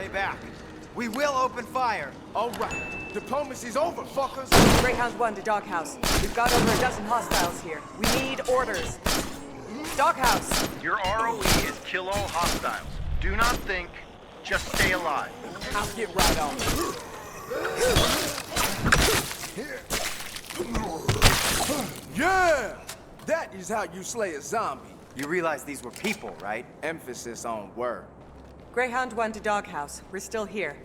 stay back. We will open fire. All right. Diplomacy's over, fuckers. Greyhound One to Doghouse. We've got over a dozen hostiles here. We need orders. Doghouse! Your ROE is kill all hostiles. Do not think, just stay alive. I'll get right on it. Yeah! That is how you slay a zombie. You realize these were people, right? Emphasis on word. Greyhound One to Doghouse. We're still here.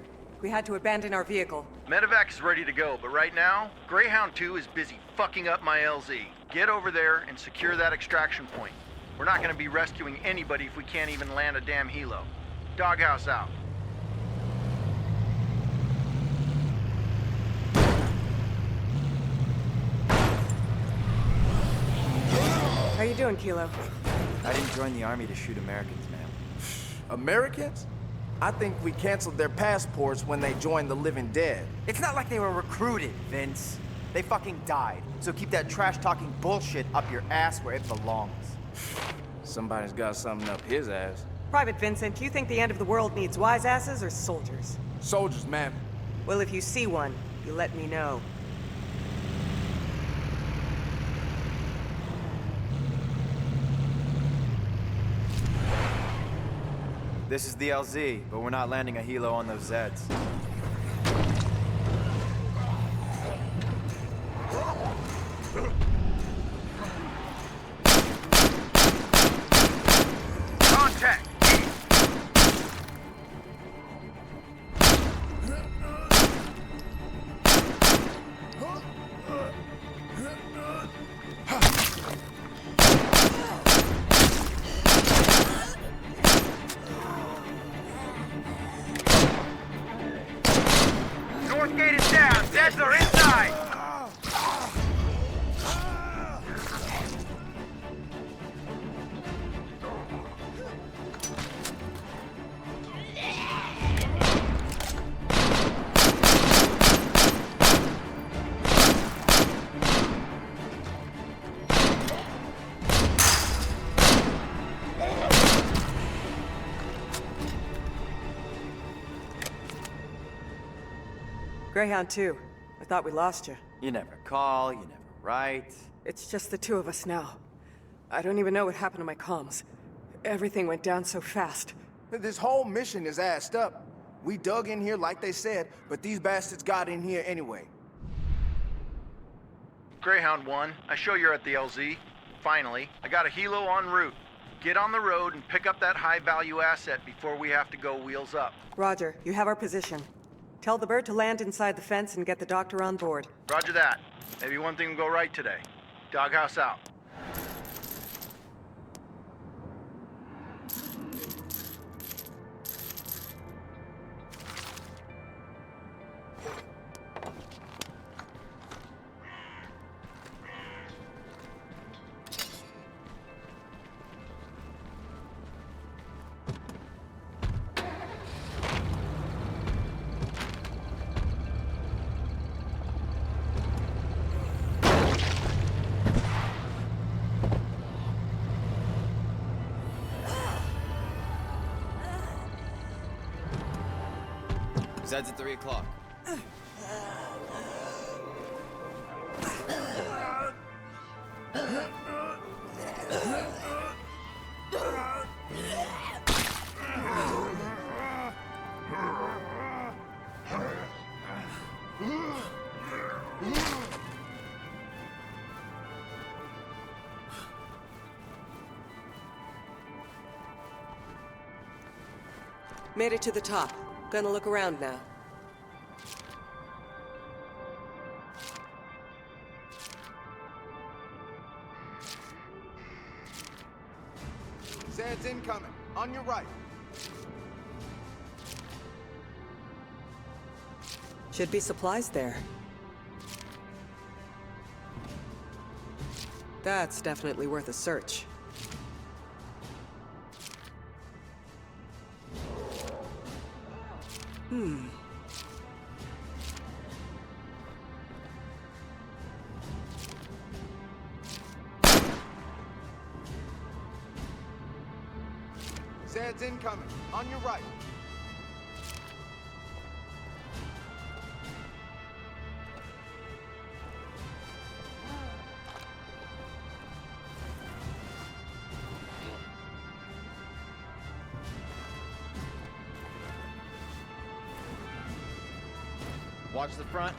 We had to abandon our vehicle. Medevac is ready to go, but right now, Greyhound 2 is busy fucking up my LZ. Get over there and secure that extraction point. We're not gonna be rescuing anybody if we can't even land a damn helo. Doghouse out. How you doing, Kilo? I didn't join the army to shoot Americans, man. Americans? I think we canceled their passports when they joined the living dead. It's not like they were recruited, Vince. They fucking died. So keep that trash-talking bullshit up your ass where it belongs. Somebody's got something up his ass. Private Vincent, do you think the end of the world needs wise asses or soldiers? Soldiers, ma'am. Well, if you see one, you let me know. This is the LZ, but we're not landing a helo on those Zeds. Contact! North gate is down. Zeds are inside. Greyhound 2, I thought we lost you. You never call, you never write. It's just the two of us now. I don't even know what happened to my comms. Everything went down so fast. This whole mission is assed up. We dug in here like they said, but these bastards got in here anyway. Greyhound 1, I show you're at the LZ. Finally, I got a helo en route. Get on the road and pick up that high-value asset before we have to go wheels up. Roger, you have our position. Tell the bird to land inside the fence and get the doctor on board. Roger that. Maybe one thing will go right today. Doghouse out. Zed's at 3 o'clock. Made it to the top. Gonna look around now. Zed's incoming. On your right. Should be supplies there. That's definitely worth a search. Zed's incoming. On your right. Watch the front.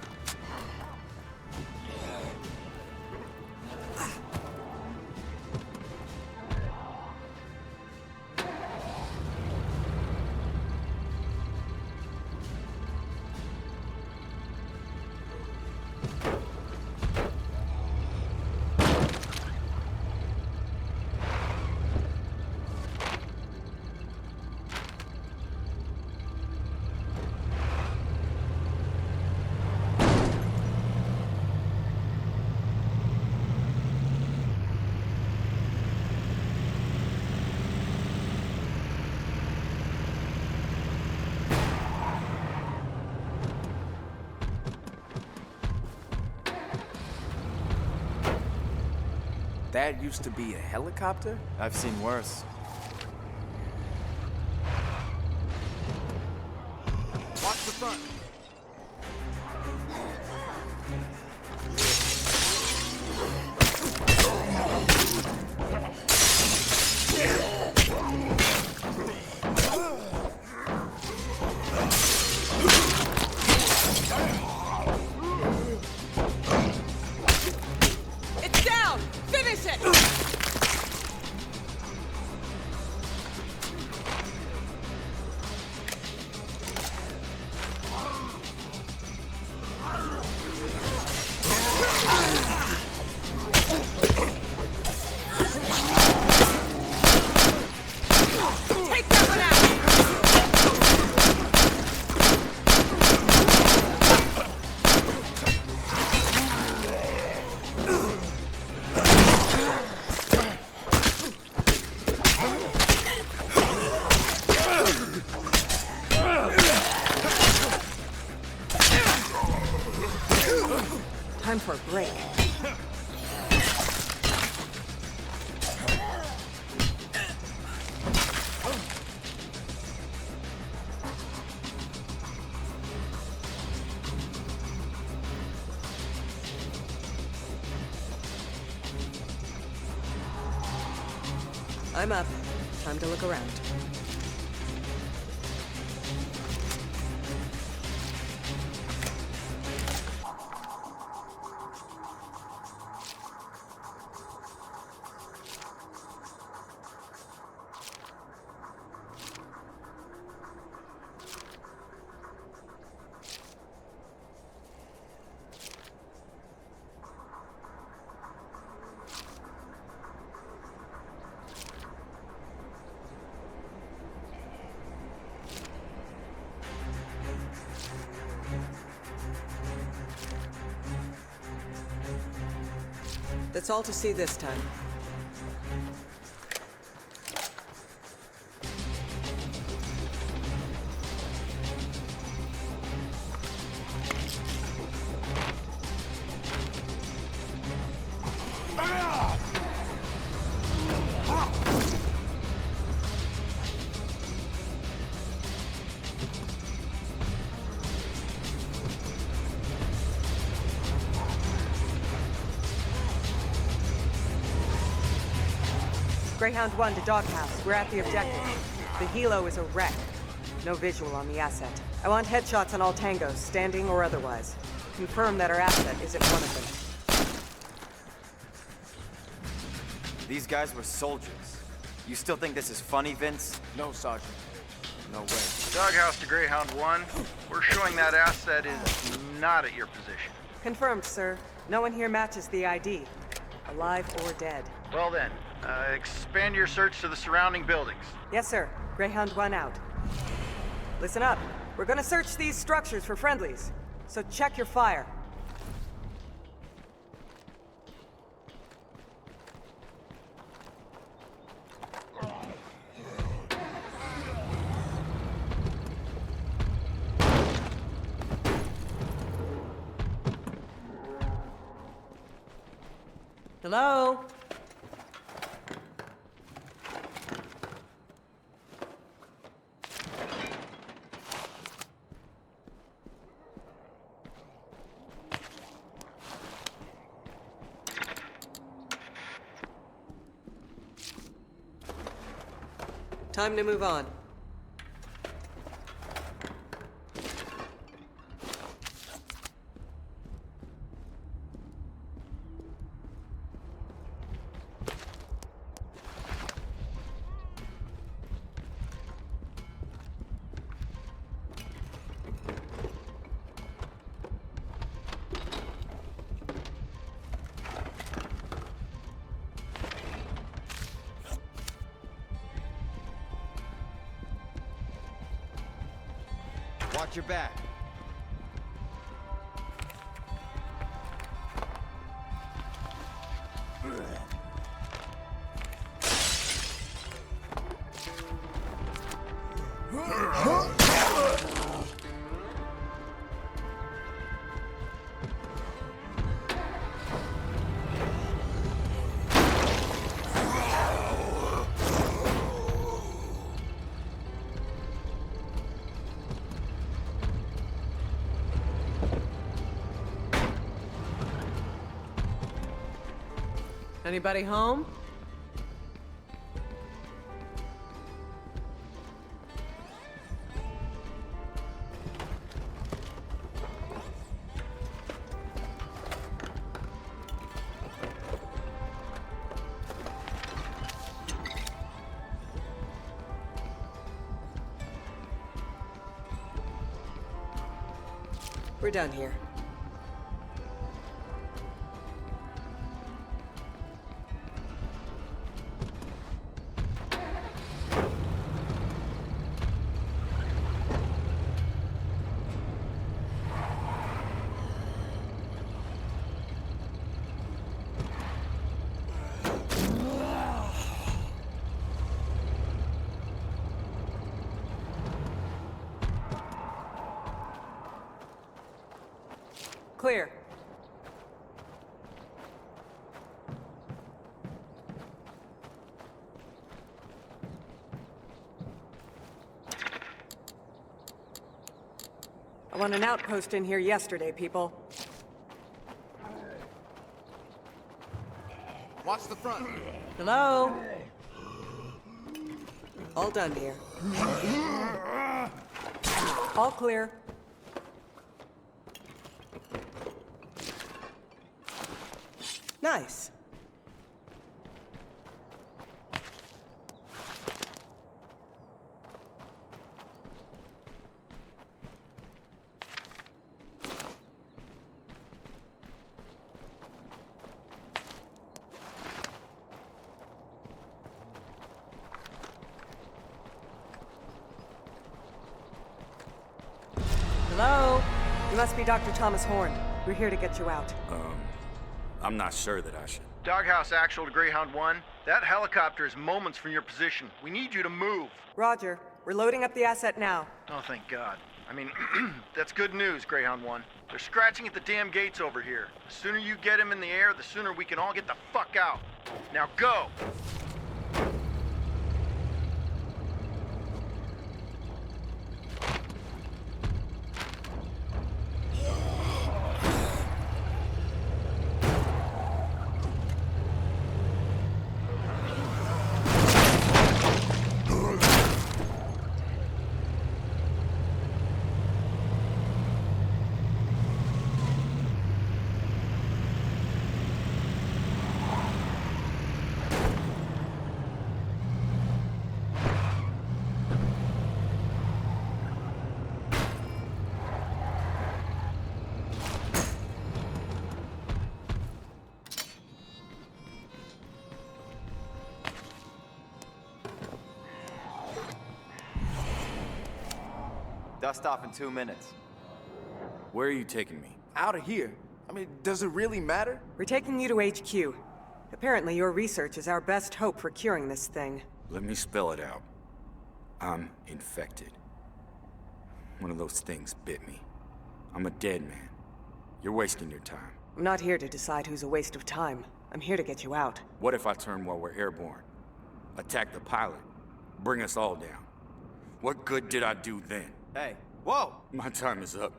That used to be a helicopter? I've seen worse. Watch the front. It's down! Finish it! Take that one out! Time for a break. I'm up. Time to look around. That's all to see this time. Greyhound One to Doghouse. We're at the objective. The helo is a wreck. No visual on the asset. I want headshots on all tangos, standing or otherwise. Confirm that our asset isn't one of them. These guys were soldiers. You still think this is funny, Vince? No, Sergeant. No way. Doghouse to Greyhound One. We're showing that asset is not at your position. Confirmed, sir. No one here matches the ID. Alive or dead. Well then, expand your search to the surrounding buildings. Yes, sir. Greyhound One out. Listen up. We're gonna search these structures for friendlies. So check your fire. Hello? Time to move on. Watch your back. Anybody home? We're done here. Clear. I want an outpost in here yesterday, people. Watch the front. Hello? All done here. All clear. Nice. Hello? You must be Dr. Thomas Horn. We're here to get you out. I'm not sure that I should. Doghouse actual to Greyhound One. That helicopter is moments from your position. We need you to move. Roger. We're loading up the asset now. Oh, thank God. I mean, that's good news, Greyhound One. They're scratching at the damn gates over here. The sooner you get him in the air, the sooner we can all get the fuck out. Now go! Dust off in 2 minutes. Where are you taking me? Out of here. I mean, does it really matter? We're taking you to HQ. Apparently your research is our best hope for curing this thing. Let me spell it out. I'm infected. One of those things bit me. I'm a dead man. You're wasting your time. I'm not here to decide who's a waste of time. I'm here to get you out. What if I turn while we're airborne? Attack the pilot? Bring us all down? What good did I do then? Hey, whoa! My time is up.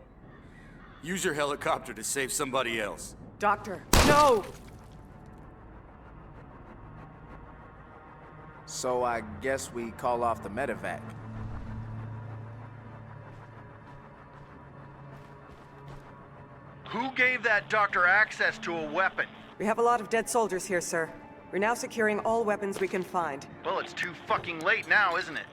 Use your helicopter to save somebody else. Doctor, no! So I guess we call off the medevac. Who gave that doctor access to a weapon? We have a lot of dead soldiers here, sir. We're now securing all weapons we can find. Well, it's too fucking late now, isn't it?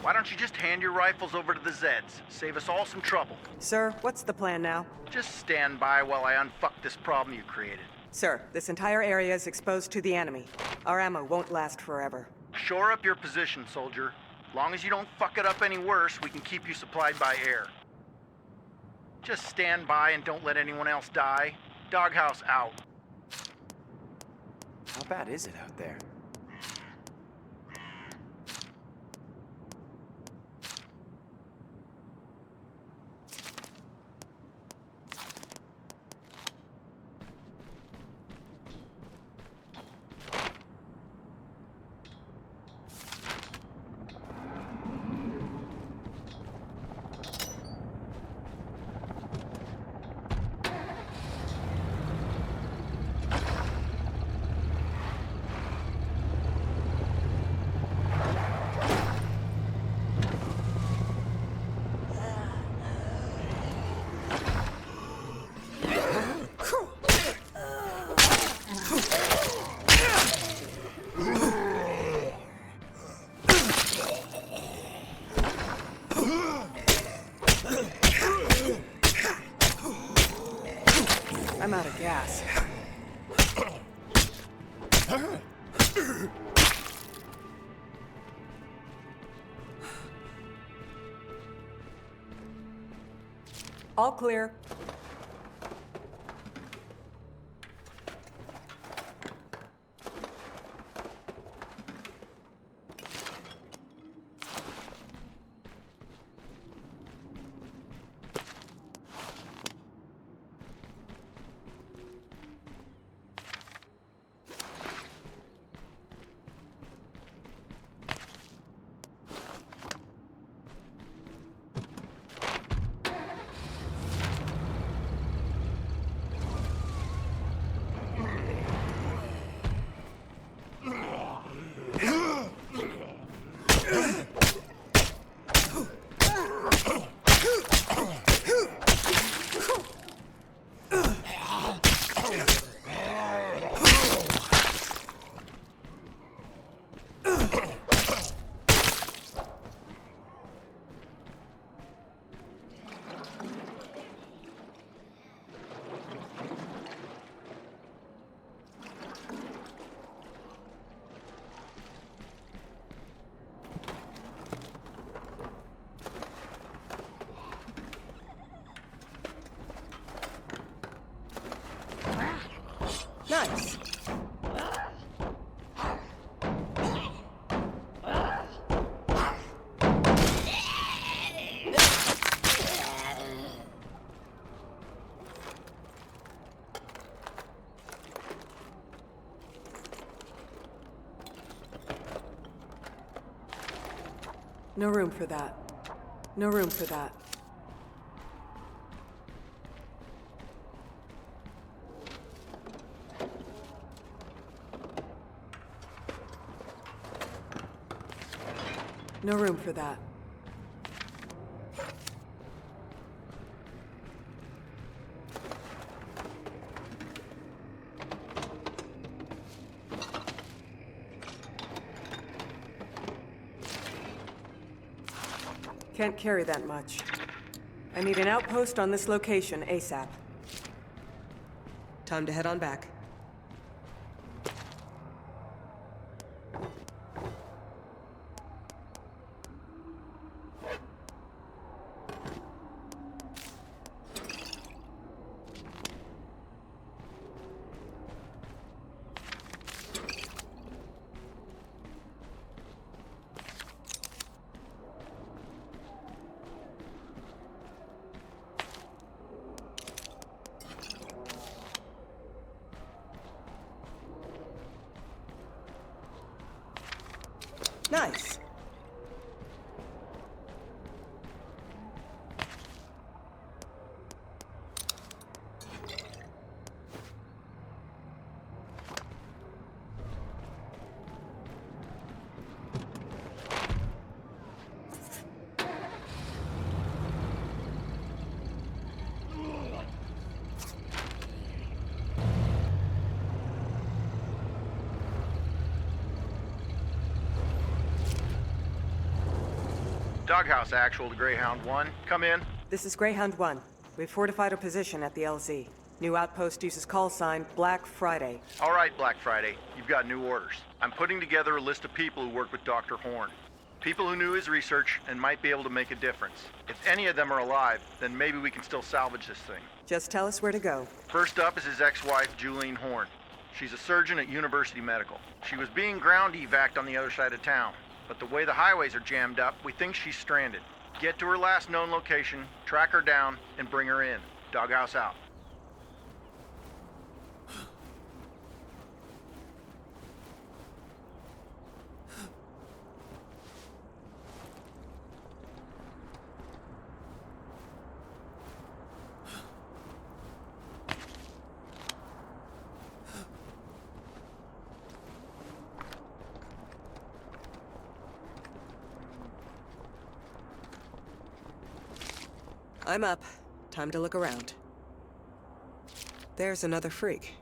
Why don't you just hand your rifles over to the Zeds? Save us all some trouble. Sir, what's the plan now? Just stand by while I unfuck this problem you created. Sir, this entire area is exposed to the enemy. Our ammo won't last forever. Shore up your position, soldier. Long as you don't fuck it up any worse, we can keep you supplied by air. Just stand by and don't let anyone else die. Doghouse out. How bad is it out there? I'm out of gas. All clear. Nice. No room for that. No room for that. No room for that. Can't carry that much. I need an outpost on this location ASAP. Time to head on back. Nice. Doghouse actual to Greyhound One. Come in. This is Greyhound One. We've fortified a position at the LZ. New outpost uses call sign Black Friday. All right, Black Friday. You've got new orders. I'm putting together a list of people who work with Dr. Horn. People who knew his research and might be able to make a difference. If any of them are alive, then maybe we can still salvage this thing. Just tell us where to go. First up is his ex-wife, Julian Horn. She's a surgeon at University Medical. She was being ground evac'd on the other side of town, but the way the highways are jammed up, we think she's stranded. Get to her last known location, track her down, and bring her in. Doghouse out. I'm up. Time to look around. There's another freak.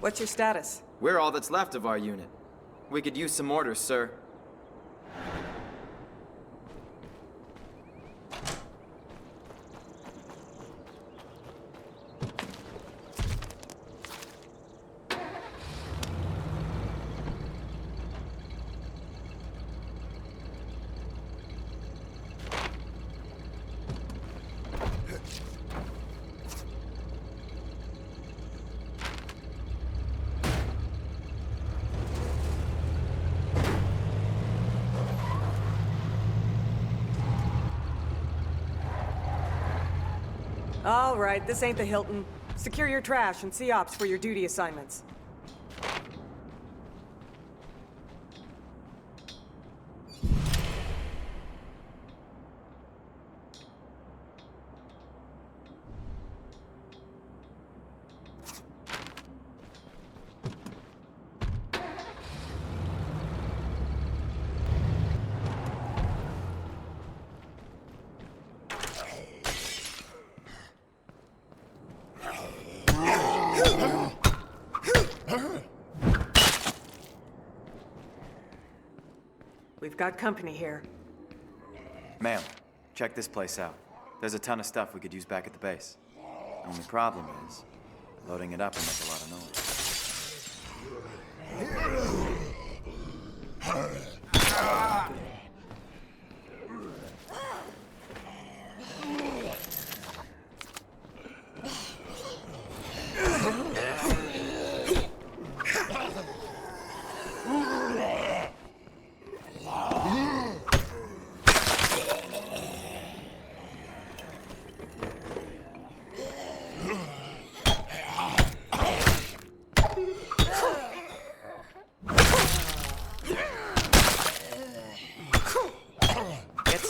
What's your status? We're all that's left of our unit. We could use some orders, sir. All right, this ain't the Hilton. Secure your trash and see ops for your duty assignments. We've got company here. Ma'am, check this place out. There's a ton of stuff we could use back at the base. The only problem is, loading it up will make a lot of noise.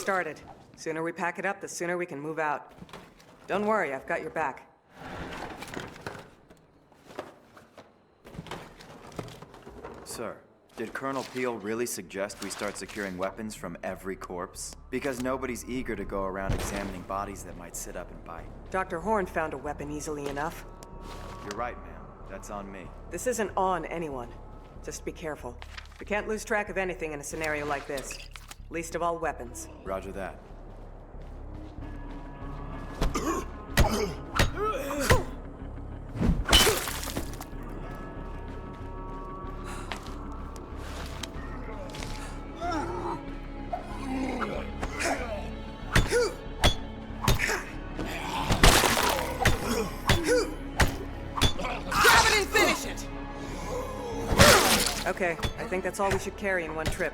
Started. Sooner we pack it up, the sooner we can move out. Don't worry, I've got your back. Sir, did Colonel Peel really suggest we start securing weapons from every corpse? Because nobody's eager to go around examining bodies that might sit up and bite. Dr. Horn found a weapon easily enough. You're right, ma'am. That's on me. This isn't on anyone. Just be careful. We can't lose track of anything in a scenario like this. Least of all weapons. Roger that. Okay, I think that's all we should carry in one trip.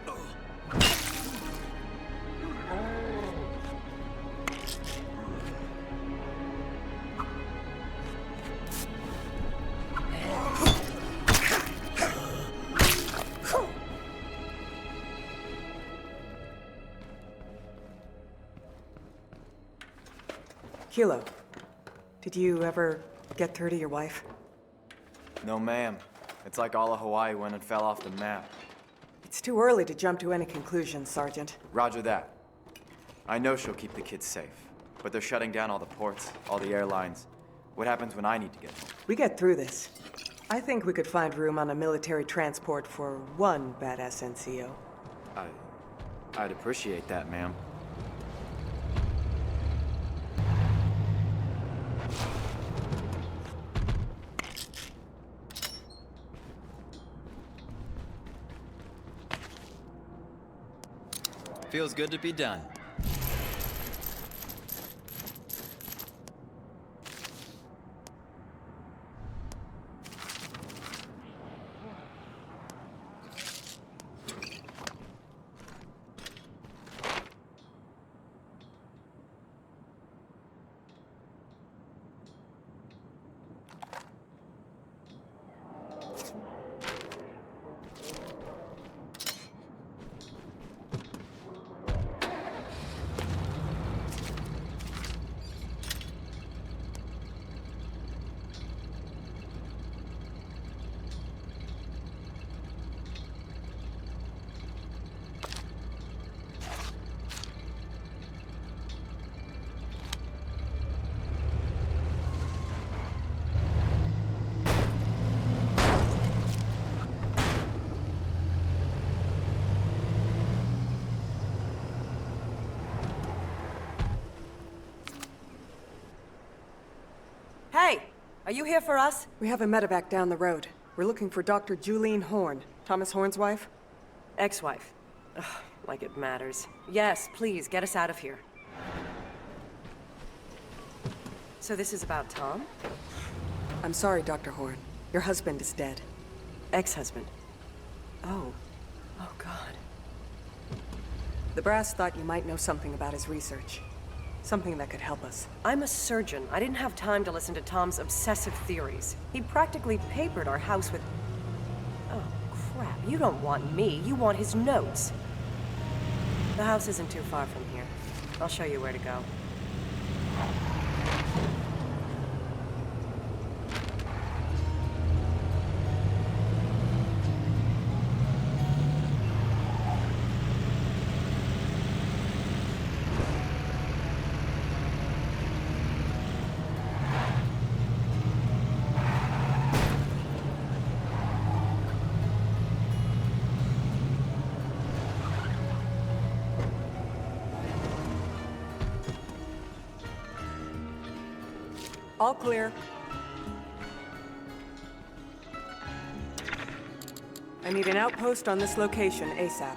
Kilo, did you ever get through to your wife? No, ma'am. It's like all of Hawaii went and fell off the map. It's too early to jump to any conclusions, Sergeant. Roger that. I know she'll keep the kids safe, but they're shutting down all the ports, all the airlines. What happens when I need to get home? We get through this. I think we could find room on a military transport for one badass NCO. I'd appreciate that, ma'am. Feels good to be done. Hey! Are you here for us? We have a medevac down the road. We're looking for Dr. Julian Horn, Thomas Horn's wife. Ex-wife. Ugh, like it matters. Yes, please, get us out of here. So this is about Tom? I'm sorry, Dr. Horn. Your husband is dead. Ex-husband. Oh. Oh, God. The brass thought you might know something about his research. Something that could help us. I'm a surgeon. I didn't have time to listen to Tom's obsessive theories. He practically papered our house with... Oh, crap. You don't want me. You want his notes. The house isn't too far from here. I'll show you where to go. All clear. I need an outpost on this location ASAP.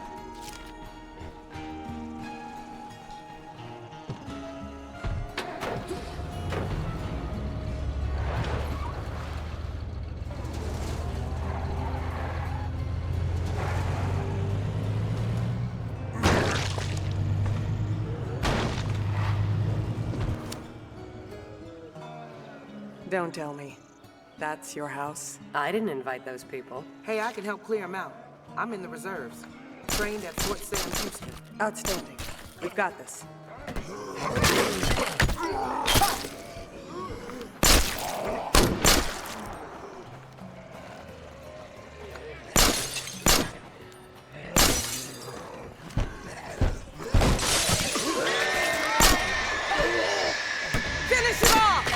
Don't tell me. That's your house? I didn't invite those people. Hey, I can help clear them out. I'm in the reserves. Trained at Fort Sam Houston. Outstanding. We've got this. Finish it off!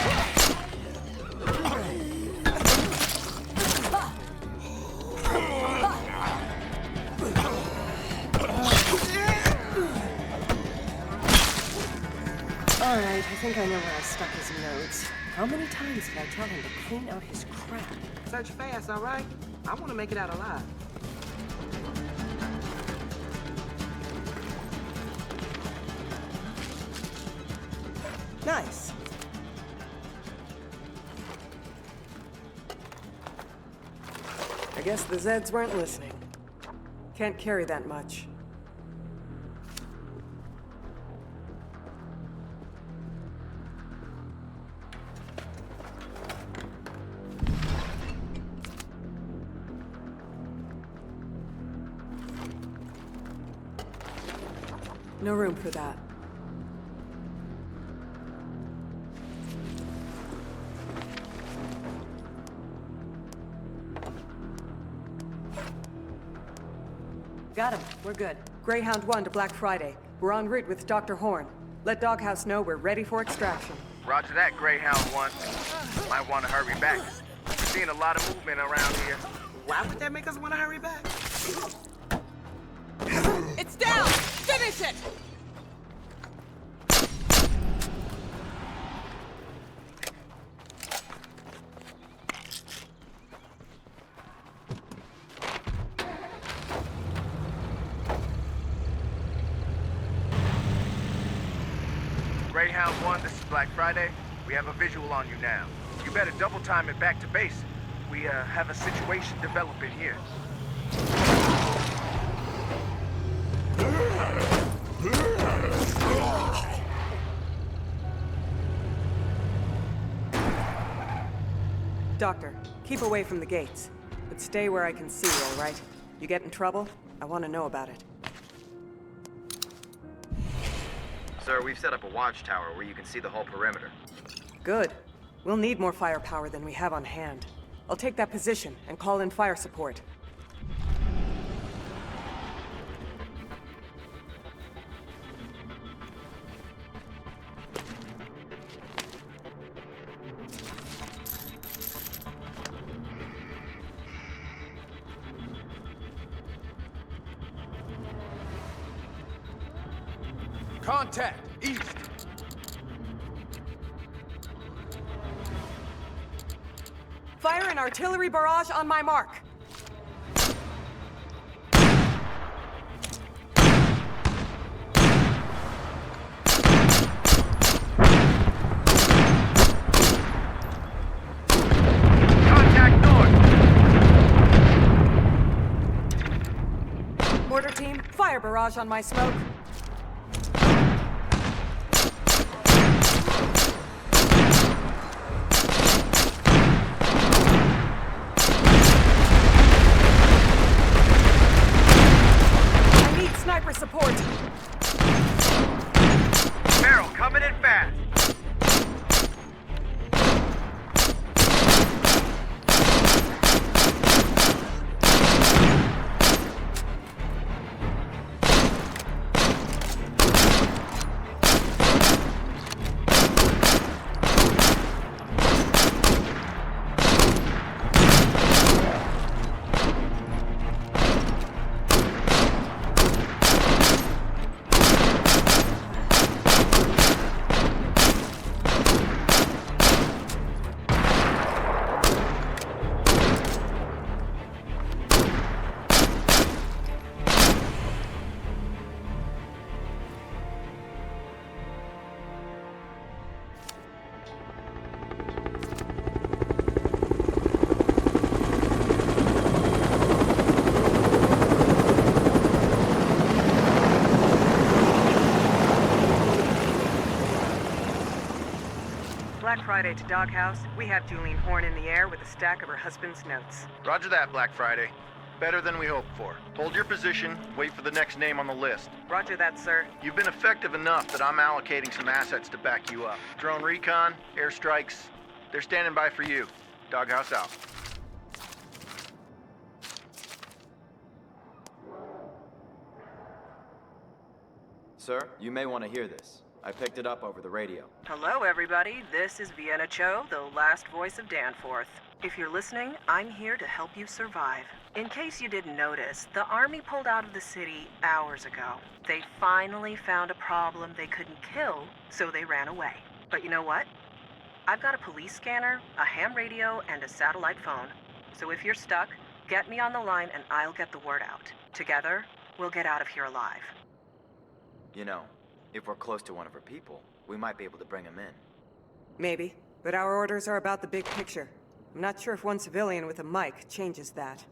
All right, I think I know where I stuck his notes. How many times did I tell him to clean out his crap? Search fast, all right? I want to make it out alive. Nice. I guess the Zeds weren't listening. Can't carry that much. No room for that. Got him. We're good. Greyhound One to Black Friday. We're en route with Dr. Horn. Let Doghouse know we're ready for extraction. Roger that, Greyhound One. Might want to hurry back. We're seeing a lot of movement around here. Why would that make us want to hurry back? It's down! Finish it! Greyhound One, this is Black Friday. We have a visual on you now. You better double time it back to base. We have a situation developing here. Doctor, keep away from the gates. But stay where I can see you, all right? You get in trouble? I want to know about it. Sir, we've set up a watchtower where you can see the whole perimeter. Good. We'll need more firepower than we have on hand. I'll take that position and call in fire support. Contact, east. Fire an artillery barrage on my mark. Contact north. Mortar team, fire barrage on my smoke. Sniper support. Barrel coming in fast. Black Friday to Doghouse. We have Julian Horn in the air with a stack of her husband's notes. Roger that, Black Friday. Better than we hoped for. Hold your position, wait for the next name on the list. Roger that, sir. You've been effective enough that I'm allocating some assets to back you up. Drone recon, airstrikes, they're standing by for you. Doghouse out. Sir, you may want to hear this. I picked it up over the radio. Hello, everybody. This is Vienna Cho, the last voice of Danforth. If you're listening, I'm here to help you survive. In case you didn't notice, the army pulled out of the city hours ago. They finally found a problem they couldn't kill, so they ran away. But you know what? I've got a police scanner, a ham radio, and a satellite phone. So if you're stuck, get me on the line and I'll get the word out. Together, we'll get out of here alive. You know, if we're close to one of her people, we might be able to bring him in. Maybe, but our orders are about the big picture. I'm not sure if one civilian with a mic changes that.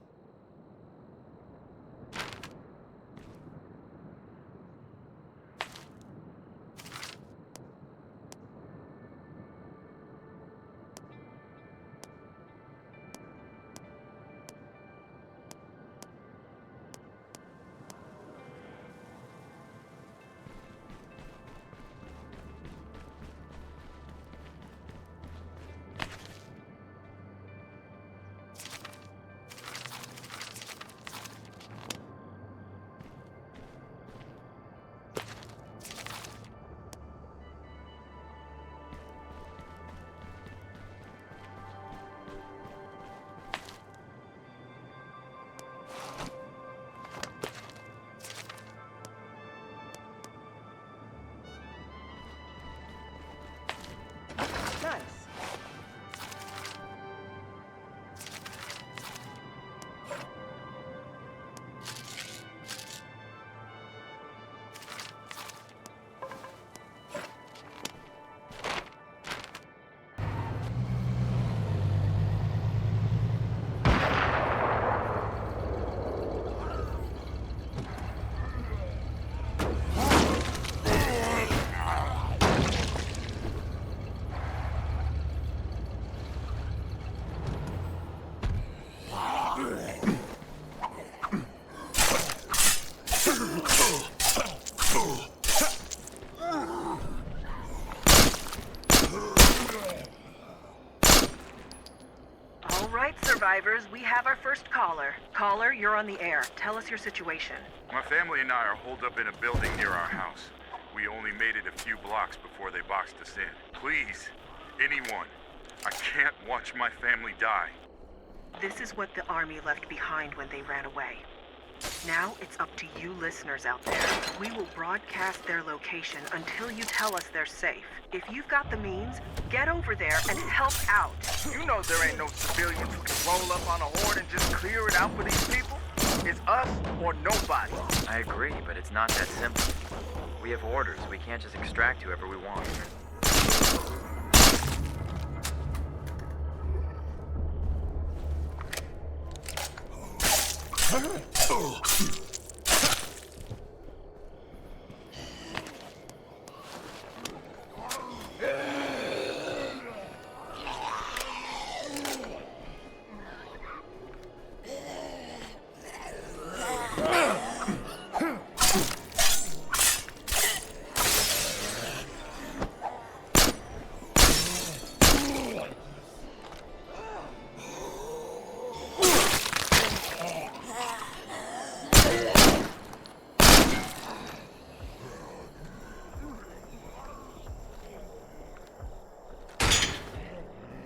survivors, we have our first caller. Caller, you're on the air. Tell us your situation. My family and I are holed up in a building near our house. We only made it a few blocks before they boxed us in. Please, anyone. I can't watch my family die. This is what the Army left behind when they ran away. Now it's up to you listeners out there. We will broadcast their location until you tell us they're safe. If you've got the means, get over there and help out. You know there ain't no civilians who can roll up on a horde and just clear it out for these people. It's us or nobody. I agree, but it's not that simple. We have orders. We can't just extract whoever we want.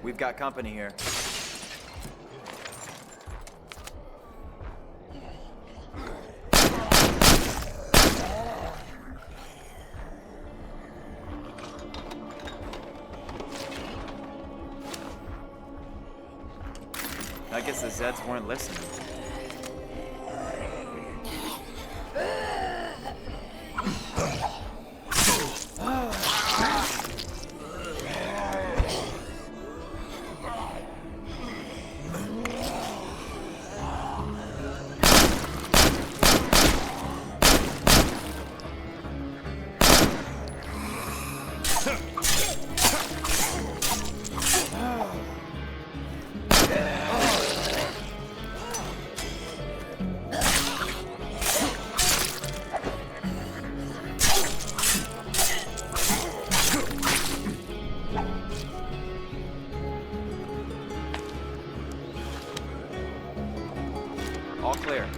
We've got company here. I guess the Zeds weren't listening. All clear.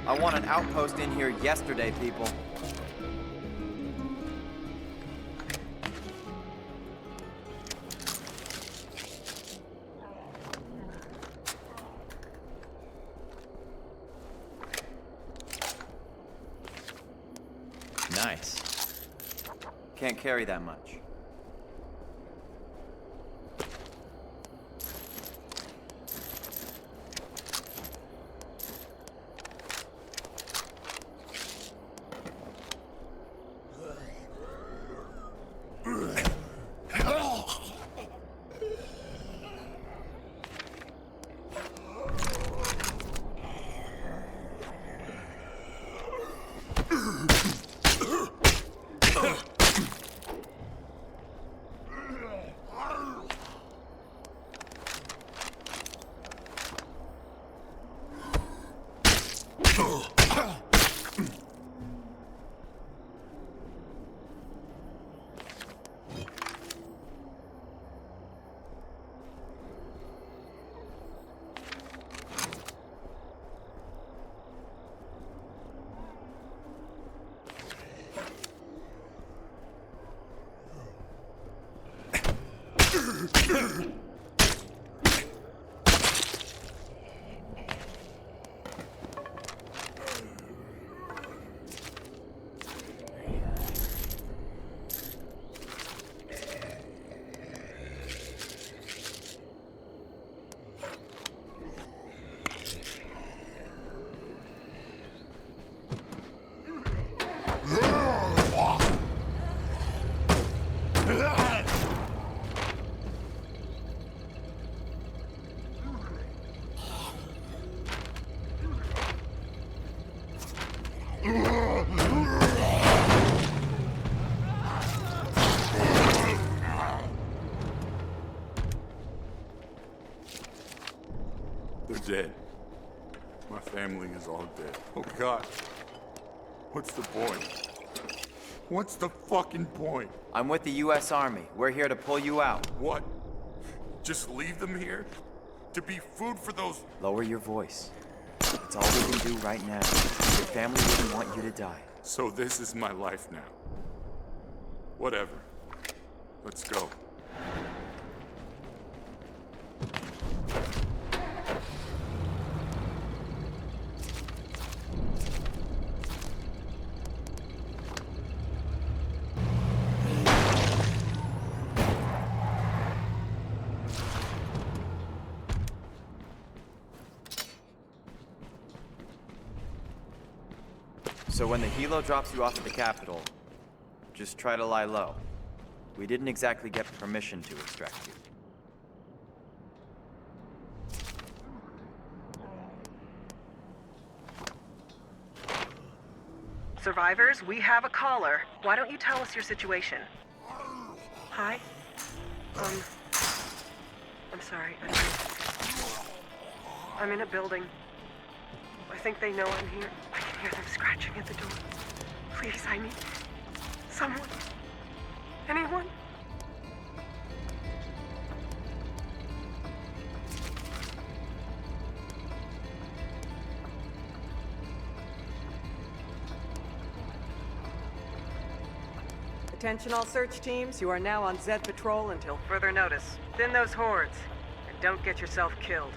I want an outpost in here yesterday, people. Nice. Can't carry that much. They're dead. My family is all dead. Oh God. What's the point? What's the fucking point? I'm with the U.S. Army. We're here to pull you out. What? Just leave them here? To be food for those... Lower your voice. It's all we can do right now. Your family wouldn't want you to die. So this is my life now. Whatever. Let's go. So when the helo drops you off at the Capitol, just try to lie low. We didn't exactly get permission to extract you. Survivors, we have a caller. Why don't you tell us your situation? Hi? I'm sorry. I'm in a building. I think they know I'm here. I can hear them scratching at the door. Please, I need someone. Anyone? Attention all search teams, you are now on Zed Patrol until further notice. Thin those hordes, and don't get yourself killed.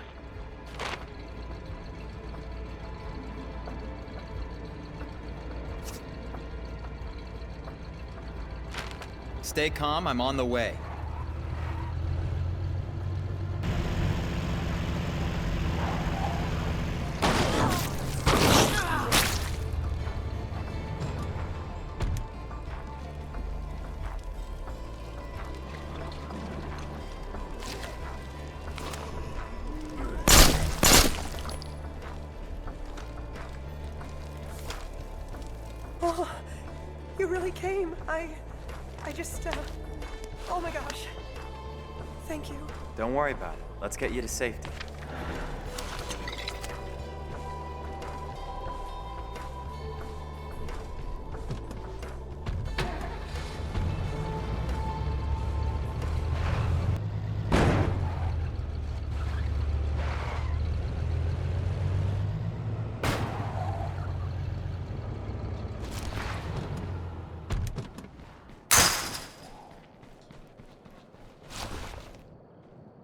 Stay calm, I'm on the way. Oh, you really came. I just, oh my gosh. Thank you. Don't worry about it. Let's get you to safety.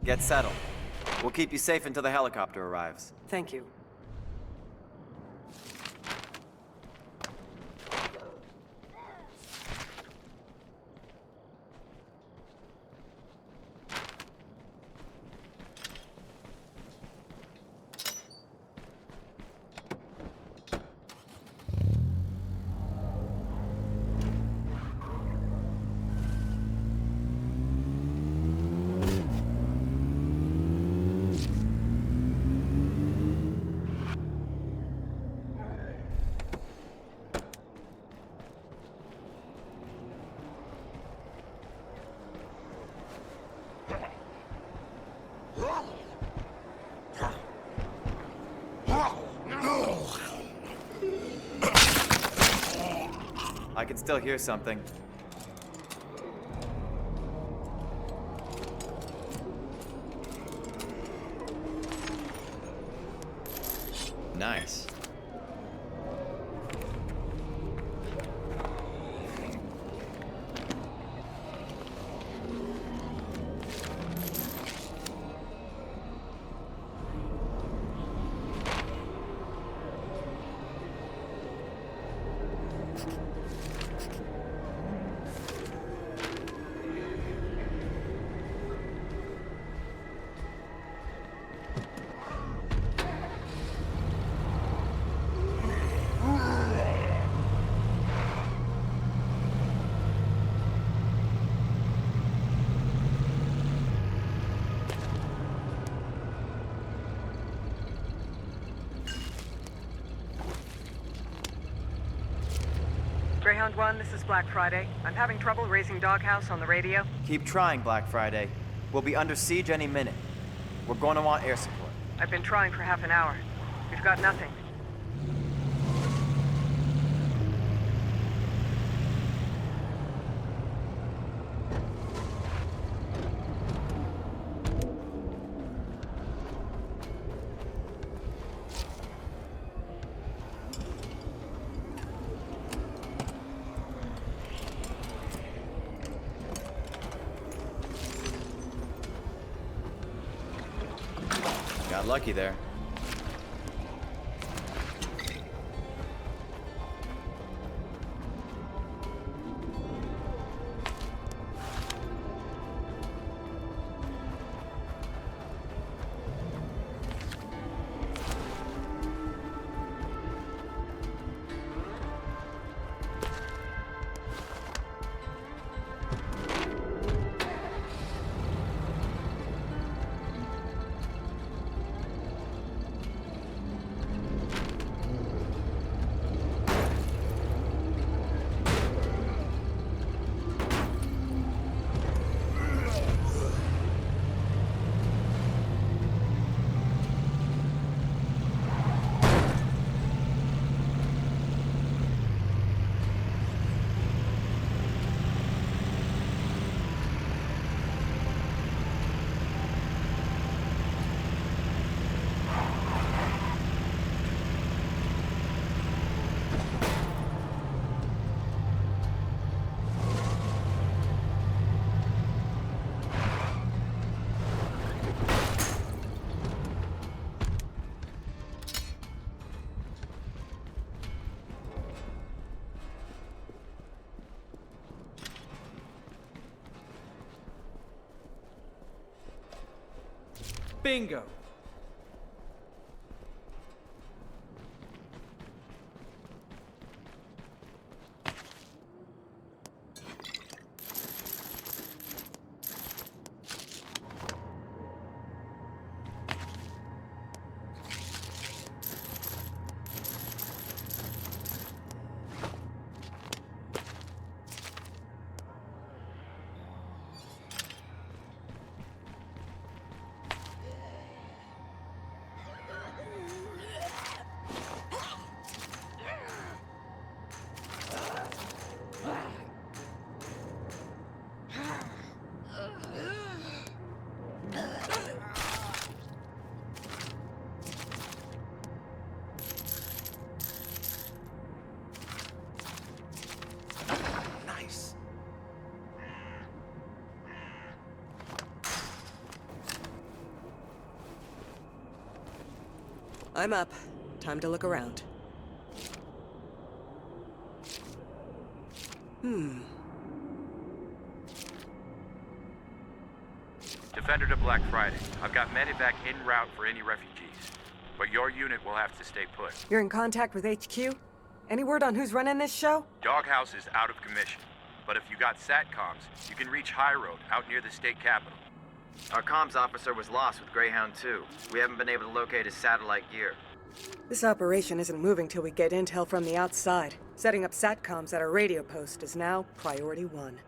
Get settled. We'll keep you safe until the helicopter arrives. Thank you. I can still hear something. Nice. Greyhound One, this is Black Friday. I'm having trouble raising Doghouse on the radio. Keep trying, Black Friday. We'll be under siege any minute. We're going to want air support. I've been trying for half an hour. We've got nothing. Got lucky there. Bingo! I'm up. Time to look around. Defender to Black Friday. I've got medevac en route for any refugees. But your unit will have to stay put. You're in contact with HQ? Any word on who's running this show? Doghouse is out of commission. But if you got SATCOMs, you can reach High Road out near the state capitol. Our comms officer was lost with Greyhound 2. We haven't been able to locate his satellite gear. This operation isn't moving till we get intel from the outside. Setting up SATCOMs at our radio post is now priority 1.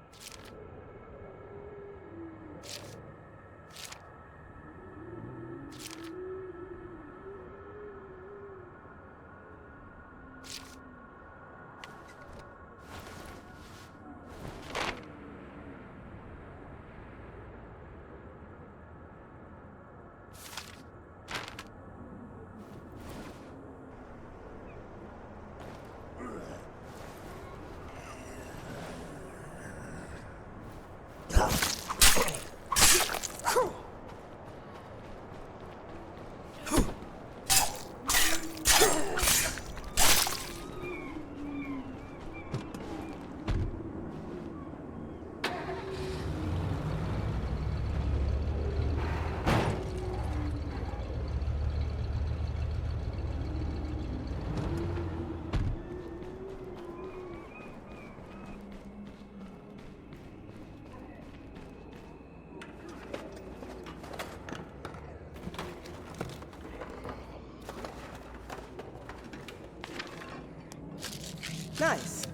Nice.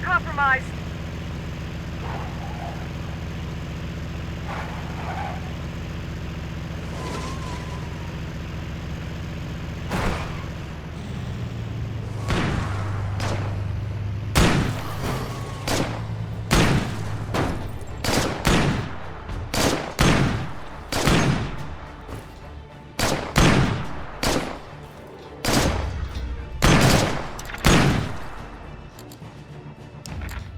compromised.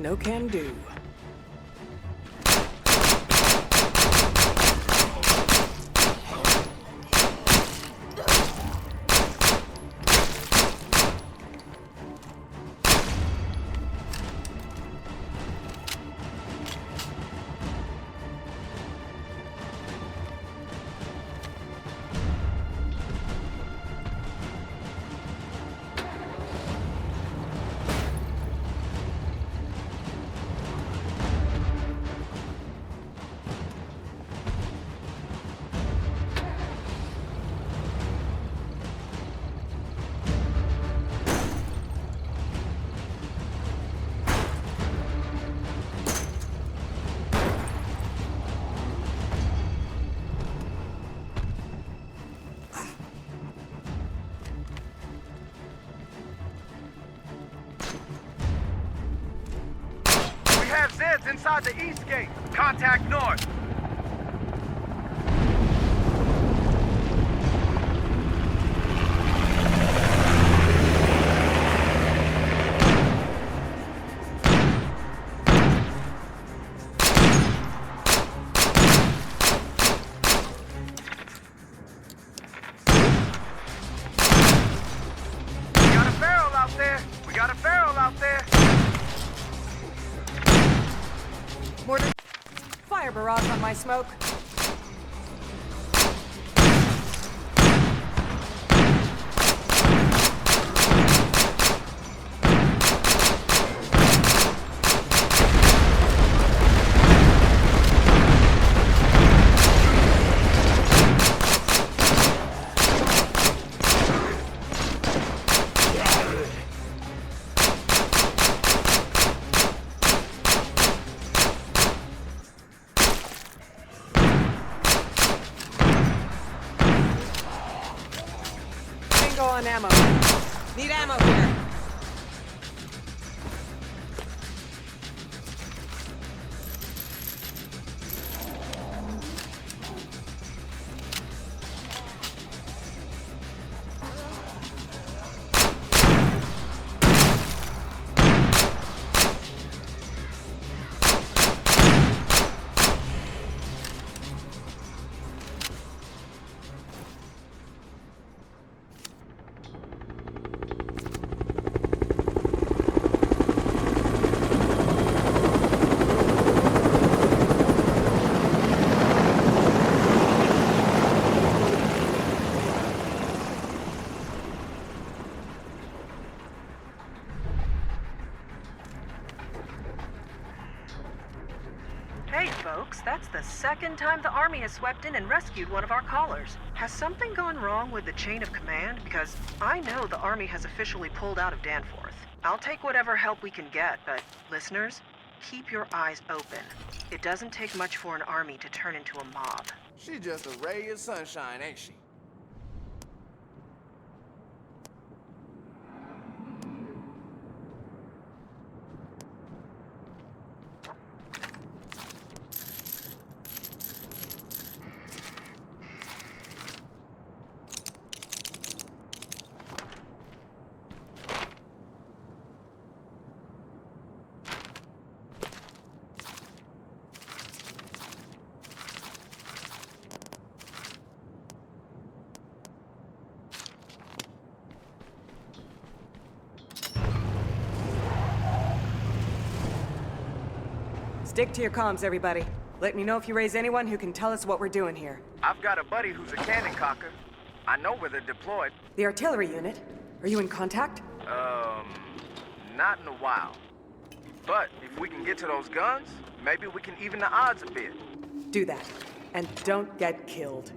No can do. We have Zeds inside the east gate. Contact north. We got a barrel out there. We got a barrel out there. Mortar. Fire barrage on my smoke. Bingo on ammo. Need ammo here. Hey, folks, that's the second time the Army has swept in and rescued one of our callers. Has something gone wrong with the chain of command? Because I know the Army has officially pulled out of Danforth. I'll take whatever help we can get, but listeners, keep your eyes open. It doesn't take much for an army to turn into a mob. She's just a ray of sunshine, ain't she? Stick to your comms, everybody. Let me know if you raise anyone who can tell us what we're doing here. I've got a buddy who's a cannon cocker. I know where they're deployed. The artillery unit? Are you in contact? Not in a while. But if we can get to those guns, maybe we can even the odds a bit. Do that. And don't get killed.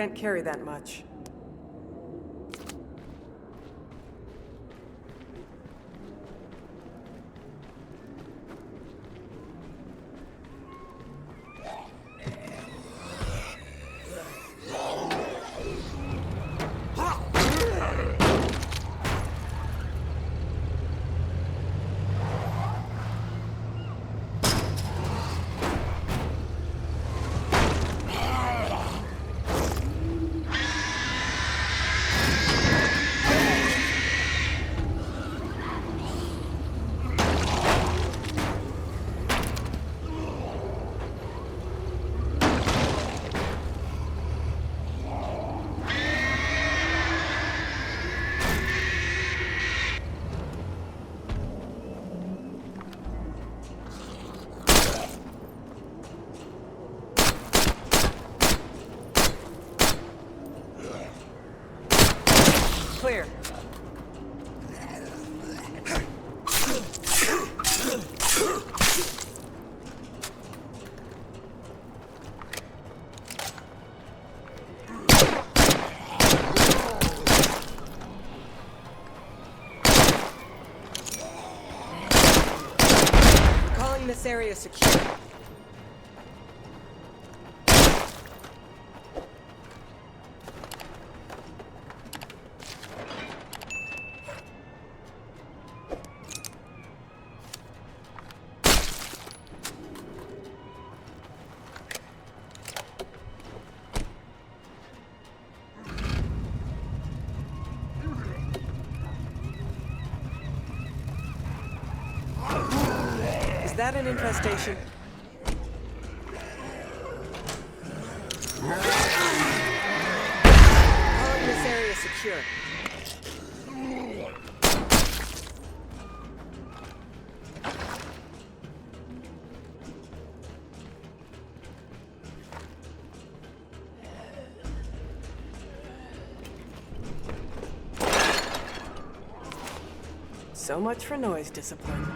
Can't carry that much. Clear. Calling this area secure. Is that an infestation? Calling this area secure. So much for noise discipline.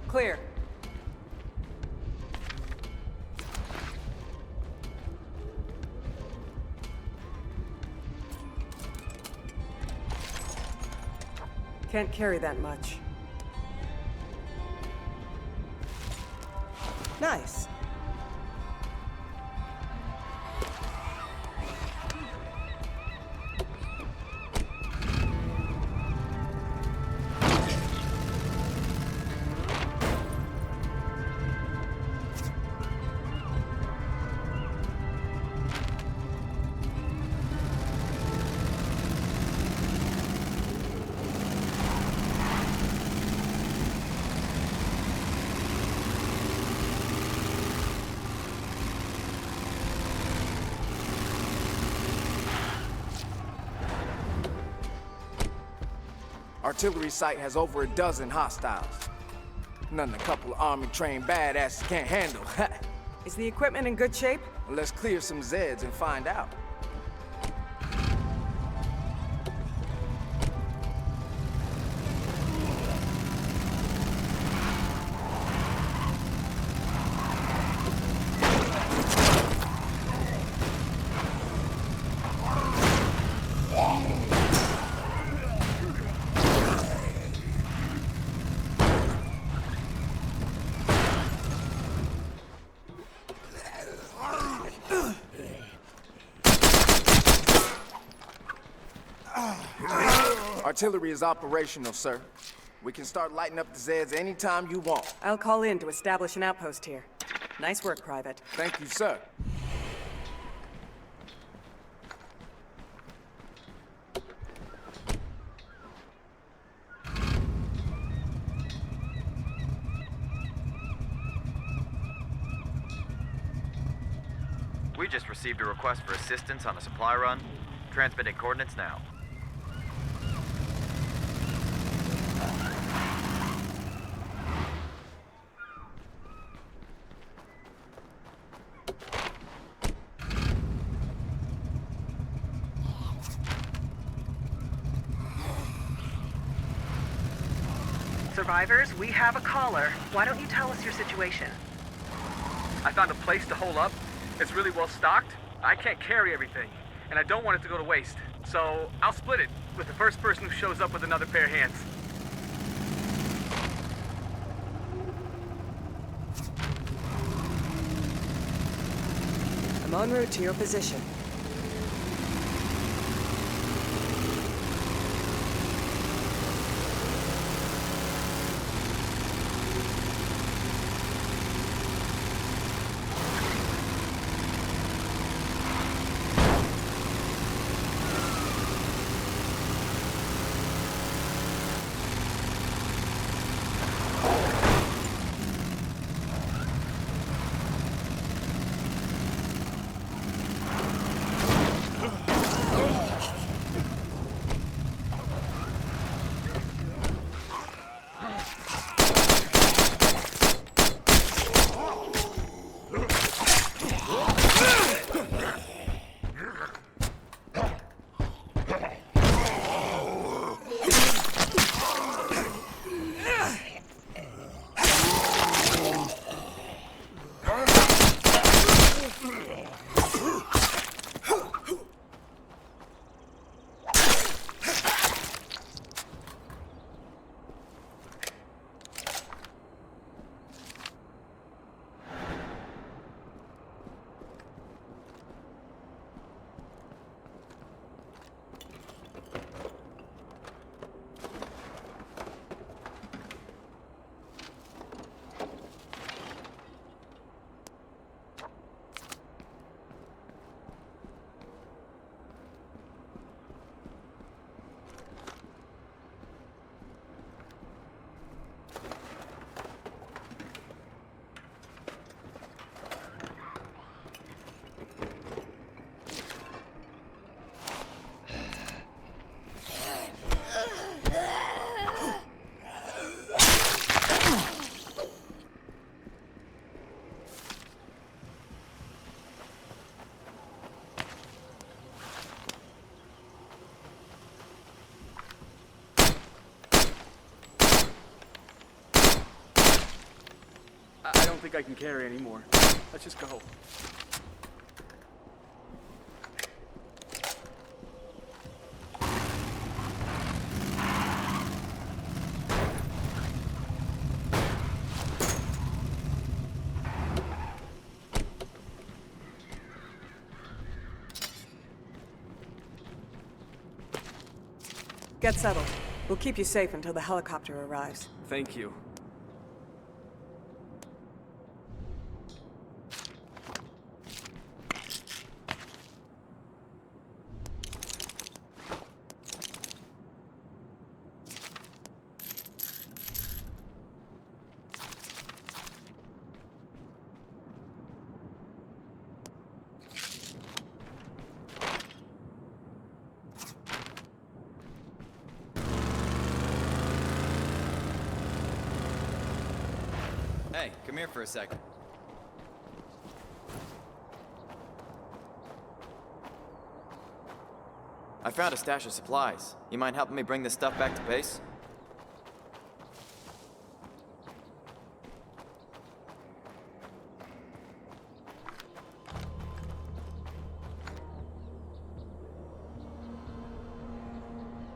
Clear. Can't carry that much. Nice. Artillery site has over a dozen hostiles. Nothing a couple of army-trained badasses can't handle. Is the equipment in good shape? Well, let's clear some Zeds and find out. Artillery is operational, sir. We can start lighting up the Zeds anytime you want. I'll call in to establish an outpost here. Nice work, Private. Thank you, sir. We just received a request for assistance on a supply run. Transmitting coordinates now. Survivors, we have a caller. Why don't you tell us your situation? I found a place to hole up. It's really well stocked. I can't carry everything, and I don't want it to go to waste. So I'll split it with the first person who shows up with another pair of hands. I'm en route to your position. I don't think I can carry anymore. Let's just go. Get settled. We'll keep you safe until the helicopter arrives. Thank you. Hey, come here for a second. I found a stash of supplies. You mind helping me bring this stuff back to base?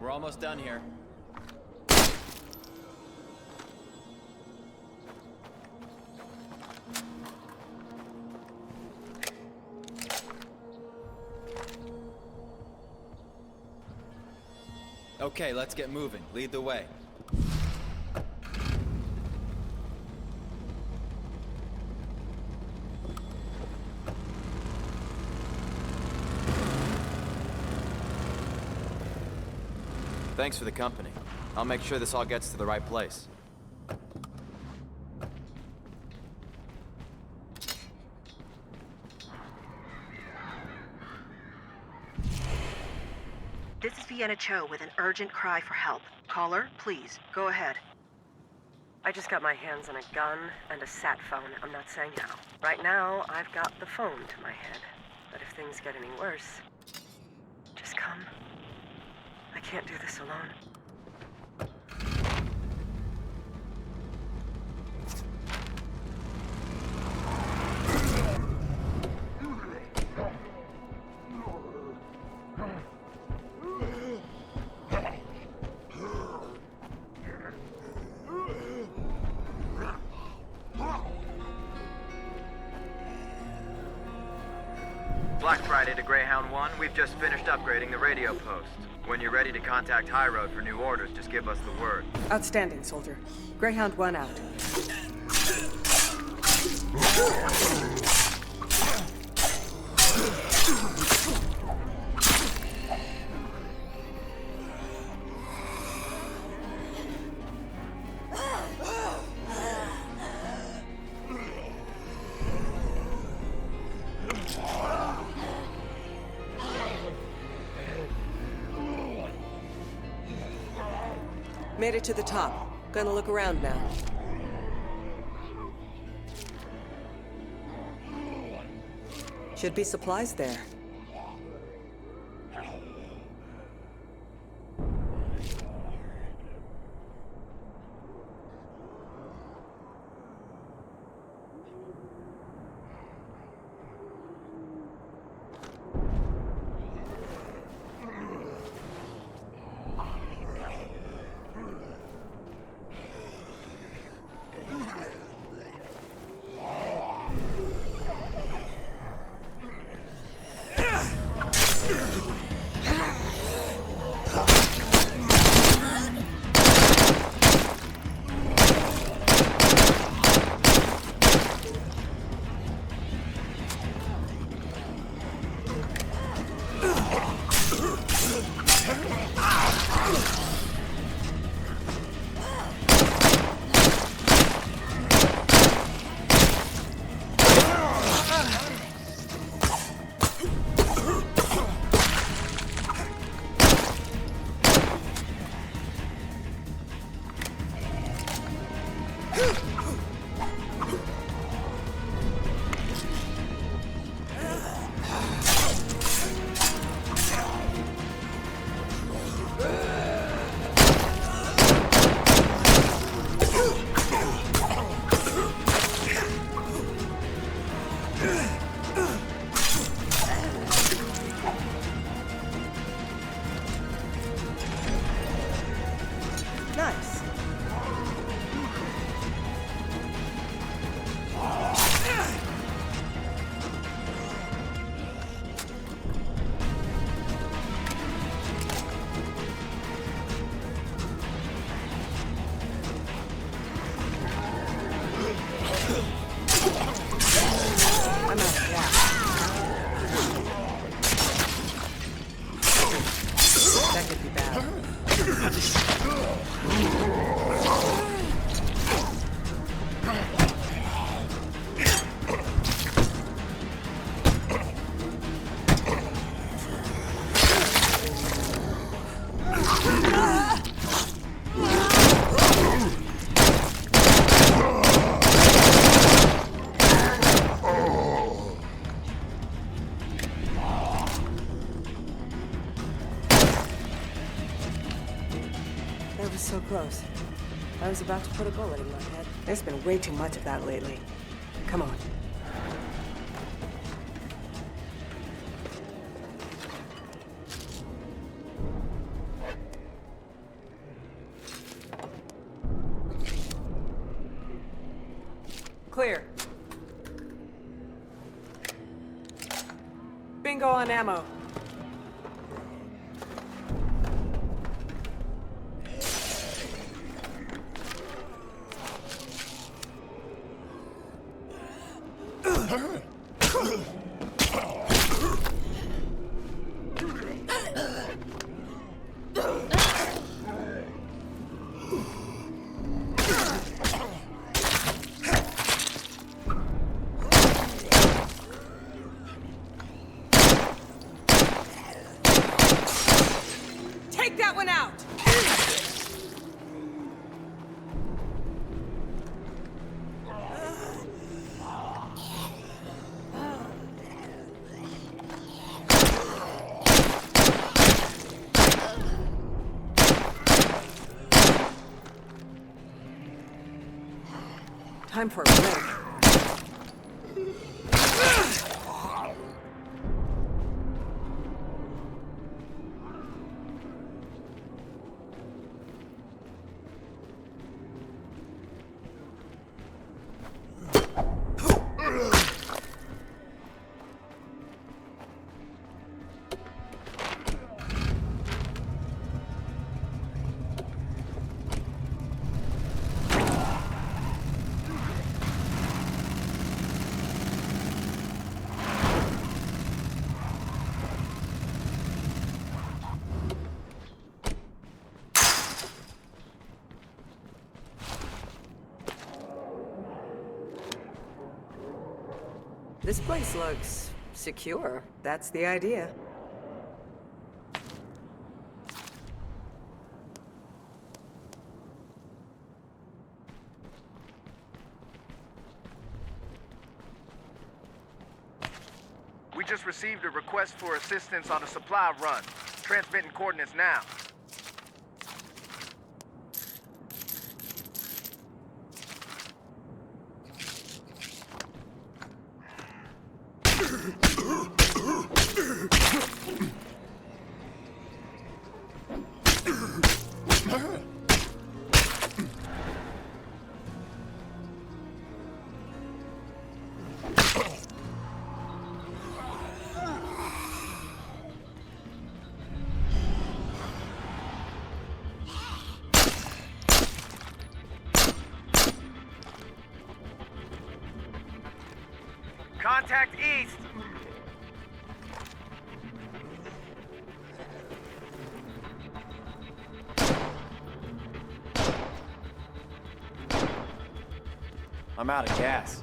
We're almost done here. Okay, let's get moving. Lead the way. Thanks for the company. I'll make sure this all gets to the right place. This is Vienna Cho with an urgent cry for help. Caller, please, go ahead. I just got my hands on a gun and a sat phone. I'm not saying how. Right now, I've got the phone to my head. But if things get any worse, just come. I can't do this alone. Black Friday to Greyhound One, we've just finished upgrading the radio post. When you're ready to contact High Road for new orders, just give us the word. Outstanding, soldier. Greyhound One out. Made it to the top. Gonna look around now. Should be supplies there. So close. I was about to put a bullet in my head. There's been way too much of that lately. Come on. Clear. Bingo on ammo. one out! Time for a break. This place looks secure. That's the idea. We just received a request for assistance on a supply run. Transmitting coordinates now. Contact east. I'm out of gas.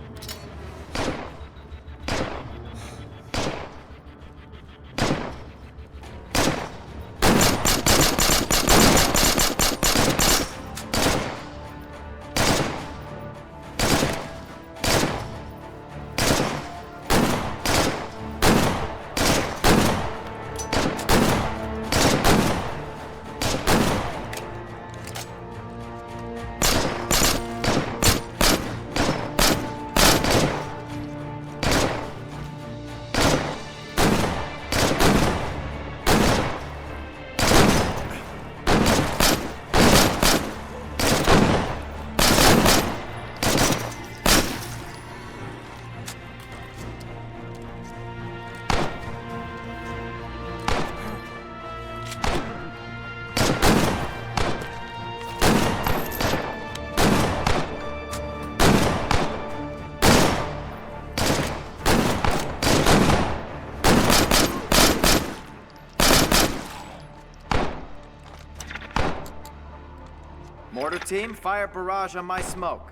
Mortar team, fire barrage on my smoke.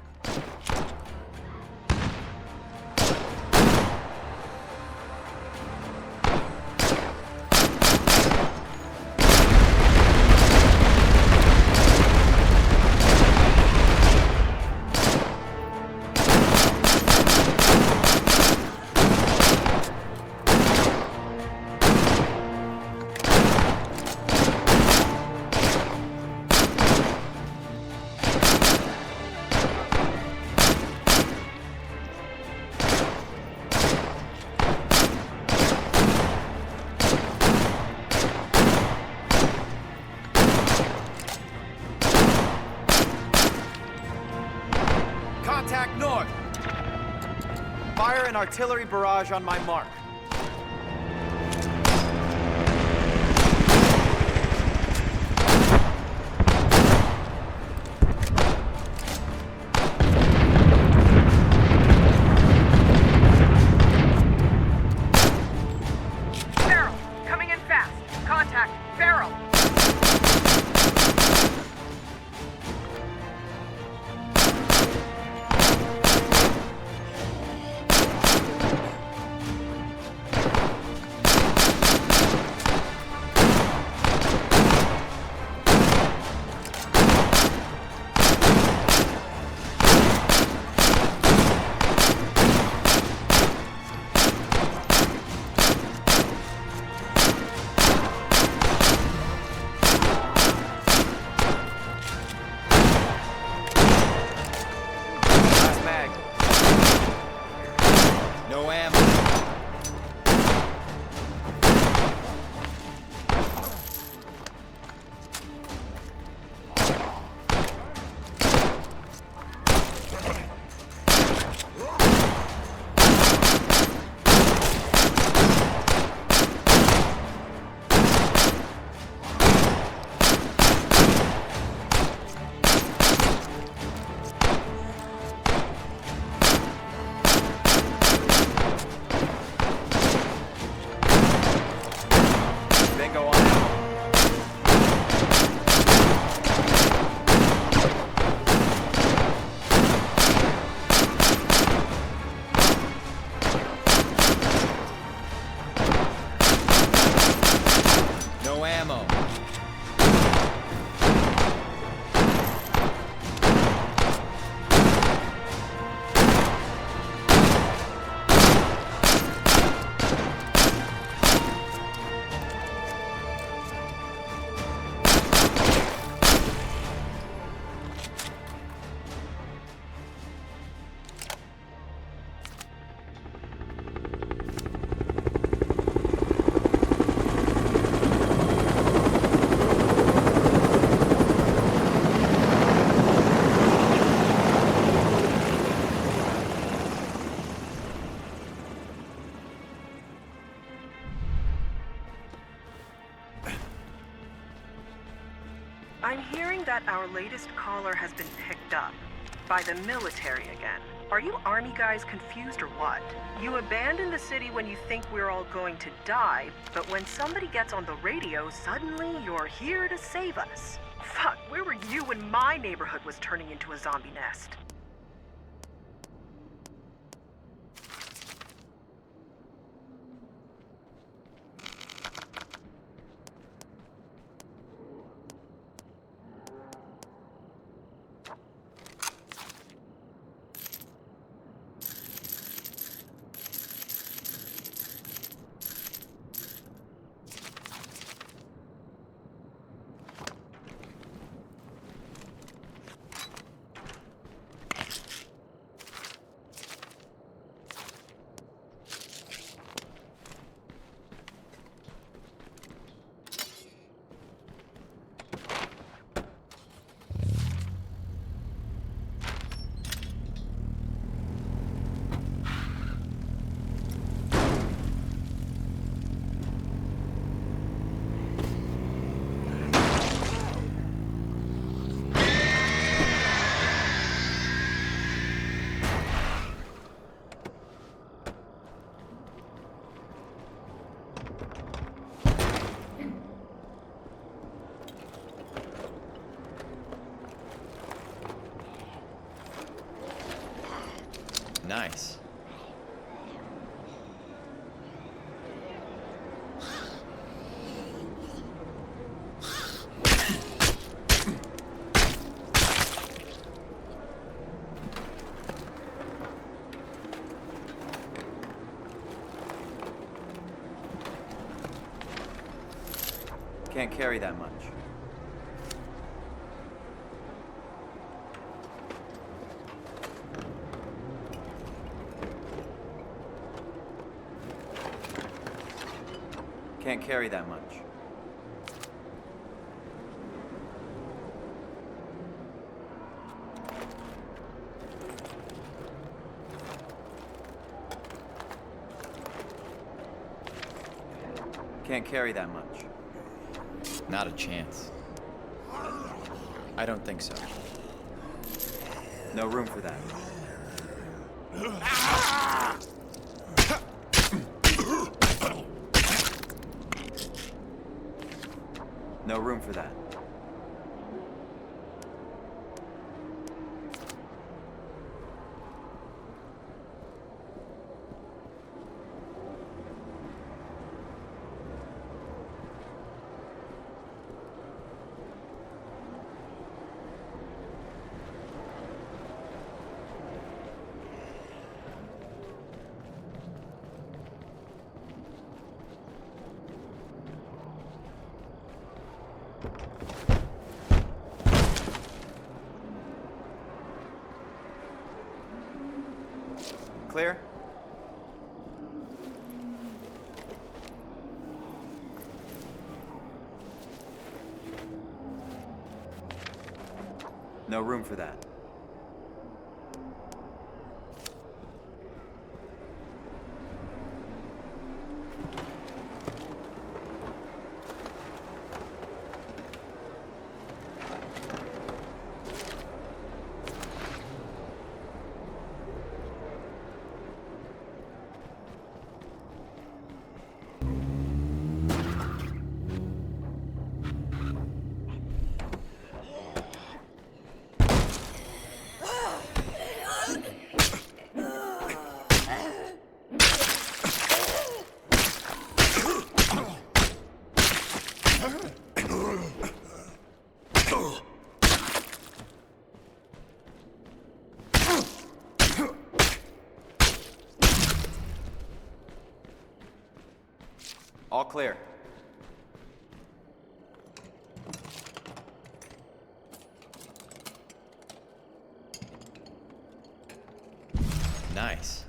Contact north! Fire an artillery barrage on my mark. Farrell, coming in fast. Contact Farrell. no ammo. I'm hearing that our latest caller has been picked up by the military again. Are you Army guys confused or what? You abandon the city when you think we're all going to die, but when somebody gets on the radio, suddenly you're here to save us. Fuck, where were you when my neighborhood was turning into a zombie nest? Nice. Can't carry that much. Can't carry that much. Can't carry that much. Not a chance. I don't think so. No room for that. No room for that. Clear? No room for that. All clear. Nice.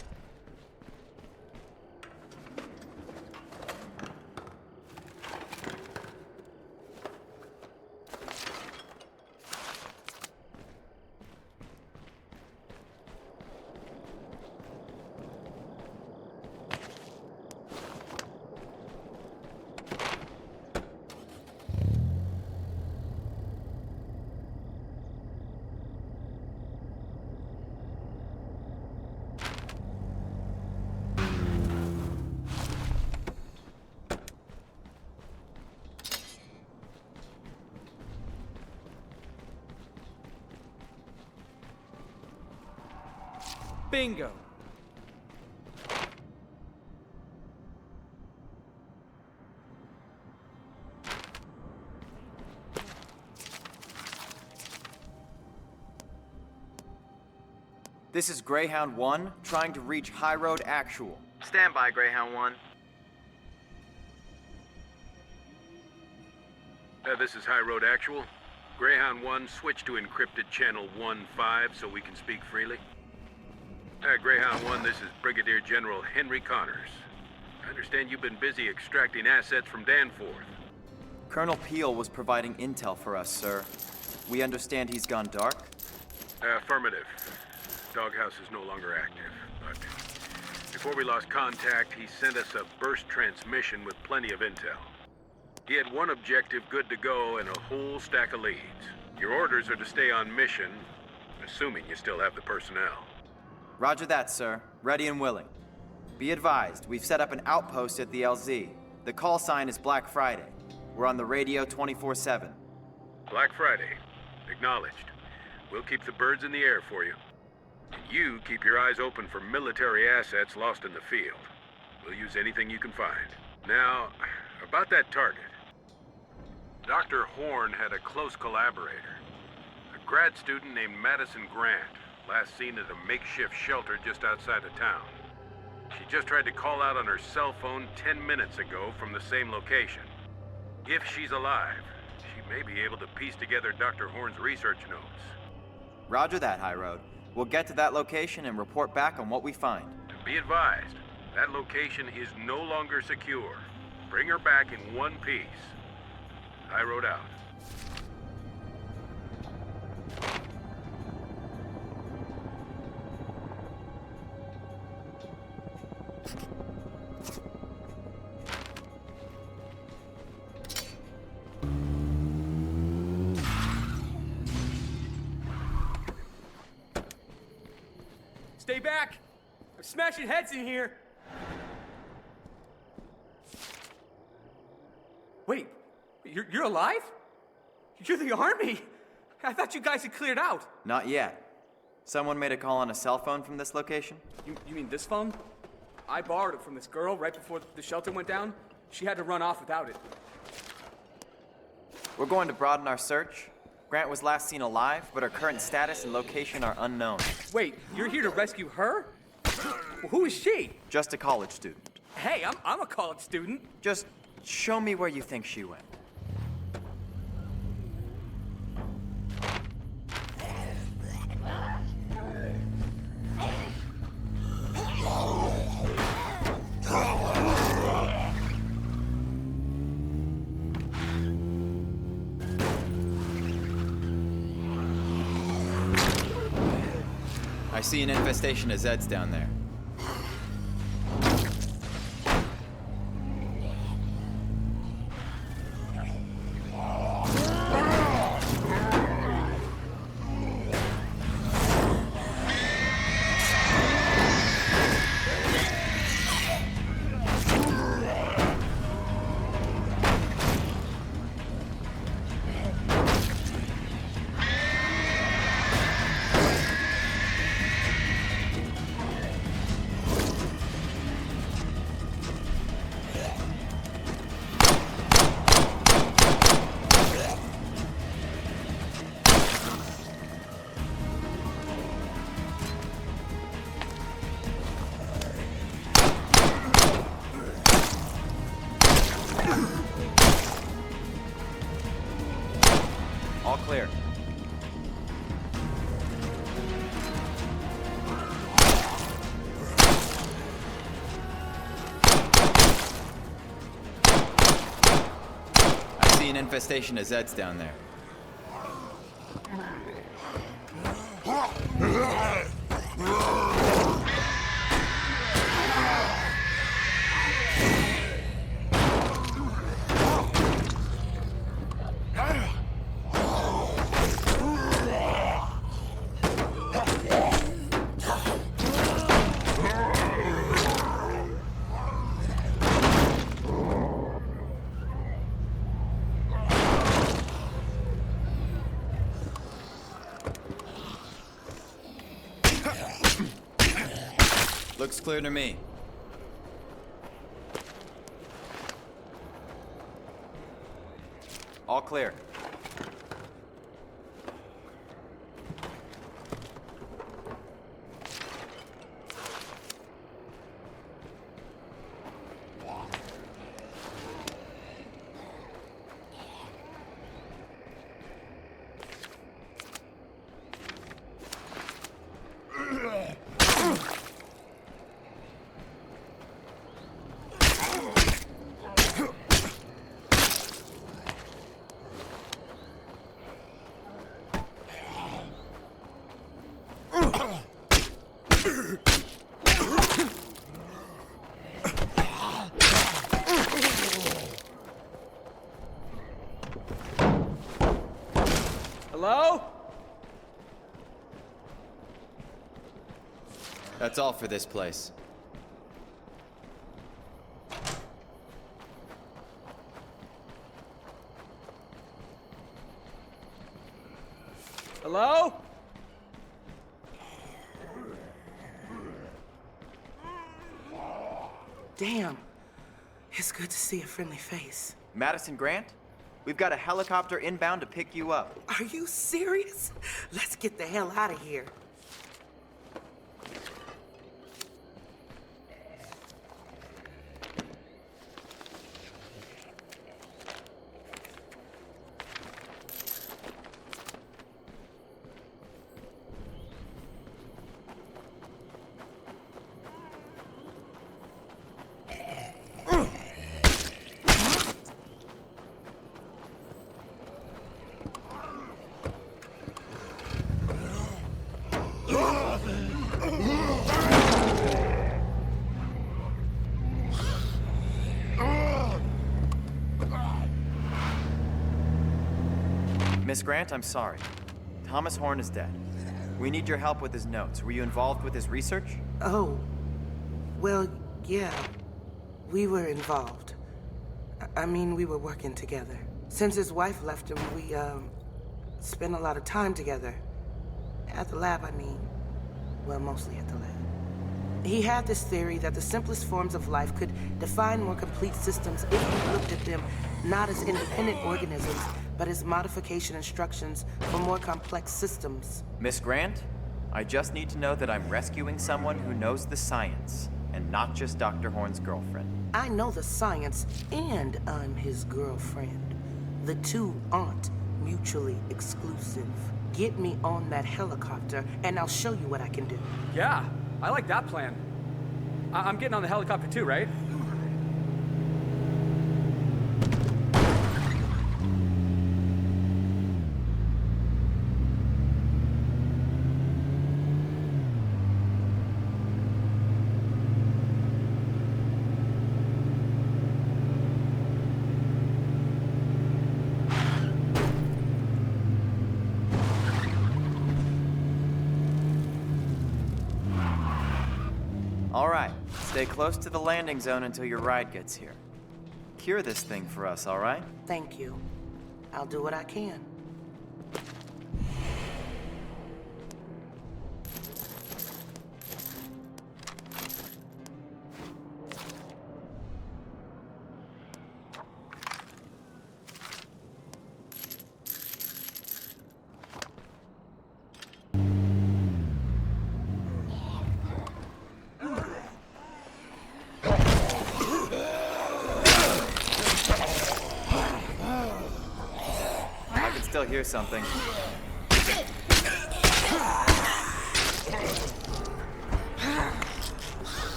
Bingo. This is Greyhound One, trying to reach High Road Actual. Stand by, Greyhound One. This is High Road Actual. Greyhound 1, switch to encrypted channel 1-5 so we can speak freely. Greyhound 1, this is Brigadier General Henry Connors. I understand you've been busy extracting assets from Danforth. Colonel Peel was providing intel for us, sir. We understand he's gone dark? Affirmative. Doghouse is no longer active, but before we lost contact, he sent us a burst transmission with plenty of intel. He had one objective good to go and a whole stack of leads. Your orders are to stay on mission, assuming you still have the personnel. Roger that, sir. Ready and willing. Be advised, we've set up an outpost at the LZ. The call sign is Black Friday. We're on the radio 24/7. Black Friday. Acknowledged. We'll keep the birds in the air for you. You keep your eyes open for military assets lost in the field. We'll use anything you can find. Now, about that target. Dr. Horn had a close collaborator. A grad student named Madison Grant, last seen at a makeshift shelter just outside of town. She just tried to call out on her cell phone 10 minutes ago from the same location. If she's alive, she may be able to piece together Dr. Horn's research notes. Roger that, High Road. We'll get to that location and report back on what we find. And be advised, that location is no longer secure. Bring her back in one piece. High Road out. Stay back! I'm smashing heads in here! Wait, you're alive? You're the army? I thought you guys had cleared out. Not yet. Someone made a call on a cell phone from this location? You mean this phone? I borrowed it from this girl right before the shelter went down. She had to run off without it. We're going to broaden our search. Grant was last seen alive, but her current status and location are unknown. Wait, you're here to rescue her? Who is she? Just a college student. Hey, I'm a college student. Just show me where you think she went. I see an infestation of Zeds down there. clear. I see an infestation of Zeds down there. Looks clear to me. All clear. Hello? That's all for this place. Hello? Damn. It's good to see a friendly face. Madison Grant? We've got a helicopter inbound to pick you up. Are you serious? Let's get the hell out of here. Miss Grant, I'm sorry. Thomas Horn is dead. We need your help with his notes. Were you involved with his research? Oh. Well, yeah. We were involved. I mean, we were working together. Since his wife left him, we, spent a lot of time together. At the lab, I mean. Well, mostly at the lab. He had this theory that the simplest forms of life could define more complete systems if we looked at them not as independent organisms, but as modification instructions for more complex systems. Miss Grant, I just need to know that I'm rescuing someone who knows the science, and not just Dr. Horn's girlfriend. I know the science, and I'm his girlfriend. The two aren't mutually exclusive. Get me on that helicopter, and I'll show you what I can do. Yeah, I like that plan. I'm getting on the helicopter too, right? All right, stay close to the landing zone until your ride gets here. Cure this thing for us, all right? Thank you. I'll do what I can. still hear something.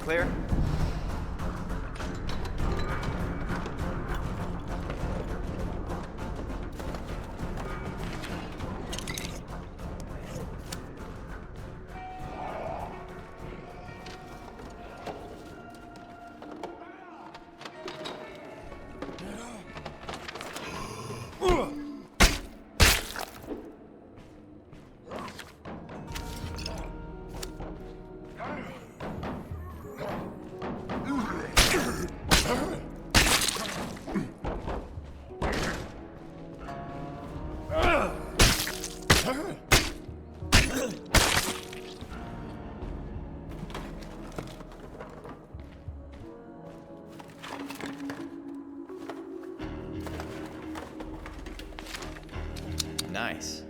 Clear? Nice.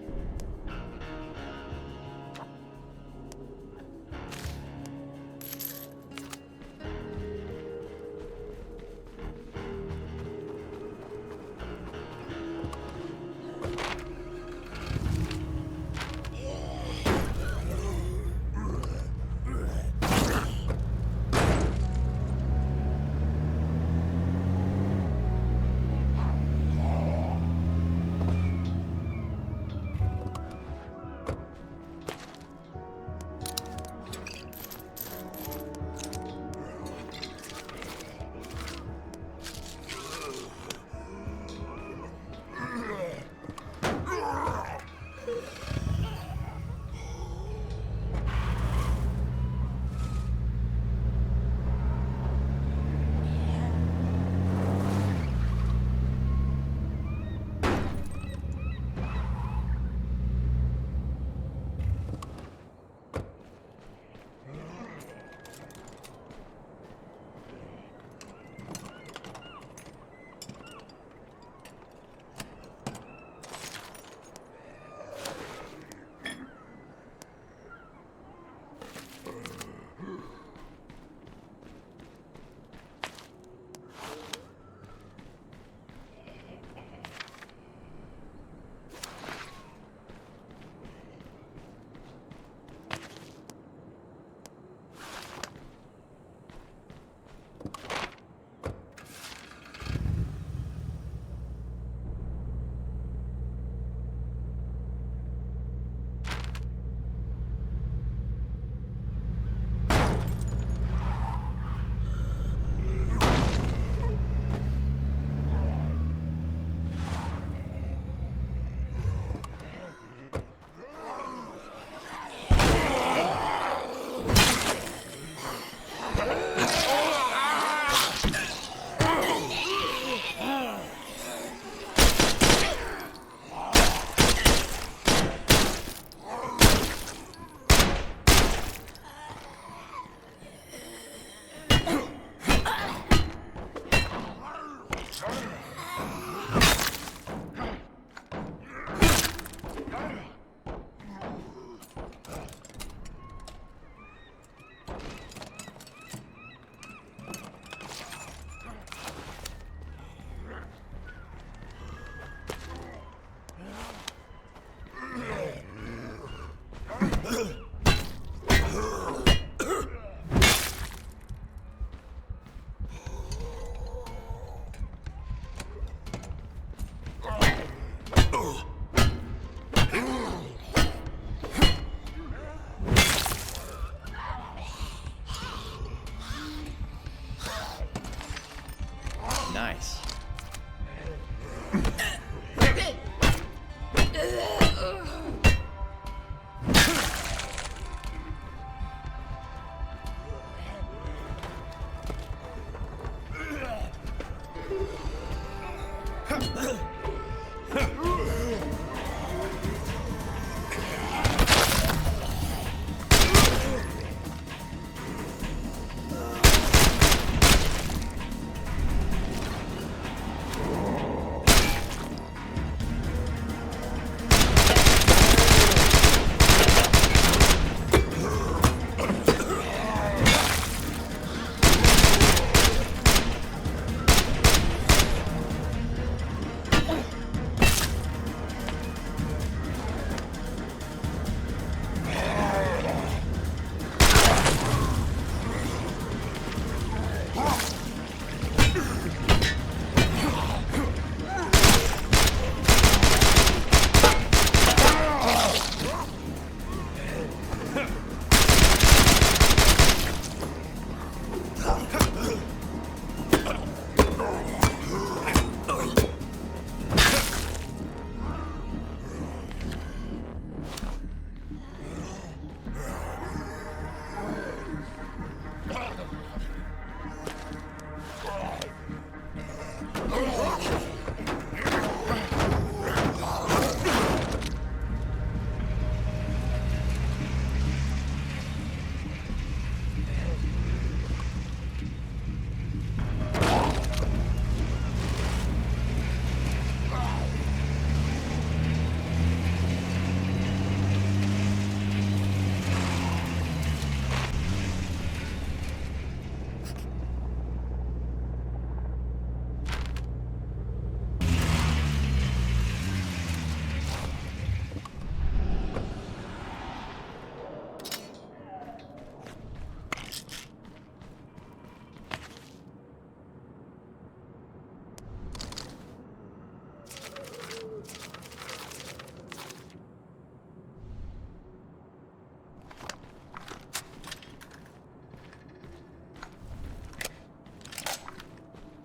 Nice.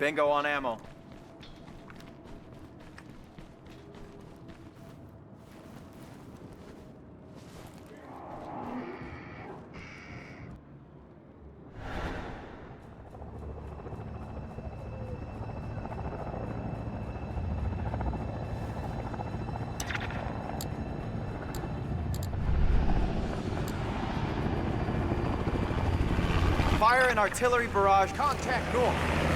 Bingo on ammo. Fire and artillery barrage. Contact north.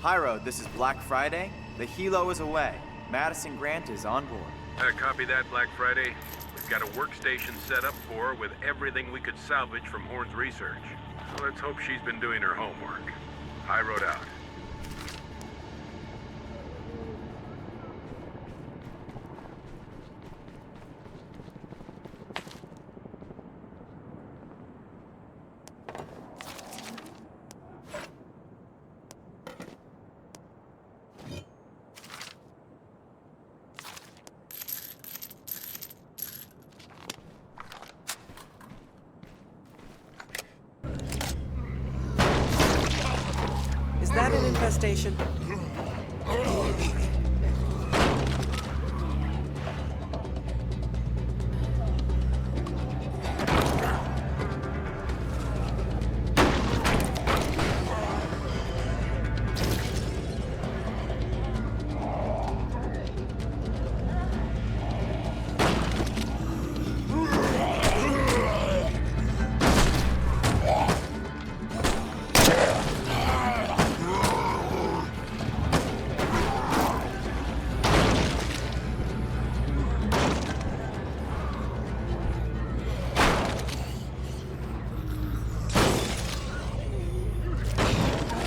High Road, this is Black Friday. The helo is away. Madison Grant is on board. Copy that, Black Friday. We've got a workstation set up for her with everything we could salvage from Horn's research. So let's hope she's been doing her homework. High Road out. Is that an infestation?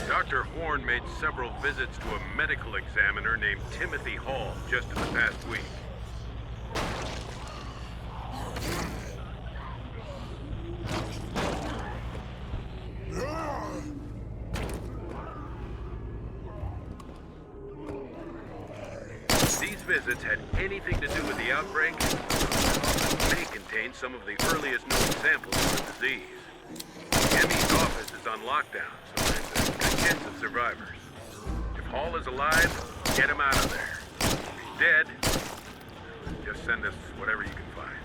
Dr. Horn made several visits to a medical examiner named Timothy Hall just in the past week. If these visits had anything to do with the outbreak, may contain some of the earliest known samples of the disease. ME's office is on lockdown, so there's a good chance of survivors. If Hall is alive, get him out of there. If he's dead, just send us whatever you can find.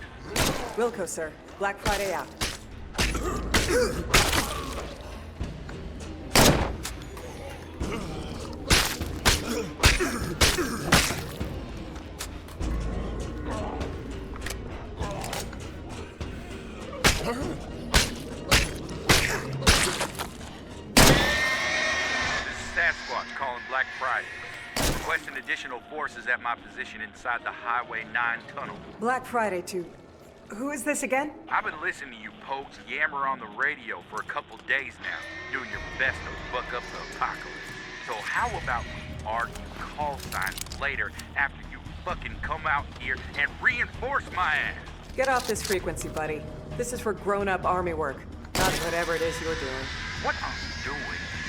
Wilco, sir. Black Friday out. Sasquatch calling Black Friday. Requesting additional forces at my position inside the Highway 9 tunnel. Black Friday to... Who is this again? I've been listening to you pokes yammer on the radio for a couple days now, doing your best to buck up the apocalypse. So how about we argue call signs later after you fucking come out here and reinforce my ass? Get off this frequency, buddy. This is for grown-up army work, not whatever it is you're doing. What I'm doing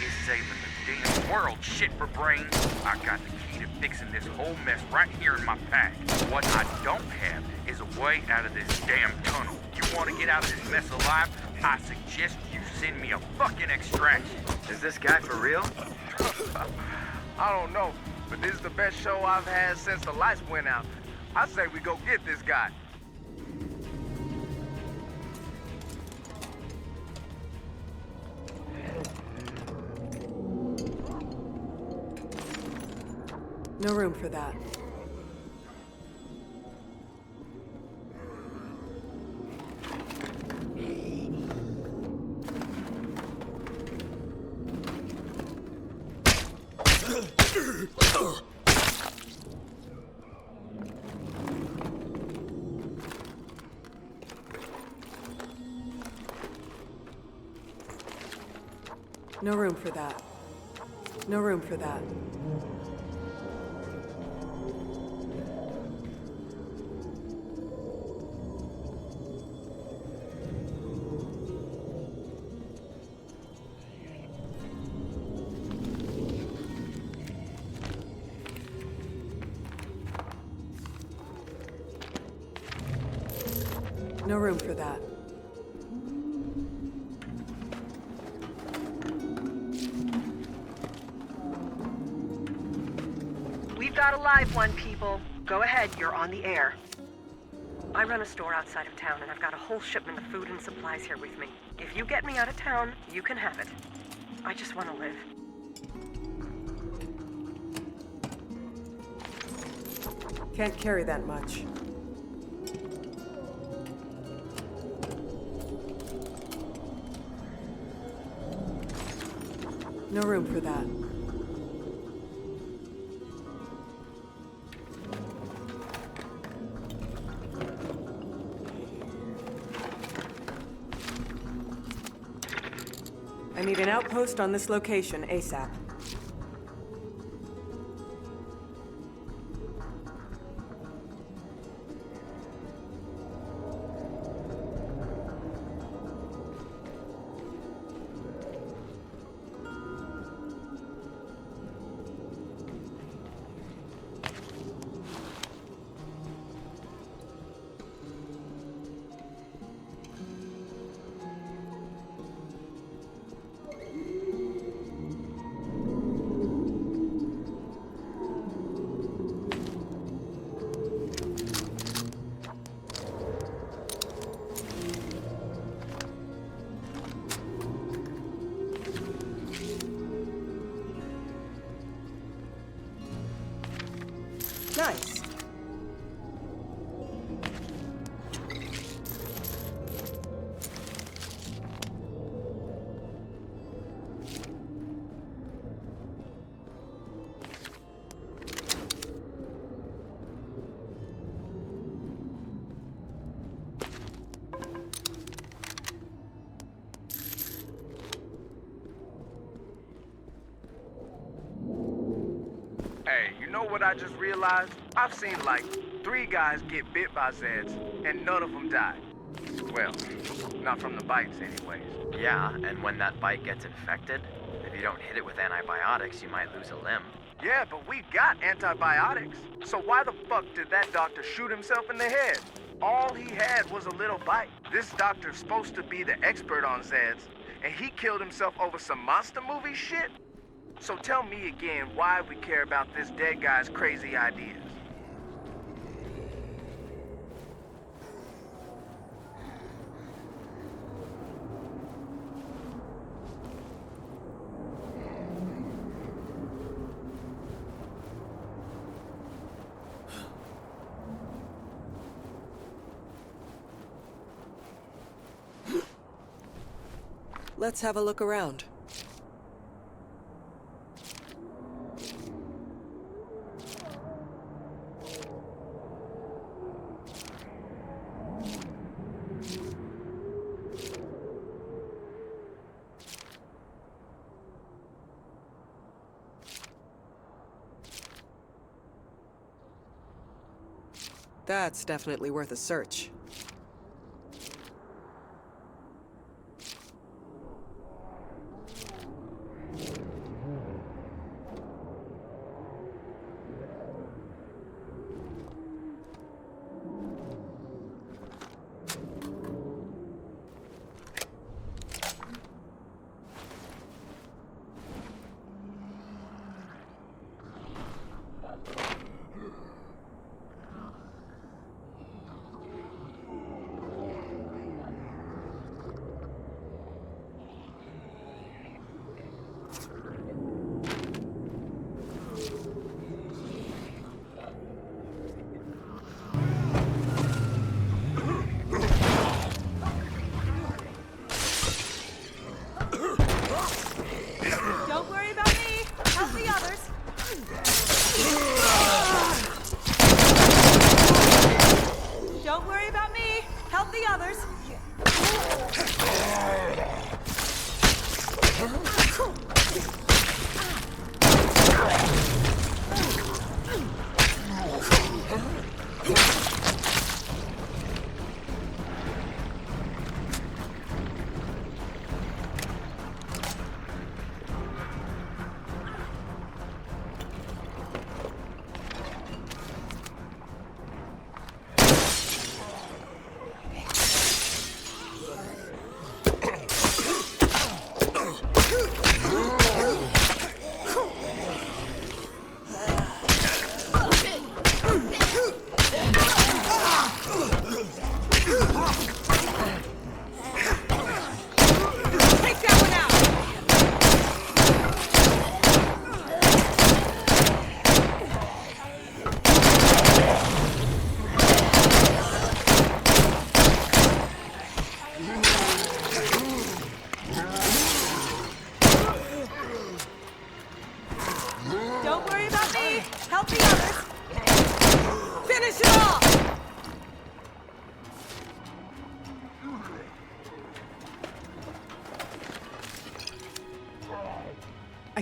is saving the damn world, shit for brains. I got the key to fixing this whole mess right here in my pack. What I don't have is a way out of this damn tunnel. You want to get out of this mess alive? I suggest you send me a fucking extraction. Is this guy for real? I don't know, but this is the best show I've had since the lights went out. I say we go get this guy. No room for that. No room for that. No room for that. No room for that. We've got a live one, people. Go ahead, you're on the air. I run a store outside of town, and I've got a whole shipment of food and supplies here with me. If you get me out of town, you can have it. I just want to live. Can't carry that much. No room for that. need an outpost on this location ASAP. Nice. Hey, you know what I just realized? I've seen like 3 guys get bit by Zeds, and none of them died. Well, not from the bites anyways. Yeah, and when that bite gets infected, if you don't hit it with antibiotics, you might lose a limb. Yeah, but we got antibiotics. So why the fuck did that doctor shoot himself in the head? All he had was a little bite. This doctor's supposed to be the expert on Zeds, and he killed himself over some monster movie shit? So tell me again why we care about this dead guy's crazy ideas. Let's have a look around. That's definitely worth a search.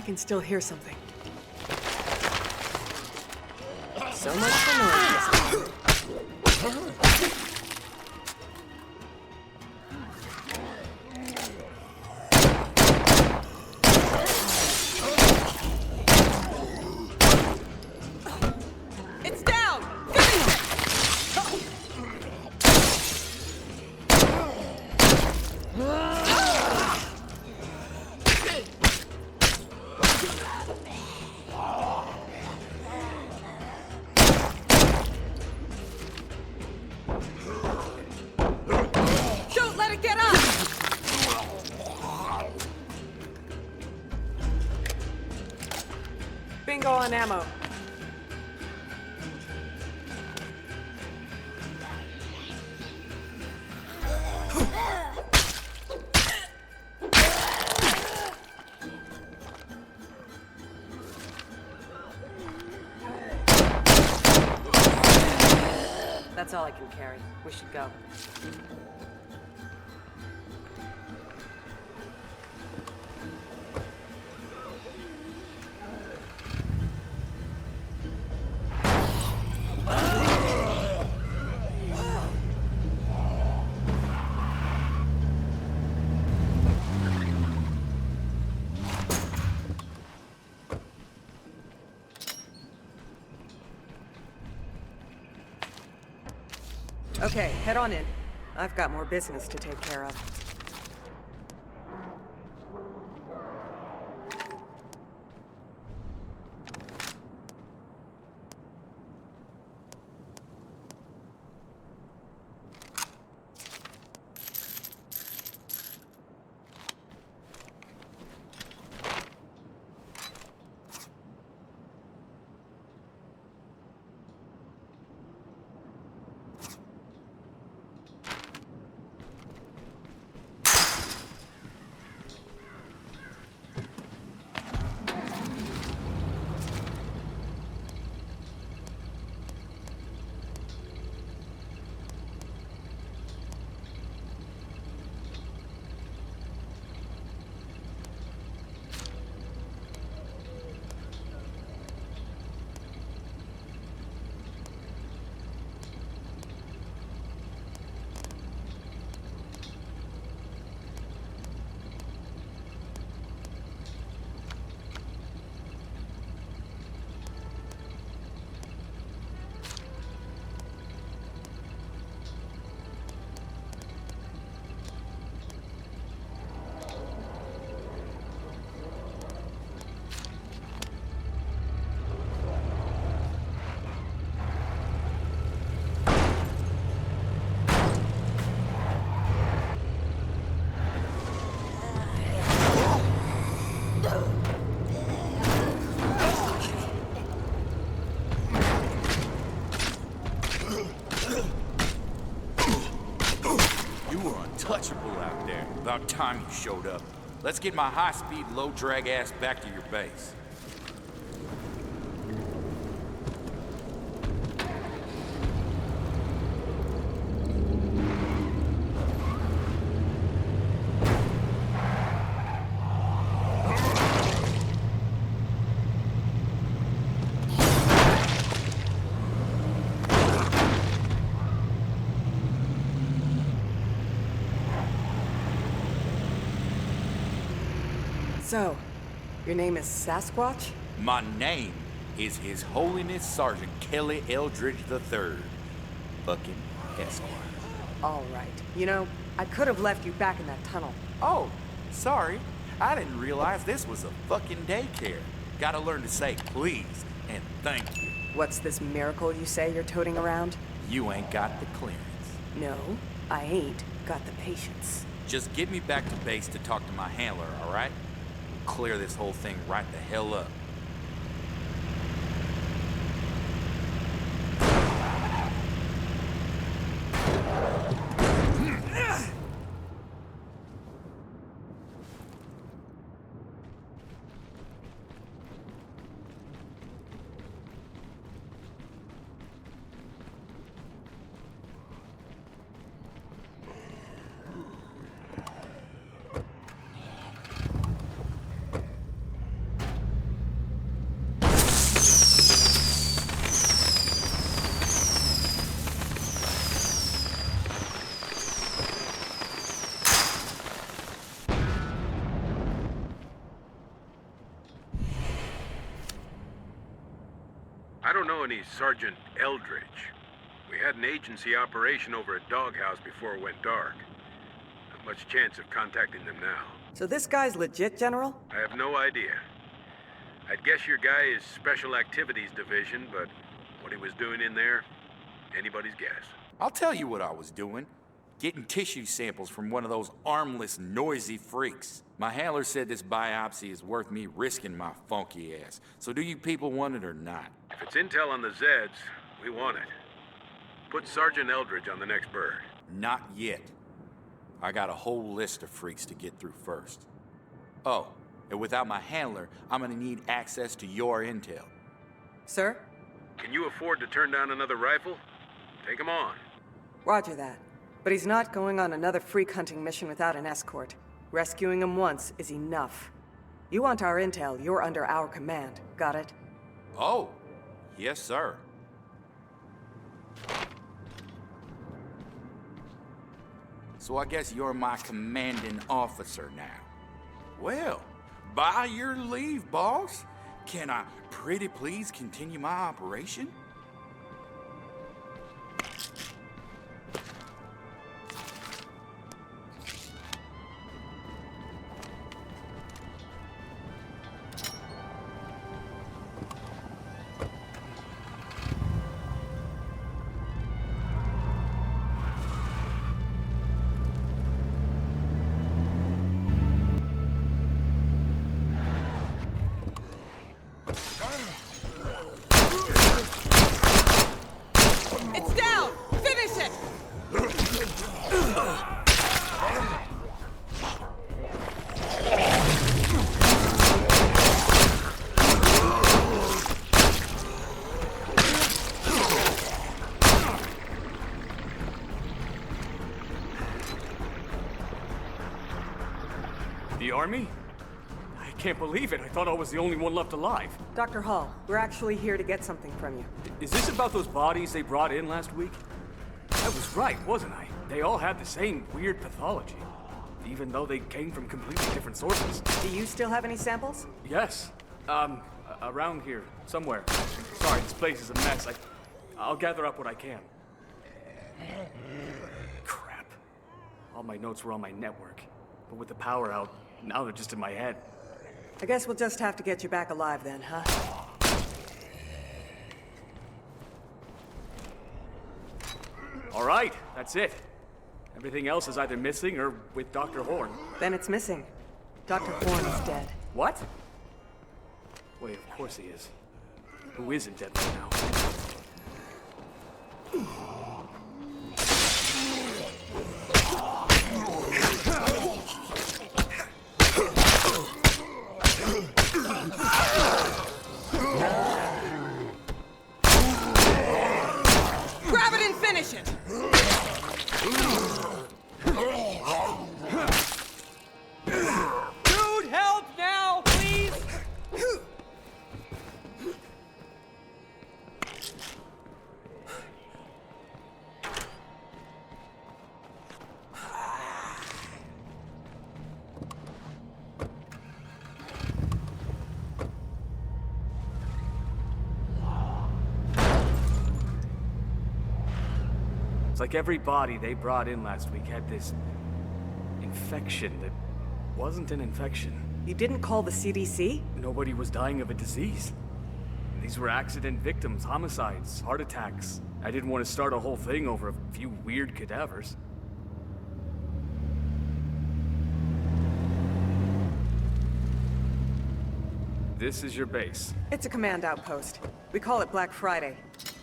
can still hear something. So much for noise. It's down! Don't let it get up! Bingo on ammo. That's all I can carry. We should go. Okay, head on in. I've got more business to take care of. Untouchable out there. About time you showed up. Let's get my high-speed, low-drag ass back to your base. So, your name is Sasquatch? My name is His Holiness Sergeant Kelly Eldridge III. Fucking Esquire. All right. You know, I could have left you back in that tunnel. Oh, sorry. I didn't realize this was a fucking daycare. Gotta learn to say please and thank you. What's this miracle you say you're toting around? You ain't got the clearance. No, I ain't got the patience. Just get me back to base to talk to my handler, all right? Clear this whole thing right the hell up. I don't know any Sergeant Eldridge. We had an agency operation over a doghouse before it went dark. Not much chance of contacting them now. So this guy's legit, General? I have no idea. I'd guess your guy is Special Activities Division, but what he was doing in there, anybody's guess. I'll tell you what I was doing. Getting tissue samples from one of those armless, noisy freaks. My handler said this biopsy is worth me risking my funky ass. So do you people want it or not? If it's intel on the Zeds, we want it. Put Sergeant Eldridge on the next bird. Not yet. I got a whole list of freaks to get through first. Oh, and without my handler, I'm gonna need access to your intel. Sir? Can you afford to turn down another rifle? Take him on. Roger that. But he's not going on another freak hunting mission without an escort. Rescuing him once is enough. You want our intel, you're under our command. Got it? Oh, yes, sir. So I guess you're my commanding officer now. Well, by your leave, boss. Can I pretty please continue my operation? It's down! Finish it! The army? I can't believe it. I thought I was the only one left alive. Dr. Hall, we're actually here to get something from you. Is this about those bodies they brought in last week? I was right, wasn't I? They all had the same weird pathology, even though they came from completely different sources. Do you still have any samples? Yes. Around here, somewhere. Sorry, this place is a mess. I'll gather up what I can. Crap. All my notes were on my network, but with the power out, now they're just in my head. I guess we'll just have to get you back alive then, huh? All right, that's it. Everything else is either missing or with Dr. Horn. Then it's missing. Dr. Horn is dead. What? Wait, of course he is. Who isn't dead right now? Grab it and finish it! Dude, help now, please! It's like every body they brought in last week had this infection that wasn't an infection. You didn't call the CDC? Nobody was dying of a disease. These were accident victims, homicides, heart attacks. I didn't want to start a whole thing over a few weird cadavers. This is your base. It's a command outpost. We call it Black Friday.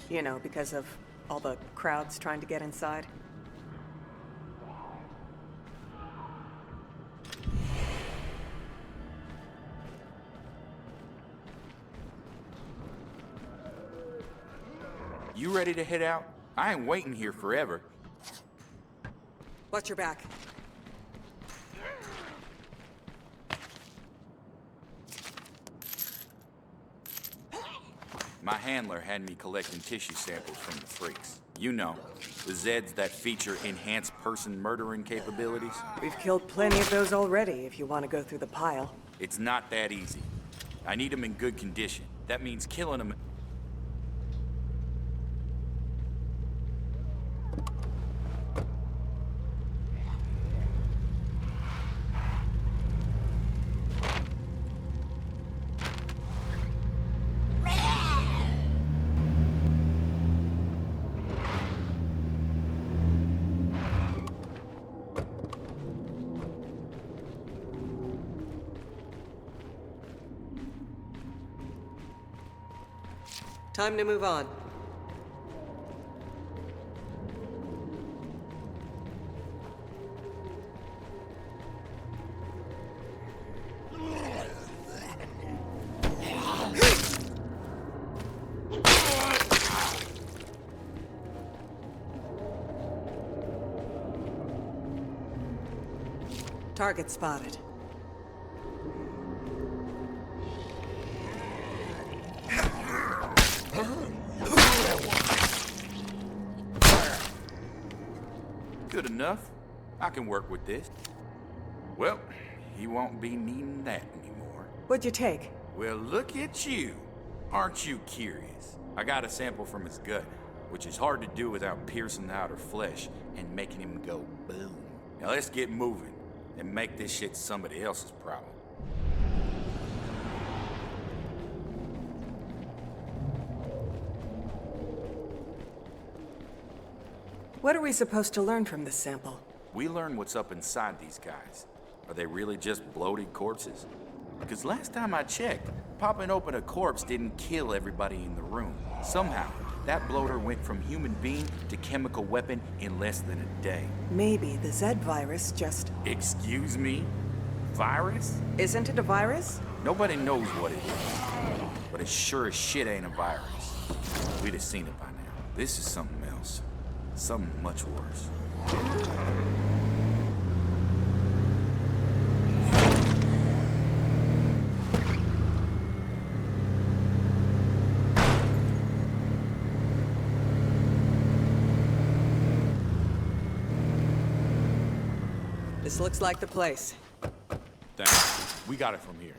You know, because of all the crowds trying to get inside. You ready to head out? I ain't waiting here forever. Watch your back. My handler had me collecting tissue samples from the freaks. You know, the Zeds that feature enhanced person murdering capabilities. We've killed plenty of those already, if you want to go through the pile. It's not that easy. I need them in good condition. That means killing them. Time to move on. Target spotted. Good enough. I can work with this. Well, he won't be needing that anymore. What'd you take? Well, look at you. Aren't you curious? I got a sample from his gut, which is hard to do without piercing the outer flesh and making him go boom. Now let's get moving and make this shit somebody else's problem. What are we supposed to learn from this sample? We learn what's up inside these guys. Are they really just bloated corpses? Because last time I checked, popping open a corpse didn't kill everybody in the room. Somehow, that bloater went from human being to chemical weapon in less than a day. Maybe the Z virus just... Excuse me? Virus? Isn't it a virus? Nobody knows what it is. But it sure as shit ain't a virus. We'd have seen it by now. This is something else. Something much worse. This looks like the place. Thanks. We got it from here.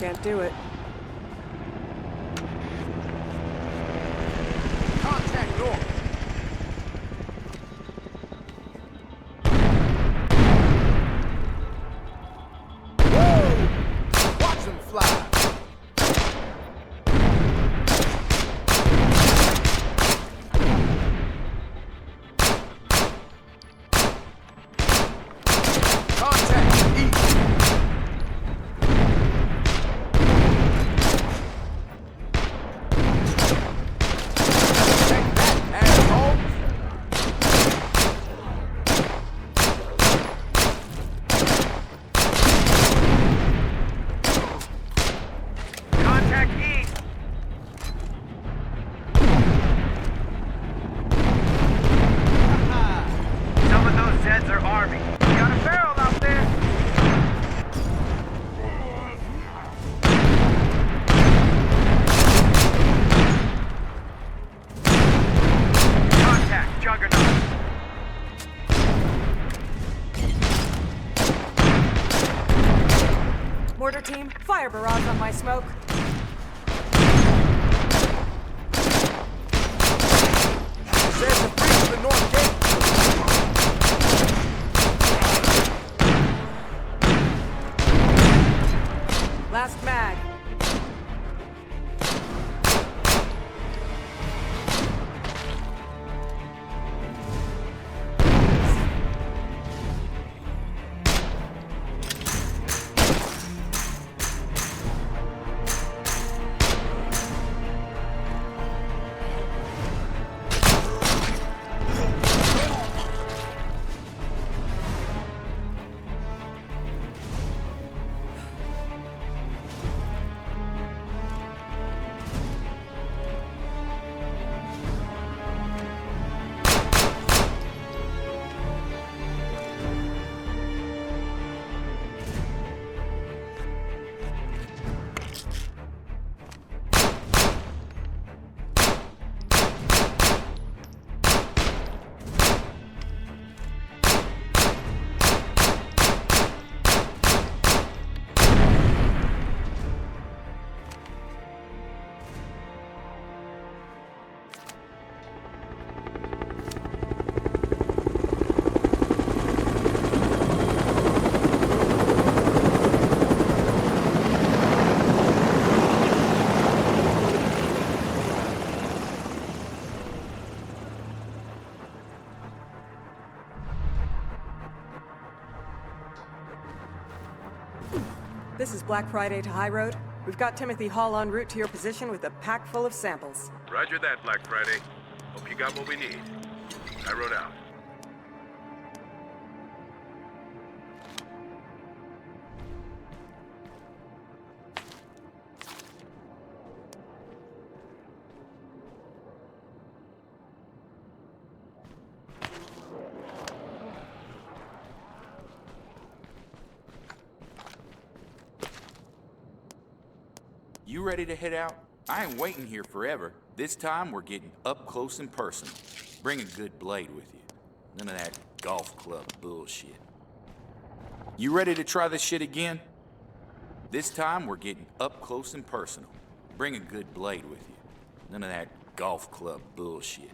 Can't do it. Contact north. Woo! Watch them fly. Contact east. Mortar team, fire barrage on my smoke. There's a breach to the north gate. Last mag. This is Black Friday to High Road. We've got Timothy Hall en route to your position with a pack full of samples. Roger that, Black Friday. Hope you got what we need. I rode out. You ready to head out? I ain't waiting here forever. This time, we're getting up close and personal. Bring a good blade with you. None of that golf club bullshit. You ready to try this shit again? This time, we're getting up close and personal. Bring a good blade with you. None of that golf club bullshit.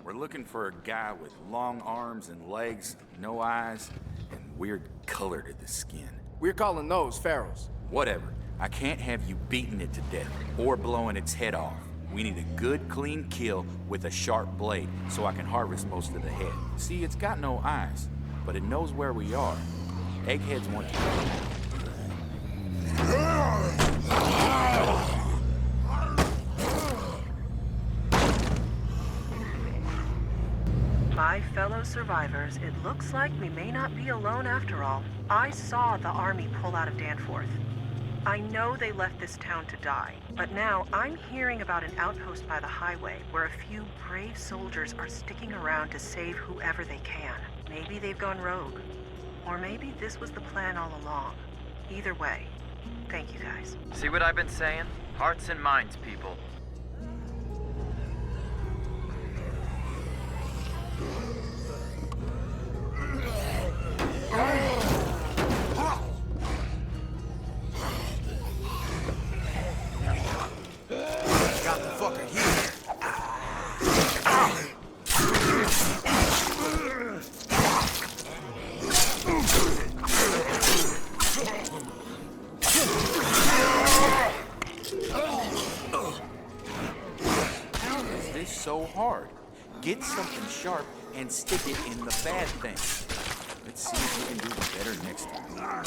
We're looking for a guy with long arms and legs, no eyes, and weird color to the skin. We're calling those pharaohs. Whatever. I can't have you beating it to death or blowing its head off. We need a good, clean kill with a sharp blade so I can harvest most of the head. See, it's got no eyes, but it knows where we are. Eggheads want to... My fellow survivors, it looks like we may not be alone after all. I saw the army pull out of Danforth. I know they left this town to die, but now I'm hearing about an outpost by the highway where a few brave soldiers are sticking around to save whoever they can. Maybe they've gone rogue, or maybe this was the plan all along. Either way, thank you guys. See what I've been saying? Hearts and minds, people. Got the fucker here. Is this so hard? Get something sharp and stick it in the bad thing. Let's see if we can do better next time.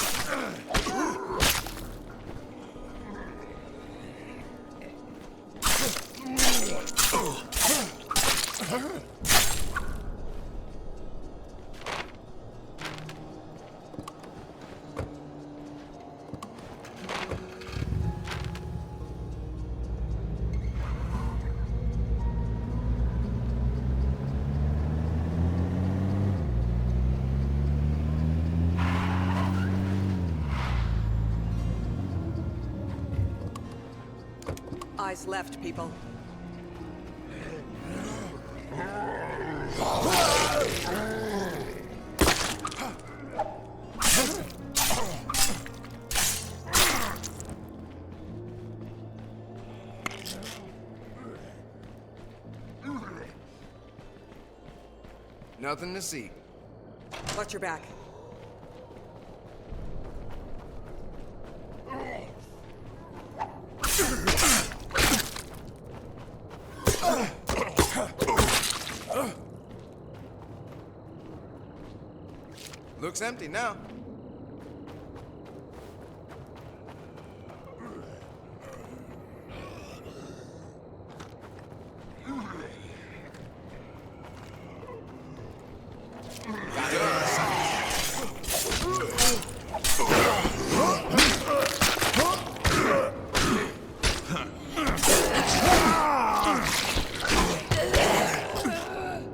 Eyes left, people. Nothing to see. Watch your back. Looks empty now.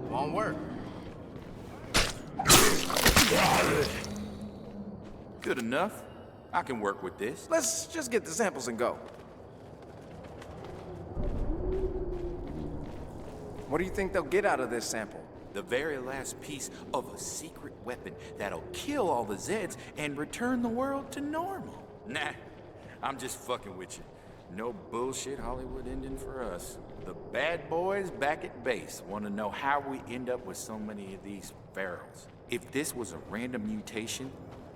Won't work. Good enough. I can work with this. Let's just get the samples and go. What do you think they'll get out of this sample? The very last piece of a secret weapon that'll kill all the Zeds and return the world to normal. Nah, I'm just fucking with you. No bullshit Hollywood ending for us. The bad boys back at base want to know how we end up with so many of these ferals. If this was a random mutation,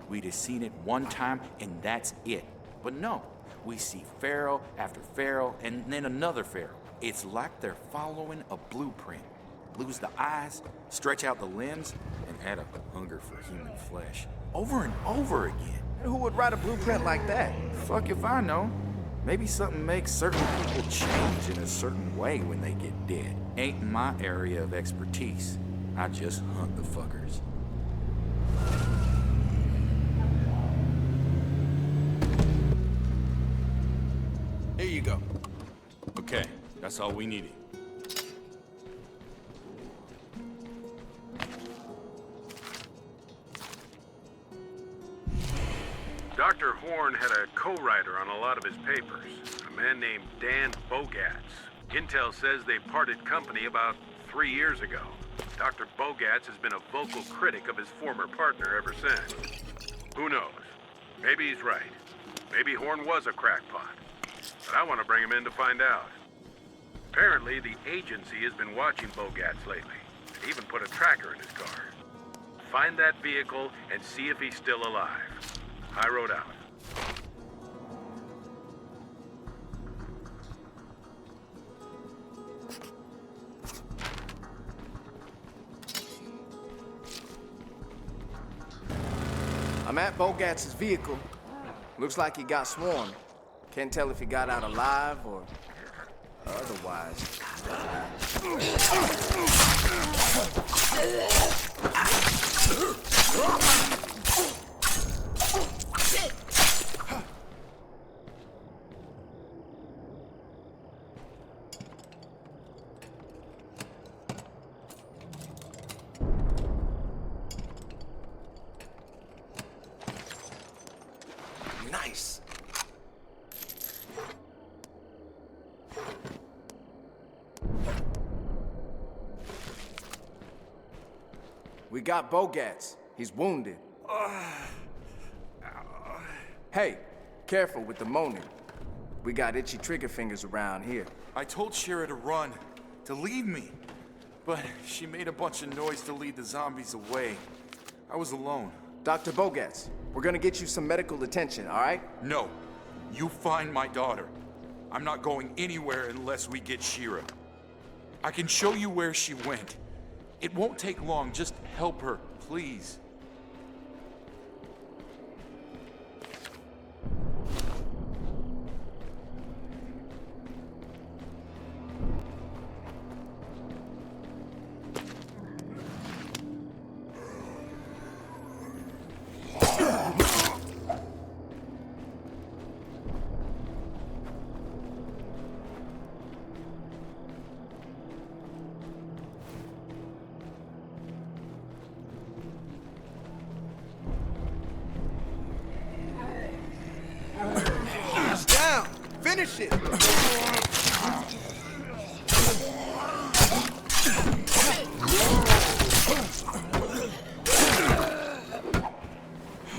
we'd have seen it one time and that's it. But no, we see feral after feral and then another feral. It's like they're following a blueprint. Lose the eyes, stretch out the limbs, and add a hunger for human flesh. Over and over again. Who would write a blueprint like that? Fuck if I know. Maybe something makes certain people change in a certain way when they get dead. Ain't my area of expertise. I just hunt the fuckers. Here you go. Okay, that's all we needed. Dr. Horn had a co-writer on a lot of his papers, a man named Dan Bogatz. Intel says they parted company about 3 years ago. Dr. Bogatz has been a vocal critic of his former partner ever since. Who knows? Maybe he's right. Maybe Horn was a crackpot. But I want to bring him in to find out. Apparently, the agency has been watching Bogatz lately, and even put a tracker in his car. Find that vehicle and see if he's still alive. High road out. I'm at Bogatz's vehicle. Looks like he got swarmed. Can't tell if he got out alive or otherwise. Nice. We got Bogatz. He's wounded. Hey, careful with the moaning. We got itchy trigger fingers around here. I told Shira to run, to leave me. But she made a bunch of noise to lead the zombies away. I was alone. Dr. Bogatz, we're gonna get you some medical attention, all right? No. You find my daughter. I'm not going anywhere unless we get Shira. I can show you where she went. It won't take long. Just help her, please. Finish it!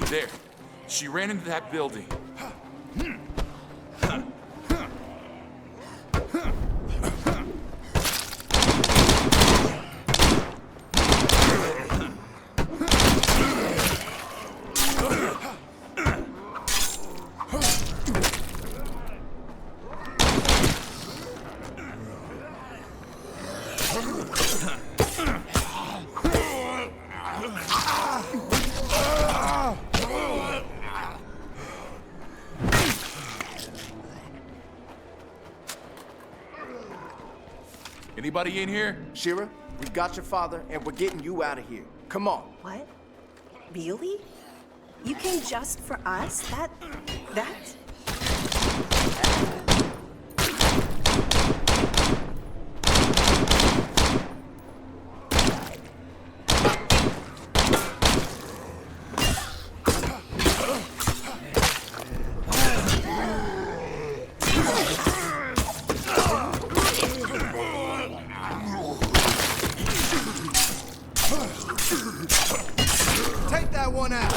There. She ran into that building. Anybody in here? Shira, we've got your father, and we're getting you out of here. Come on. What? Really? You came just for us? That... Take that one out.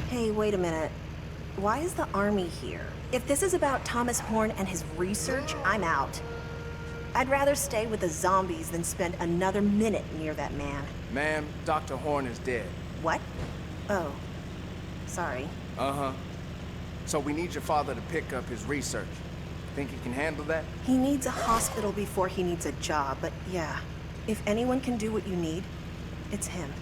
Hey, wait a minute. Why is the army here? If this is about Thomas Horn and his research, I'm out. I'd rather stay with the zombies than spend another minute near that man. Ma'am, Dr. Horn is dead. What? Oh. Sorry. Uh-huh. So we need your father to pick up his research. Think he can handle that? He needs a hospital before he needs a job, but yeah. If anyone can do what you need, it's him.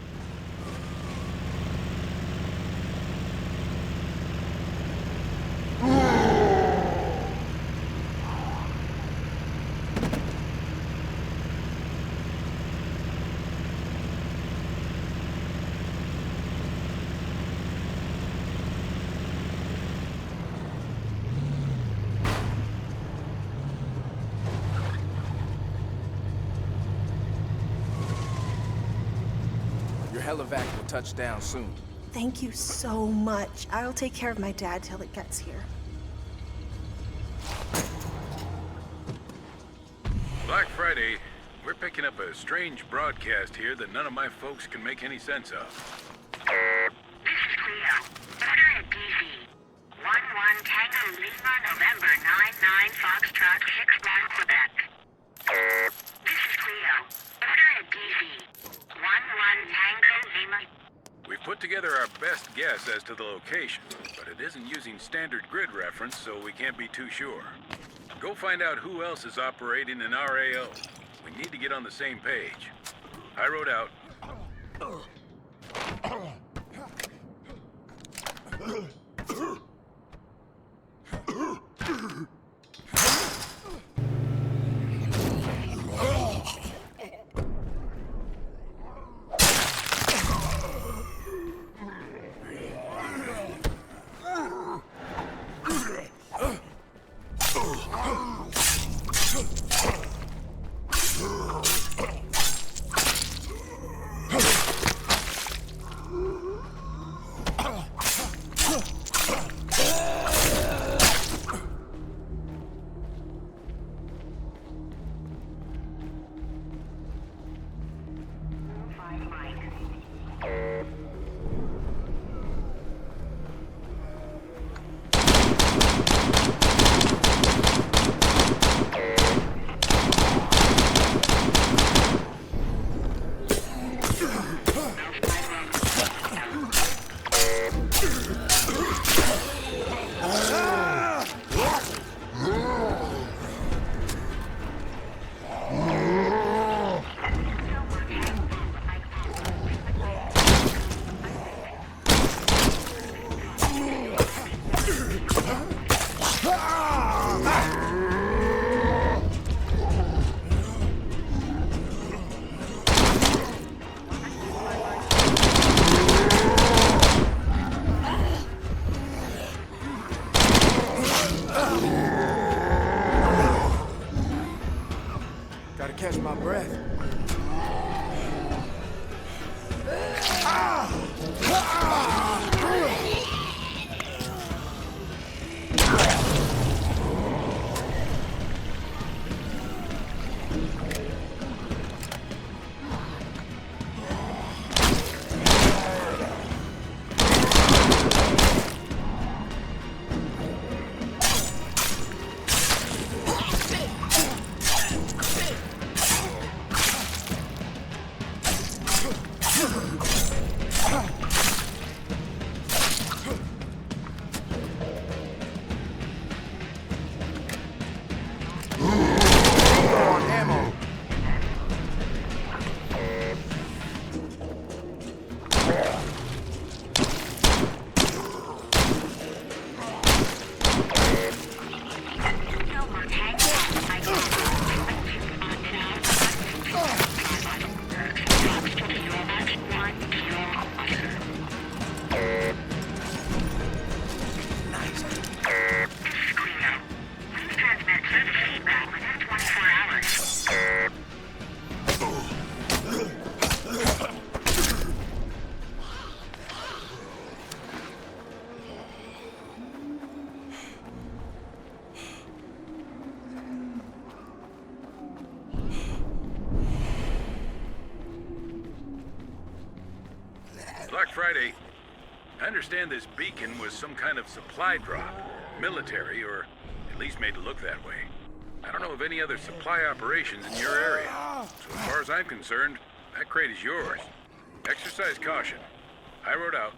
Helivac will touch down soon. Thank you so much. I'll take care of my dad till it gets here. Black Friday, we're picking up a strange broadcast here that none of my folks can make any sense of. This is Cleo. Order at DC. 11 Tango Lima, November 99 Foxtrot 61, Quebec. This is Cleo. Order at DC. 11 Tango Lima. We put together our best guess as to the location, but it isn't using standard grid reference, so we can't be too sure. Go find out who else is operating in RAO. We need to get on the same page. High road out. Black Friday. I understand this beacon was some kind of supply drop. Military, or at least made to look that way. I don't know of any other supply operations in your area. So as far as I'm concerned, that crate is yours. Exercise caution. High road out.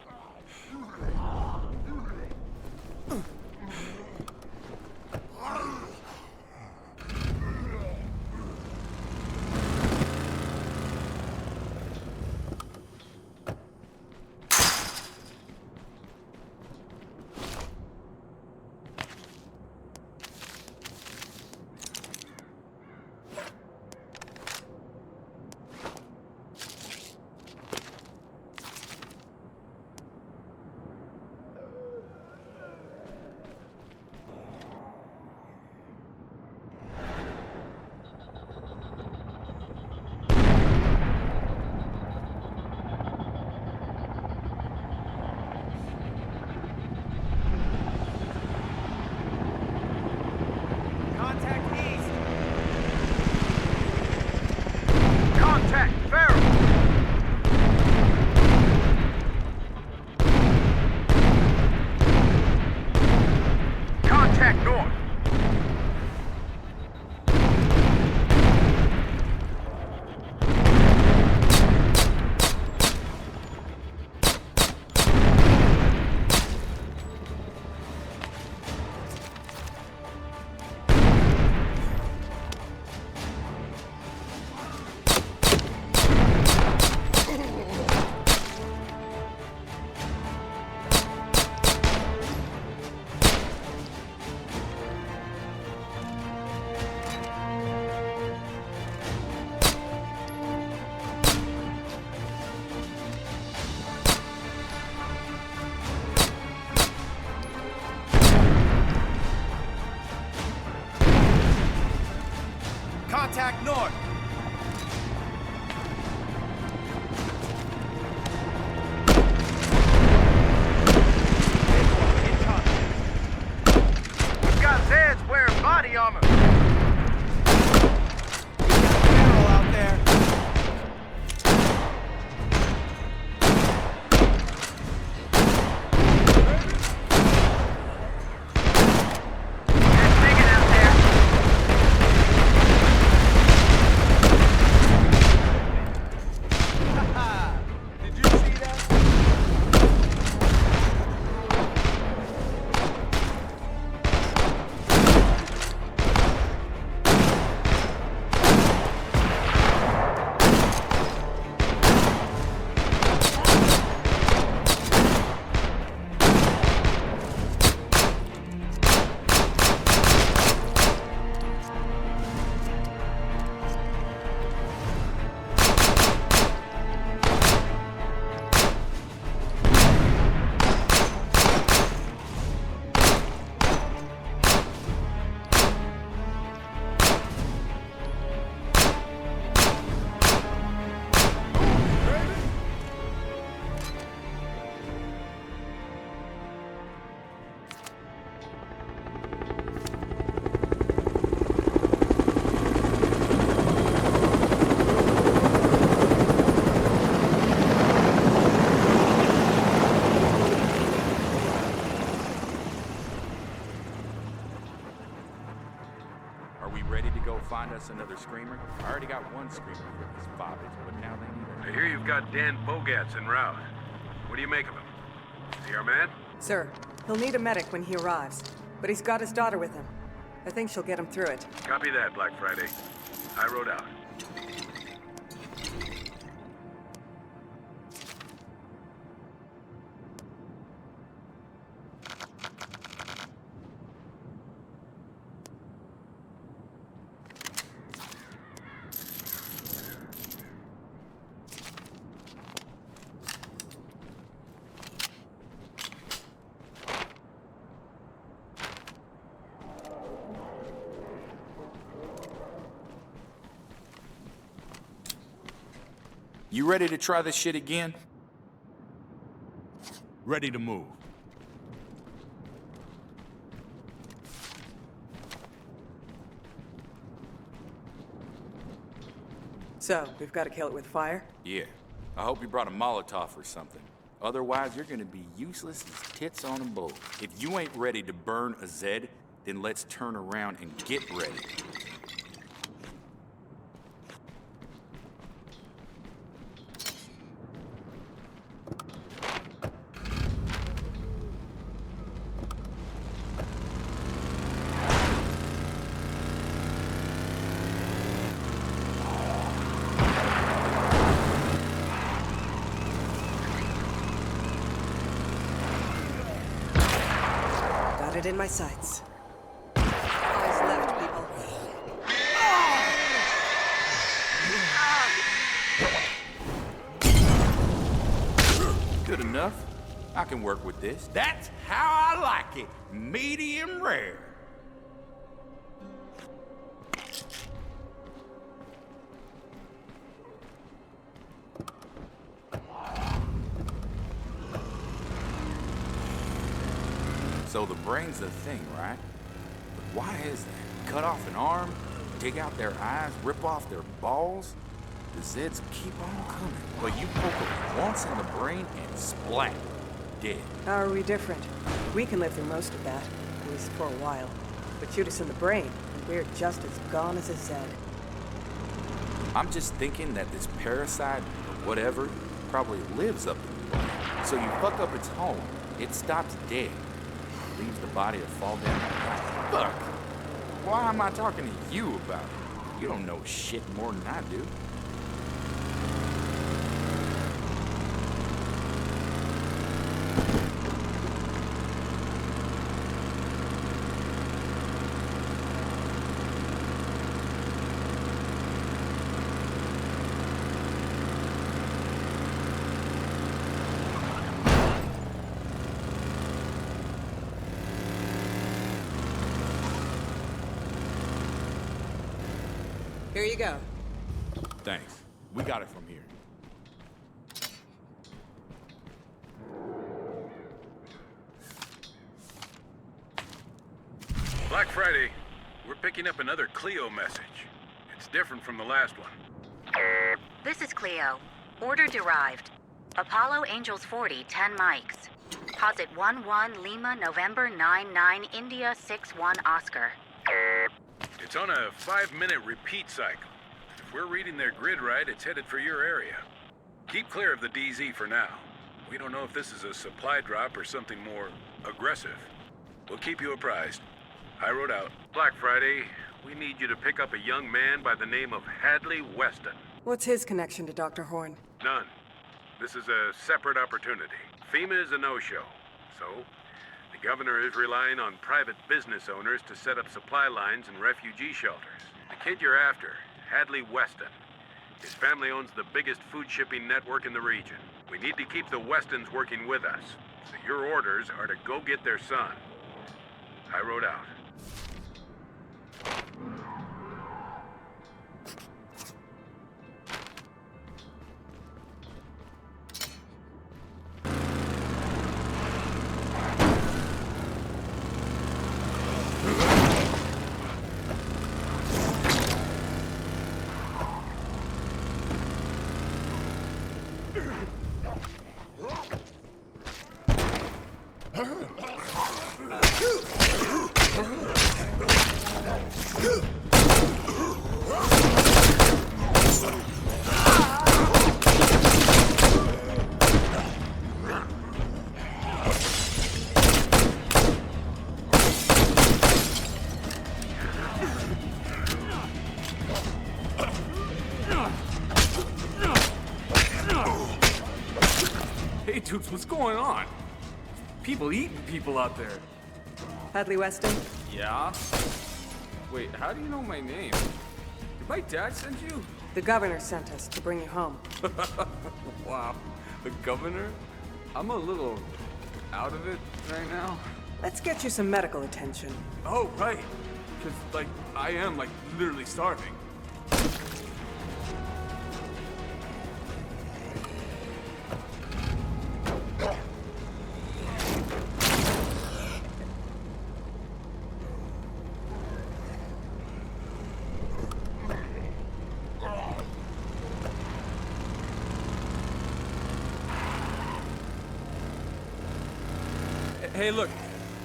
Contact north! We've got Zeds wearing body armor. General out there. Are we ready to go find us another screamer? I already got one screamer for these bobbins, but now they need another. I hear you've got Dan Bogatz en route. What do you make of him? Is he our man? Sir, he'll need a medic when he arrives, but he's got his daughter with him. I think she'll get him through it. Copy that, Black Friday. I rode out. You ready to try this shit again? Ready to move. So, we've got to kill it with fire? Yeah. I hope you brought a Molotov or something. Otherwise, you're gonna be useless as tits on a bull. If you ain't ready to burn a Zed, then let's turn around and get ready. Got it in my sights. Eyes left, people. Good enough. I can work with this. That's how I like it. Medium rare. So the brain's the thing, right? But why is that? Cut off an arm, dig out their eyes, rip off their balls? The Zeds keep on coming. But you poke them once in the brain and splat. Dead. How are we different? We can live through most of that, at least for a while. But shoot us in the brain, and we're just as gone as a Zed. I'm just thinking that this parasite, or whatever, probably lives up in the brain. So you fuck up its home, it stops dead. Leaves the body to fall down. Fuck! Why am I talking to you about it? You don't know shit more than I do. Here you go. Thanks. We got it from here. Black Friday, we're picking up another Cleo message. It's different from the last one. This is Cleo. Order derived. Apollo Angels 40, 10 mics. Posit 11 Lima, November 99, India 61 Oscar. It's on a 5-minute repeat cycle. If we're reading their grid right, it's headed for your area. Keep clear of the DZ for now. We don't know if this is a supply drop or something more aggressive. We'll keep you apprised. I wrote out. Black Friday, we need you to pick up a young man by the name of Hadley Weston. What's his connection to Dr. Horn? None. This is a separate opportunity. FEMA is a no-show, so the governor is relying on private business owners to set up supply lines and refugee shelters. The kid you're after, Hadley Weston. His family owns the biggest food shipping network in the region. We need to keep the Westons working with us, so your orders are to go get their son. I wrote out. Hey, dudes, what's going on? People eating people out there. Hadley Weston? Yeah? Wait, how do you know my name? Did my dad send you? The governor sent us to bring you home. Wow. The governor? I'm a little out of it right now. Let's get you some medical attention. Oh, right. Because, like, I am, like, literally starving. Hey, look,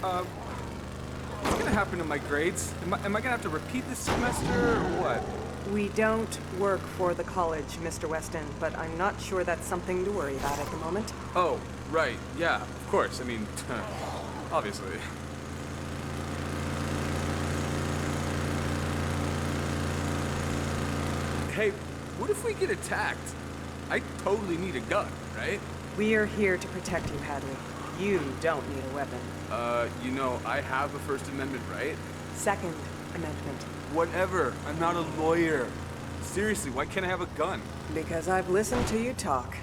what's gonna happen to my grades? Am I gonna have to repeat this semester, or what? We don't work for the college, Mr. Weston, but I'm not sure that's something to worry about at the moment. Oh, right, yeah, of course, I mean, obviously. Hey, what if we get attacked? I totally need a gun, right? We are here to protect you, Hadley. You don't need a weapon. You know, I have a First Amendment right. Second Amendment. Whatever, I'm not a lawyer. Seriously, why can't I have a gun? Because I've listened to you talk.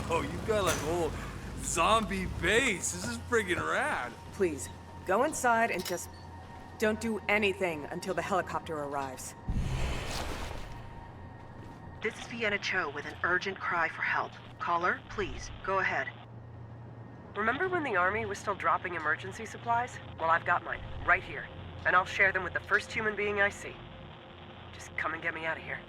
Whoa, you got like a whole zombie base. This is friggin' rad. Please, go inside and just don't do anything until the helicopter arrives. This is Vienna Cho with an urgent cry for help. Caller, please, go ahead. Remember when the Army was still dropping emergency supplies? Well, I've got mine, right here. And I'll share them with the first human being I see. Just come and get me out of here.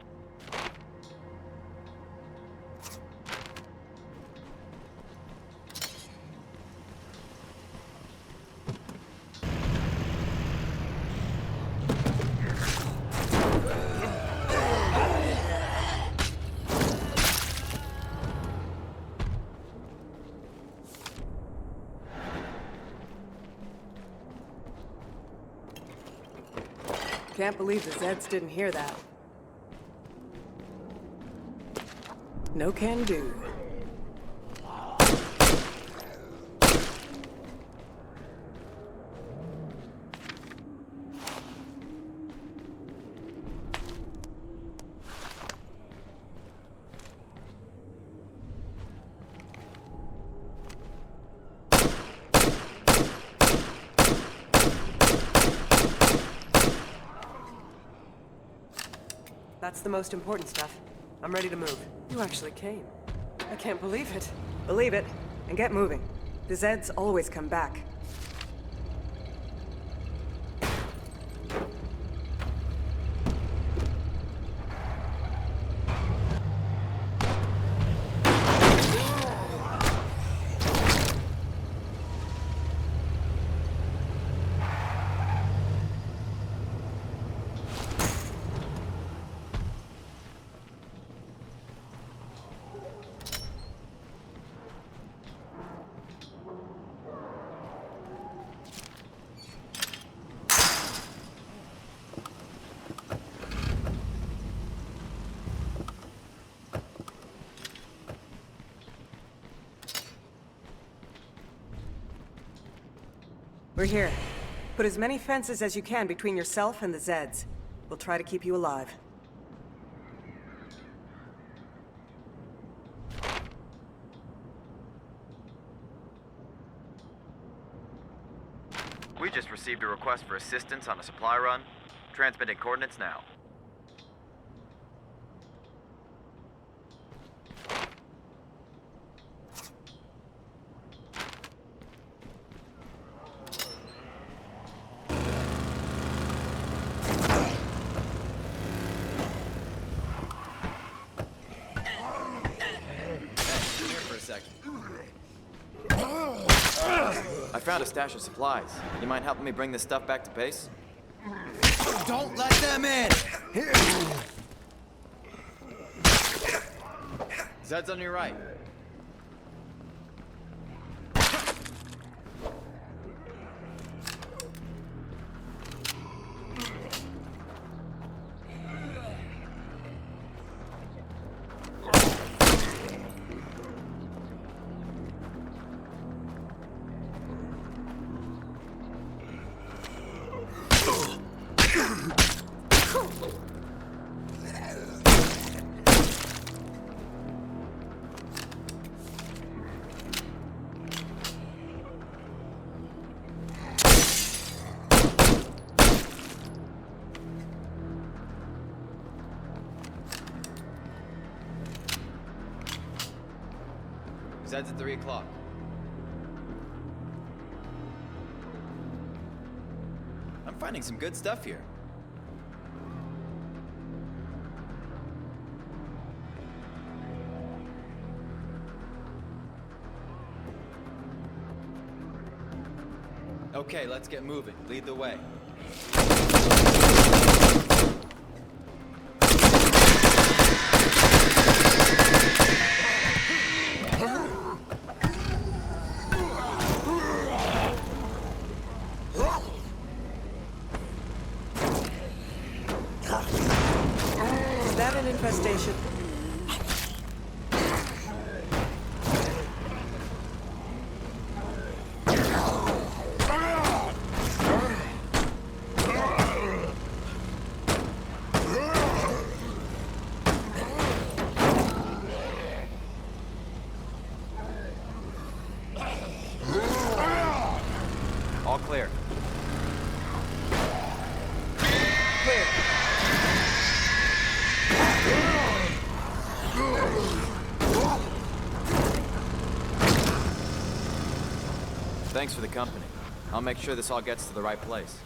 Can't believe the Zeds didn't hear that. No can do. That's the most important stuff. I'm ready to move. You actually came. I can't believe it. Believe it, and get moving. The Zeds always come back. We're here. Put as many fences as you can between yourself and the Zeds. We'll try to keep you alive. We just received a request for assistance on a supply run. Transmitting coordinates now. I found a stash of supplies. You mind helping me bring this stuff back to base? Don't let them in! Zed's on your right. Zed's at 3 o'clock. I'm finding some good stuff here. Okay, let's get moving. Lead the way. Is that an infestation? All clear. Clear. Thanks for the company. I'll make sure this all gets to the right place.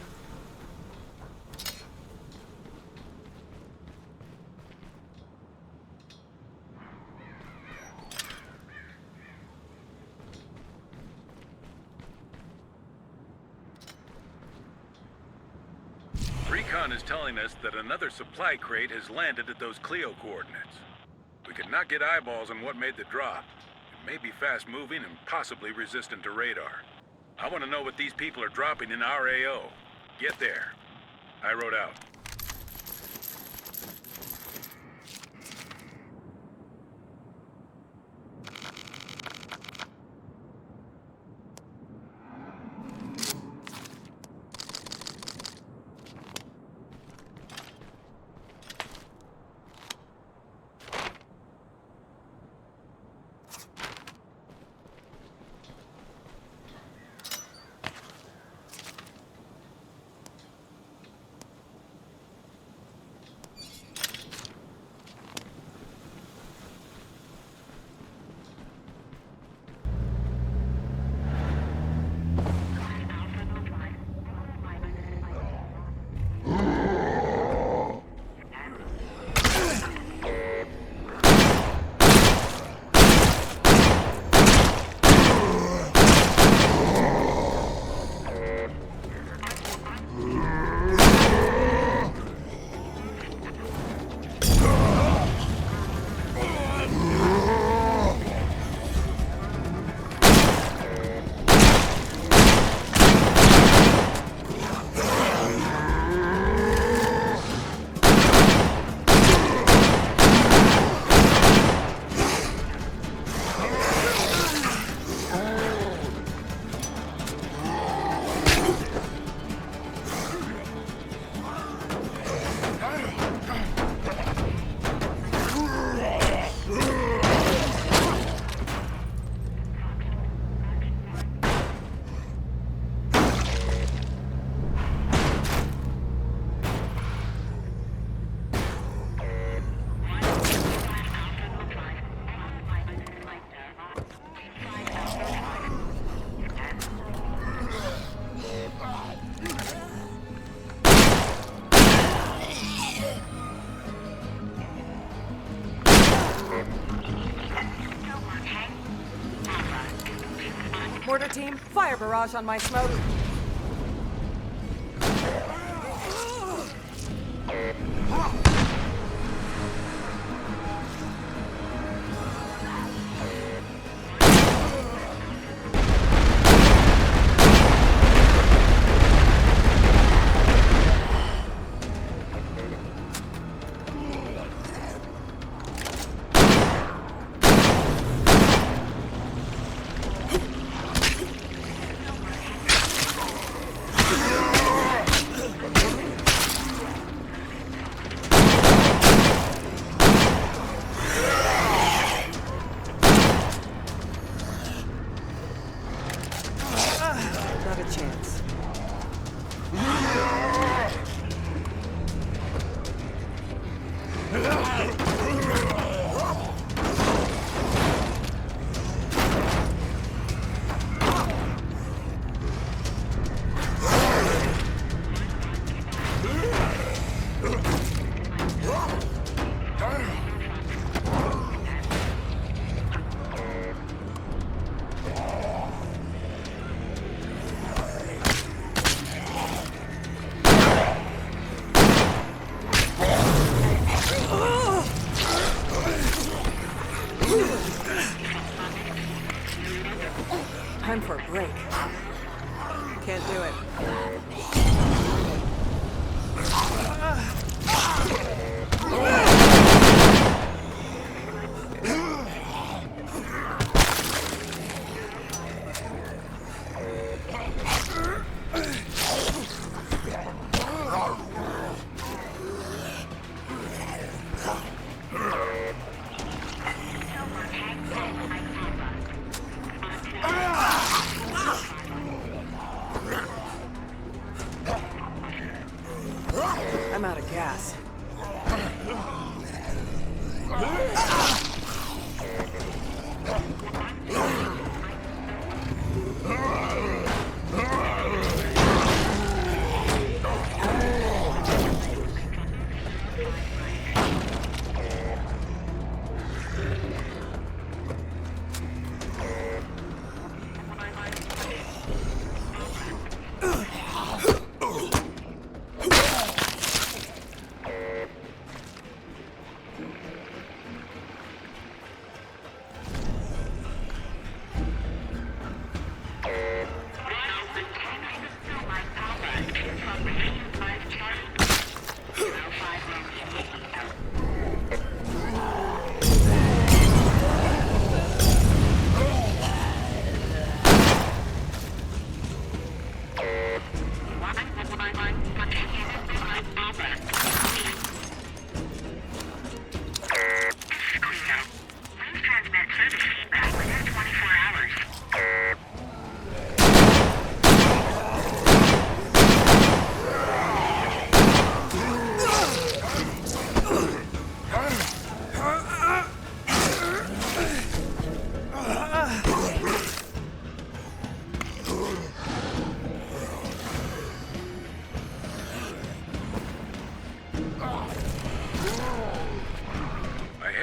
Recon is telling us that another supply crate has landed at those Cleo coordinates. We could not get eyeballs on what made the drop. It may be fast-moving and possibly resistant to radar. I want to know what these people are dropping in our AO. Get there. I wrote out. Mortar team, fire barrage on my smoke. I'm out of gas.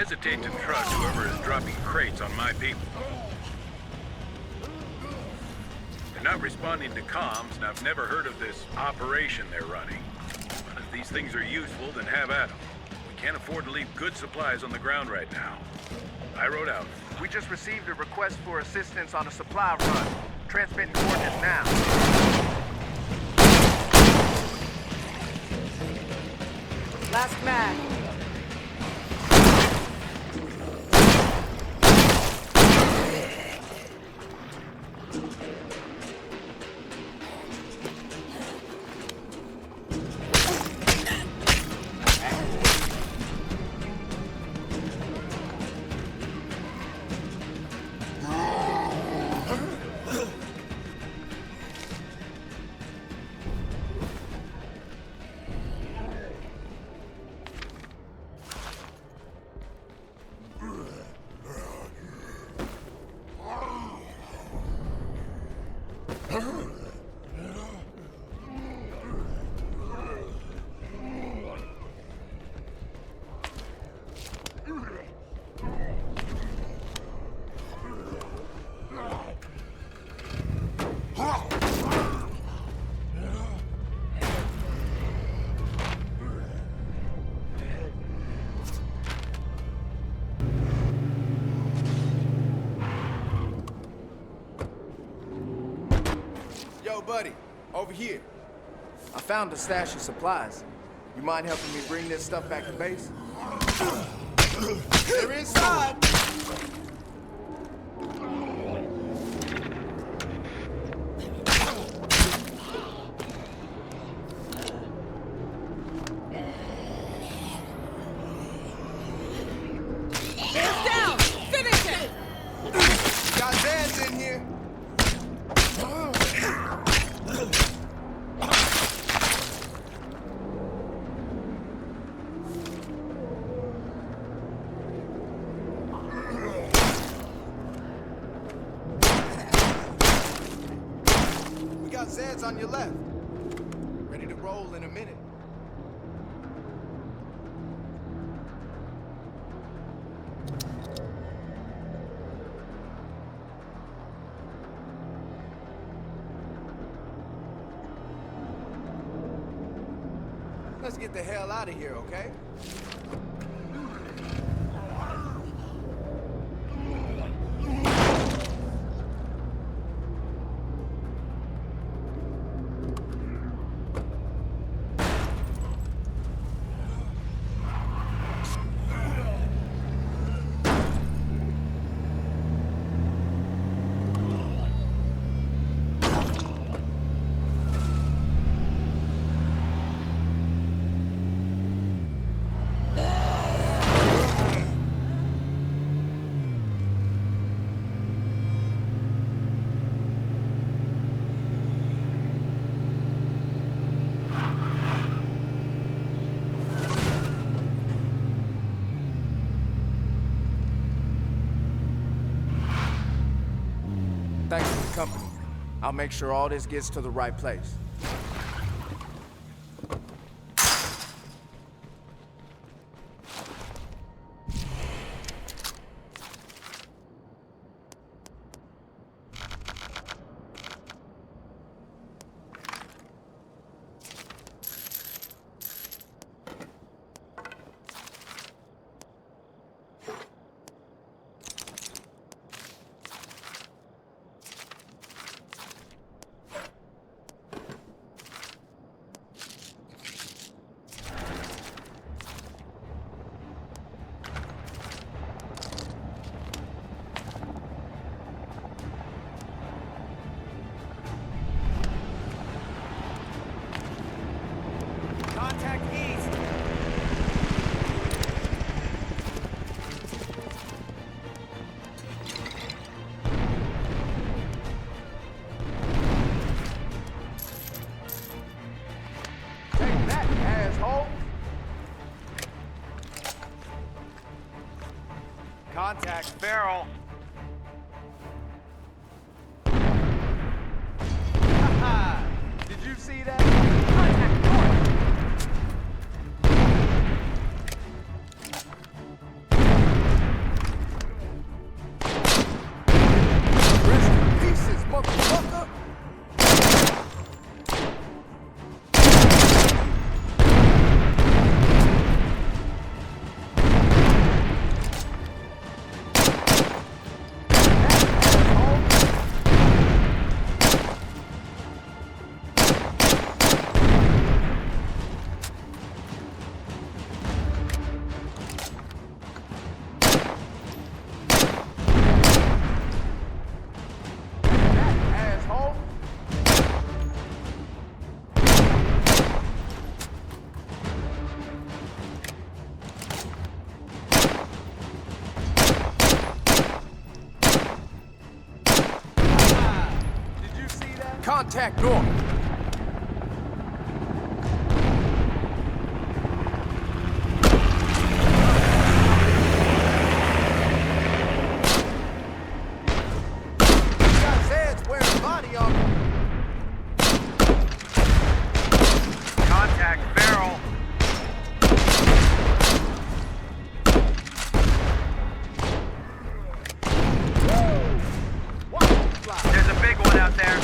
hesitate to trust whoever is dropping crates on my people. They're not responding to comms, and I've never heard of this operation they're running. But if these things are useful, then have at them. We can't afford to leave good supplies on the ground right now. I wrote out. We just received a request for assistance on a supply run. Transmitting coordinates now. Last mag. Yo, buddy, over here. I found a stash of supplies. You mind helping me bring this stuff back to base? They're inside! Hands down! Finish it! Got Zans in here. We got Zeds on your left. Ready to roll in a minute. Let's get the hell out of here, okay? company. I'll make sure all this gets to the right place. Contact east. Take that, asshole! Contact Farrell. Haha! Did you see that? Contact Rest in pieces, motherfucker! Asshole! Did you see that? Contact north. Got Zed's wearing body armor. Contact Farrell. There's a big one out there.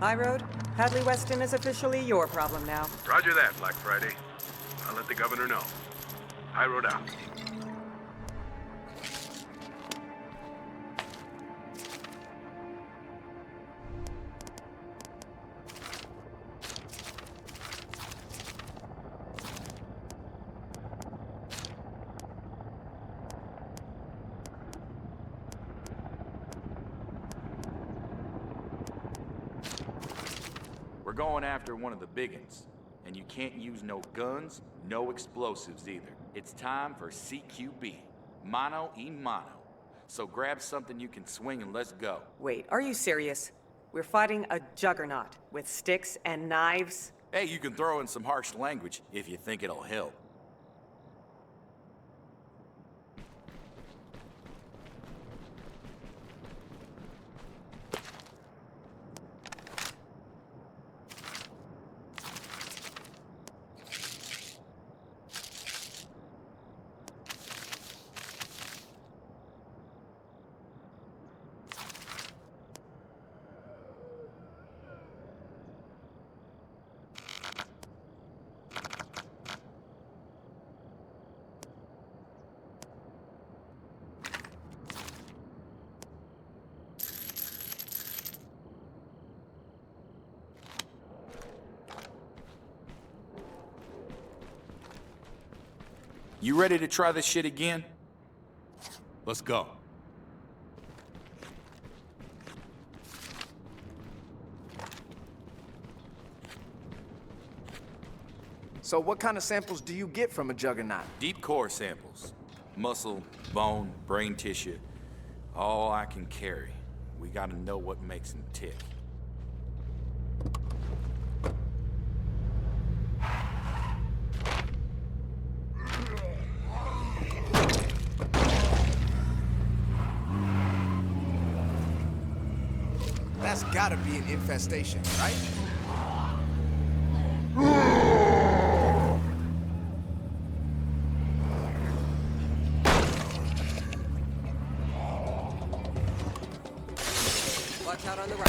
High Road, Hadley Weston is officially your problem now. Roger that, Black Friday. I'll let the governor know. High Road out. We're going after one of the biggins, and you can't use no guns, no explosives either. It's time for CQB, mano y mano. So grab something you can swing and let's go. Wait, are you serious? We're fighting a juggernaut with sticks and knives? Hey, you can throw in some harsh language if you think it'll help. You ready to try this shit again? Let's go. So what kind of samples do you get from a juggernaut? Deep core samples. Muscle, bone, brain tissue. All I can carry. We gotta know what makes him tick. That's gotta be an infestation, right? Watch out on the right.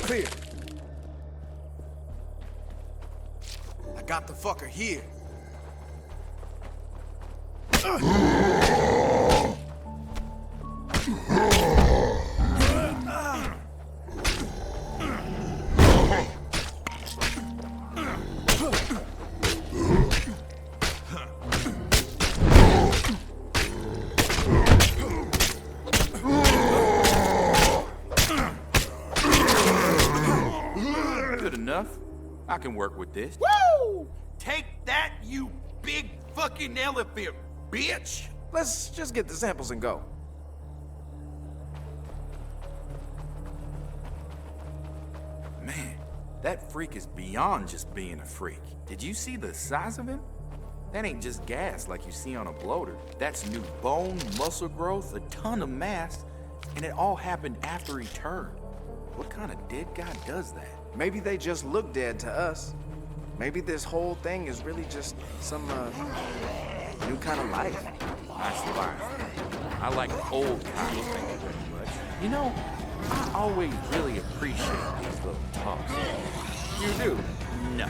Clear. I got the fucker here. I can work with this. Woo! Take that, you big fucking elephant, bitch! Let's just get the samples and go. Man, that freak is beyond just being a freak. Did you see the size of him? That ain't just gas like you see on a bloater. That's new bone, muscle growth, a ton of mass, and it all happened after he turned. What kind of dead guy does that? Maybe they just look dead to us. Maybe this whole thing is really just some, new kind of life. Nice line. I like old kind of things very much. You know, I always really appreciate these little talks. You do? No.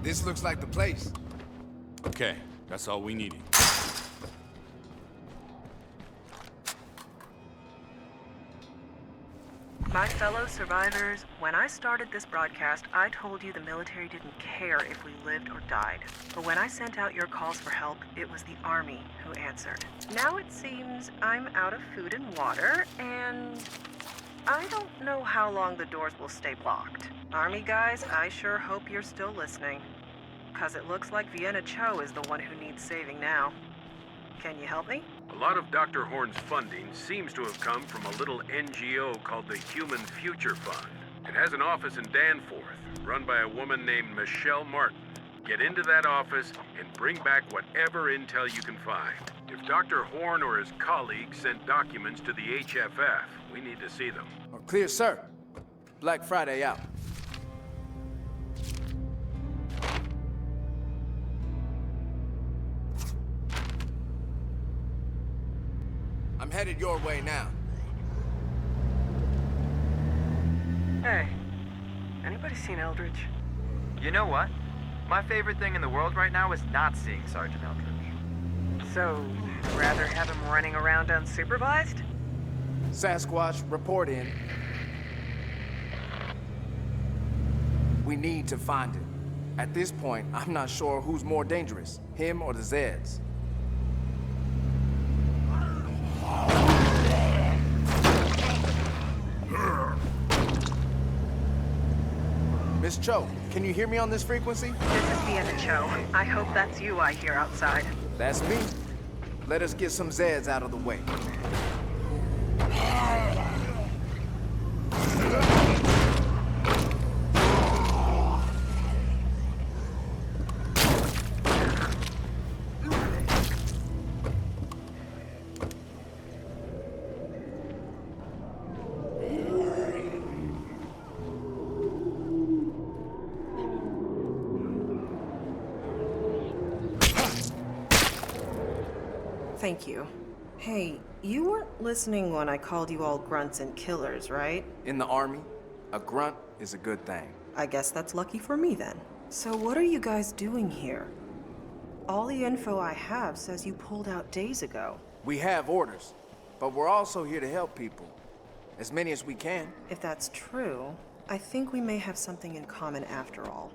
This looks like the place. Okay, that's all we needed. My fellow survivors, when I started this broadcast, I told you the military didn't care if we lived or died. But when I sent out your calls for help, it was the Army who answered. Now it seems I'm out of food and water, and I don't know how long the doors will stay locked. Army guys, I sure hope you're still listening. 'Cause it looks like Vienna Cho is the one who needs saving now. Can you help me? A lot of Dr. Horn's funding seems to have come from a little NGO called the Human Future Fund. It has an office in Danforth, run by a woman named Michelle Martin. Get into that office and bring back whatever intel you can find. If Dr. Horn or his colleagues sent documents to the HFF, we need to see them. Clear, sir. Black Friday out. I'm headed your way now. Hey, anybody seen Eldridge? You know what? My favorite thing in the world right now is not seeing Sergeant Eldridge. So, rather have him running around unsupervised? Sasquatch, report in. We need to find him. At this point, I'm not sure who's more dangerous, him or the Zeds. Miss Cho, can you hear me on this frequency? This is Vienna Cho. I hope that's you I hear outside. That's me. Let us get some Zeds out of the way. Thank you. Hey, you weren't listening when I called you all grunts and killers, right? In the Army, a grunt is a good thing. I guess that's lucky for me then. So what are you guys doing here? All the info I have says you pulled out days ago. We have orders, but we're also here to help people. As many as we can. If that's true, I think we may have something in common after all.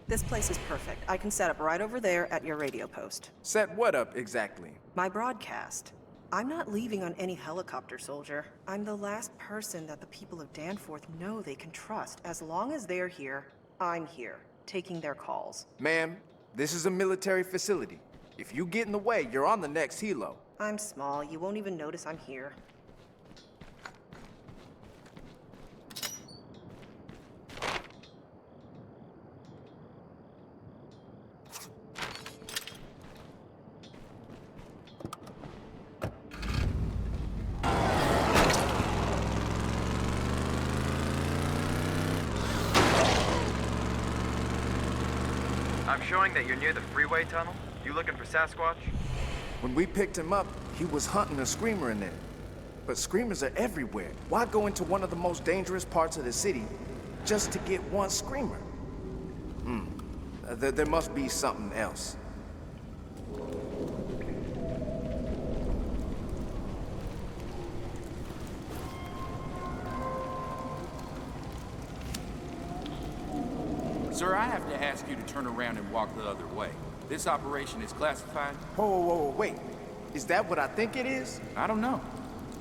This place is perfect. I can set up right over there at your radio post. Set what up exactly? My broadcast. I'm not leaving on any helicopter, soldier. I'm the last person that the people of Danforth know they can trust. As long as they're here, I'm here, taking their calls. Ma'am, this is a military facility. If you get in the way, you're on the next helo. I'm small. You won't even notice I'm here. I'm showing that you're near the freeway tunnel. You looking for Sasquatch? When we picked him up, he was hunting a screamer in there. But screamers are everywhere. Why go into one of the most dangerous parts of the city just to get one screamer? There must be something else. Sir, I have to ask you to turn around and walk the other way. This operation is classified. Whoa, wait. Is that what I think it is? I don't know.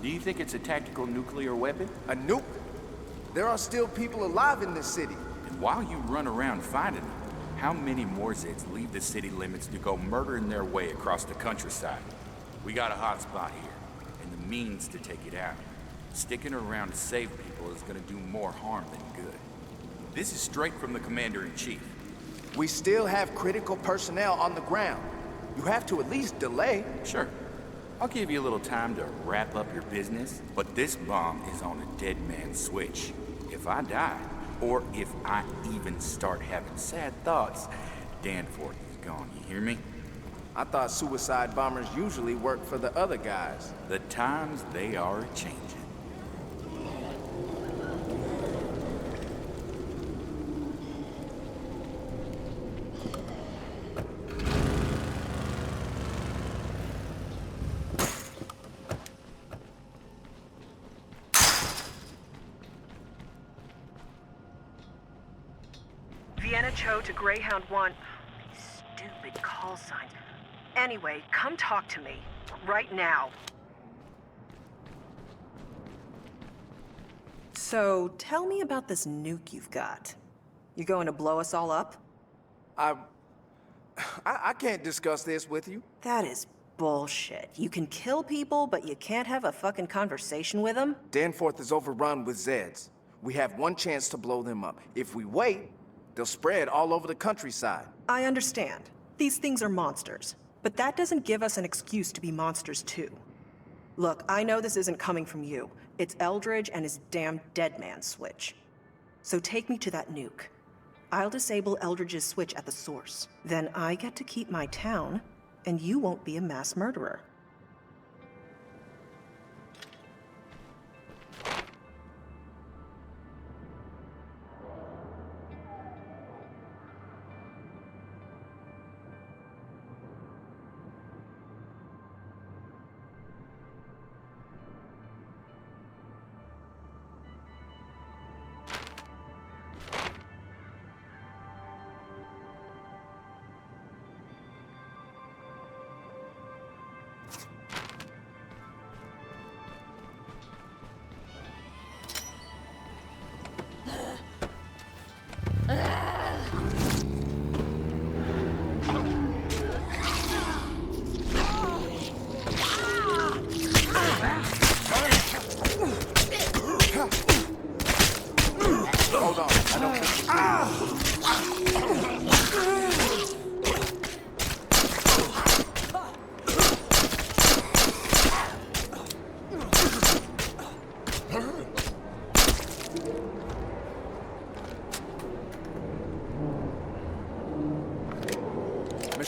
Do you think it's a tactical nuclear weapon? A nuke? There are still people alive in this city. And while you run around finding them, how many more Zeds leave the city limits to go murdering their way across the countryside? We got a hot spot here, and the means to take it out. Sticking around to save people is gonna do more harm than good. This is straight from the Commander-in-Chief. We still have critical personnel on the ground. You have to at least delay. Sure. I'll give you a little time to wrap up your business, but this bomb is on a dead man's switch. If I die, or if I even start having sad thoughts, Danforth is gone, you hear me? I thought suicide bombers usually work for the other guys. The times, they are a-changing. Vienna Cho to Greyhound One. These stupid call signs. Anyway, come talk to me. Right now. So, tell me about this nuke you've got. You going to blow us all up? I can't discuss this with you. That is bullshit. You can kill people, but you can't have a fucking conversation with them? Danforth is overrun with Zeds. We have one chance to blow them up. If we wait, they'll spread all over the countryside. I understand. These things are monsters. But that doesn't give us an excuse to be monsters too. Look, I know this isn't coming from you. It's Eldridge and his damn dead man switch. So take me to that nuke. I'll disable Eldridge's switch at the source. Then I get to keep my town, and you won't be a mass murderer.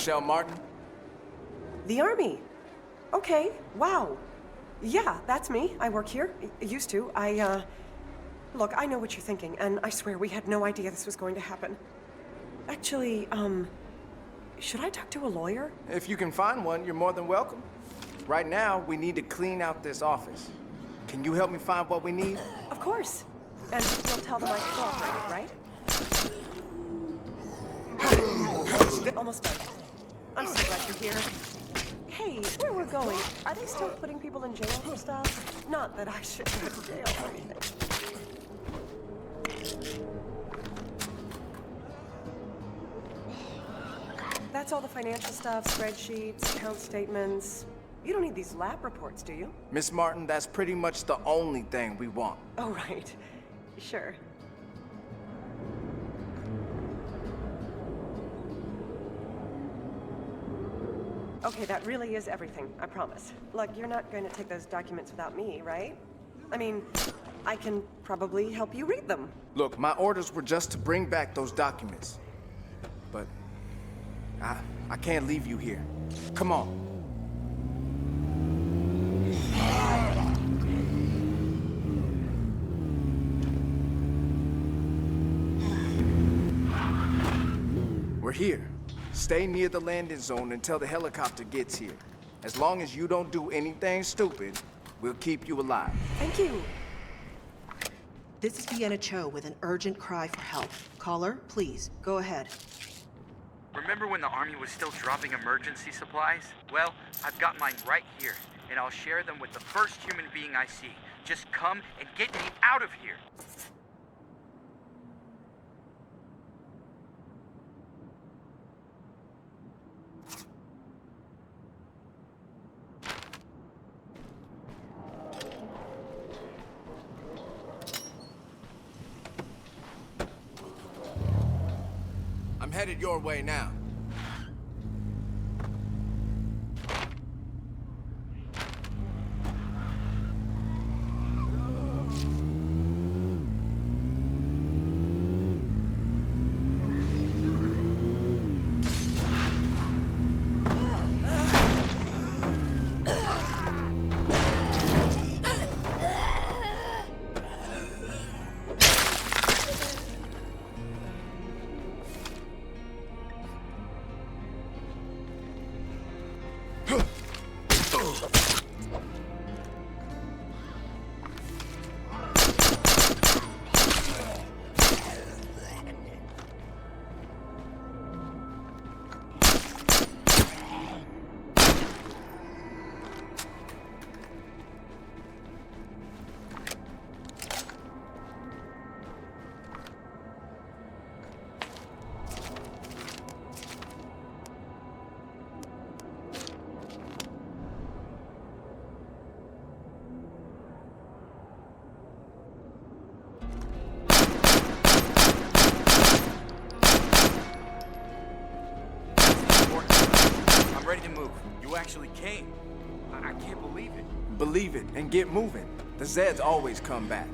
Michelle Martin? The Army. Okay, wow. Yeah, that's me. I work here. Used to. Look, I know what you're thinking, and I swear we had no idea this was going to happen. Actually, should I talk to a lawyer? If you can find one, you're more than welcome. Right now, we need to clean out this office. Can you help me find what we need? Of course. And you'll tell them I cooperated, right? Almost done. I'm so glad you're here. Hey, where we're going, are they still putting people in jail for stuff? Not that I should go to jail or anything. That's all the financial stuff, spreadsheets, account statements. You don't need these lab reports, do you? Miss Martin, that's pretty much the only thing we want. Oh, right. Sure. Okay, that really is everything, I promise. Look, you're not going to take those documents without me, right? I mean, I can probably help you read them. Look, my orders were just to bring back those documents. But I can't leave you here. Come on. We're here. Stay near the landing zone until the helicopter gets here. As long as you don't do anything stupid, we'll keep you alive. Thank you. This is Vienna Cho with an urgent cry for help. Caller, please, go ahead. Remember when the Army was still dropping emergency supplies? Well, I've got mine right here, and I'll share them with the first human being I see. Just come and get me out of here. I'm headed your way now. Actually came. I can't believe it. Believe it and get moving. The Zeds always come back.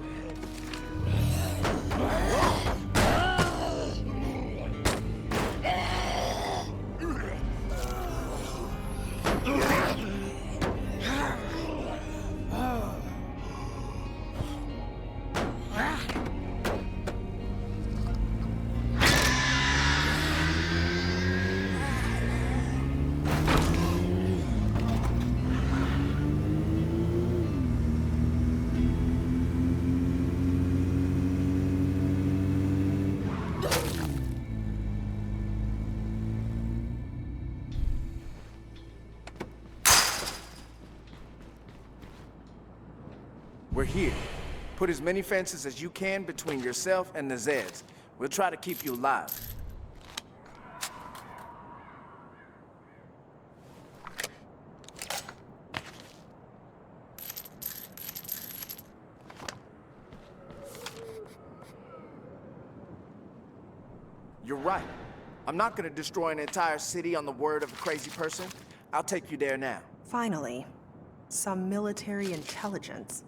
We're here. Put as many fences as you can between yourself and the Zeds. We'll try to keep you alive. You're right. I'm not gonna destroy an entire city on the word of a crazy person. I'll take you there now. Finally, some military intelligence.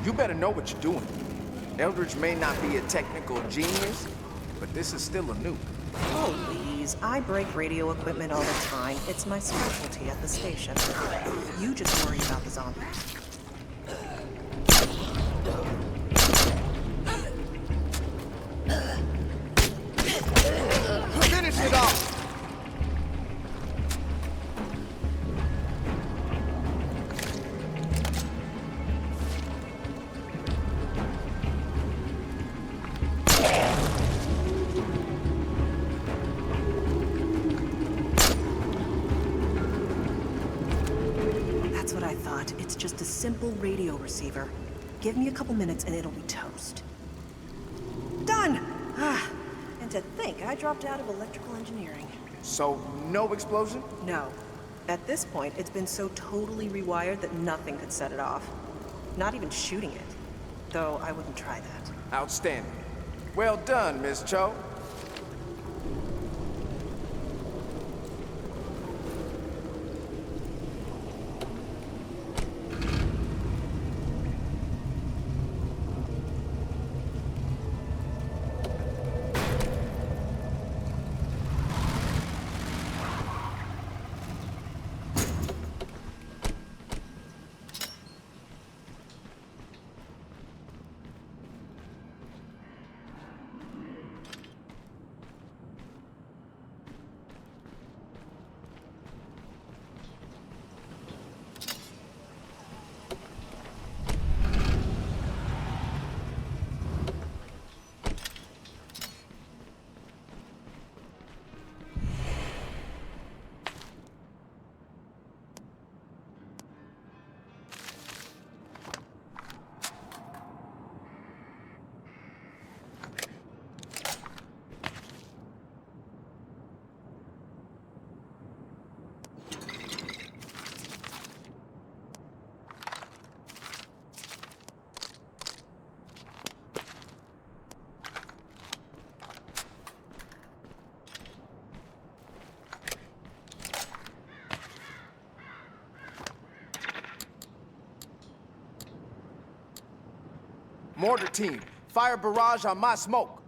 You better know what you're doing. Eldridge may not be a technical genius, but this is still a nuke. Oh, please. I break radio equipment all the time. It's my specialty at the station. You just worry about the zombies. Finish it off! That's what I thought. It's just a simple radio receiver. Give me a couple minutes and it'll be toast. Done! And to think, I dropped out of electrical engineering. So, no explosion? No. At this point, it's been so totally rewired that nothing could set it off. Not even shooting it. Though I wouldn't try that. Outstanding. Well done, Miss Cho. Mortar team, fire barrage on my smoke.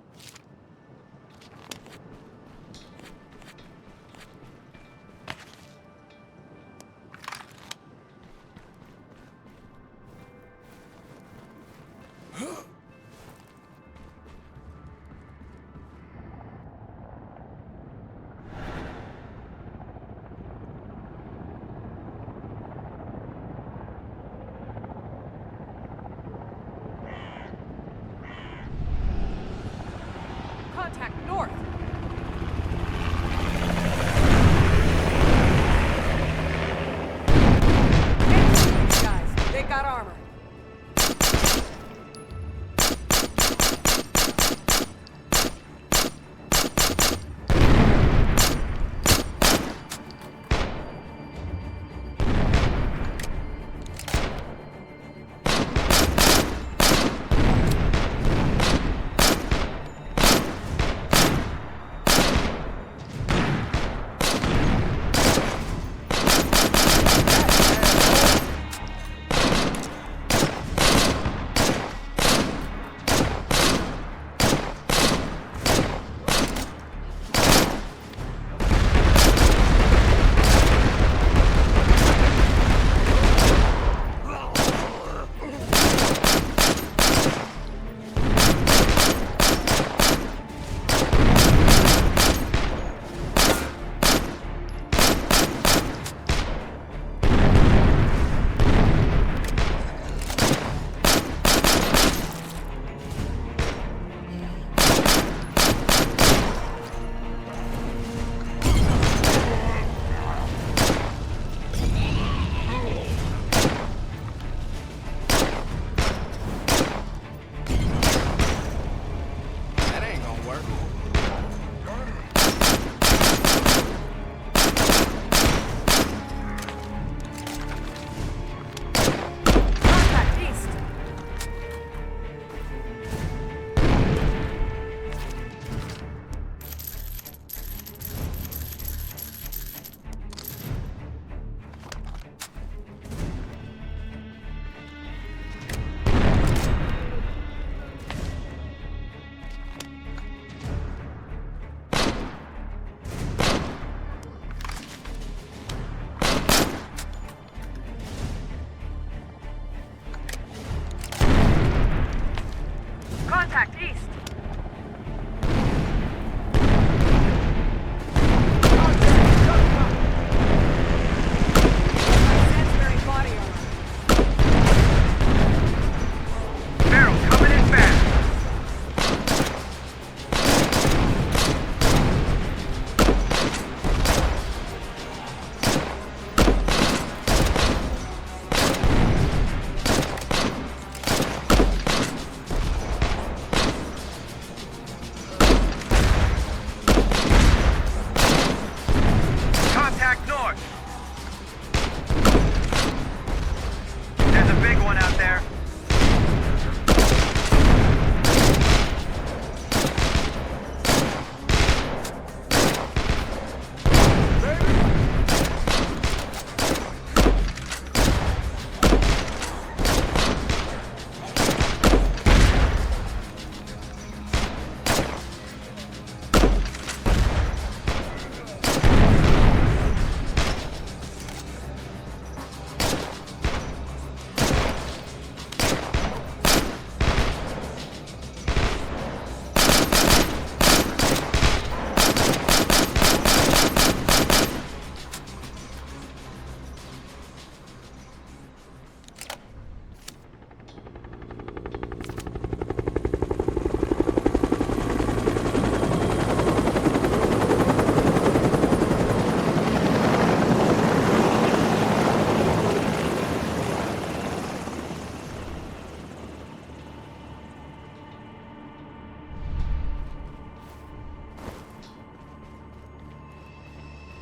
big one out there.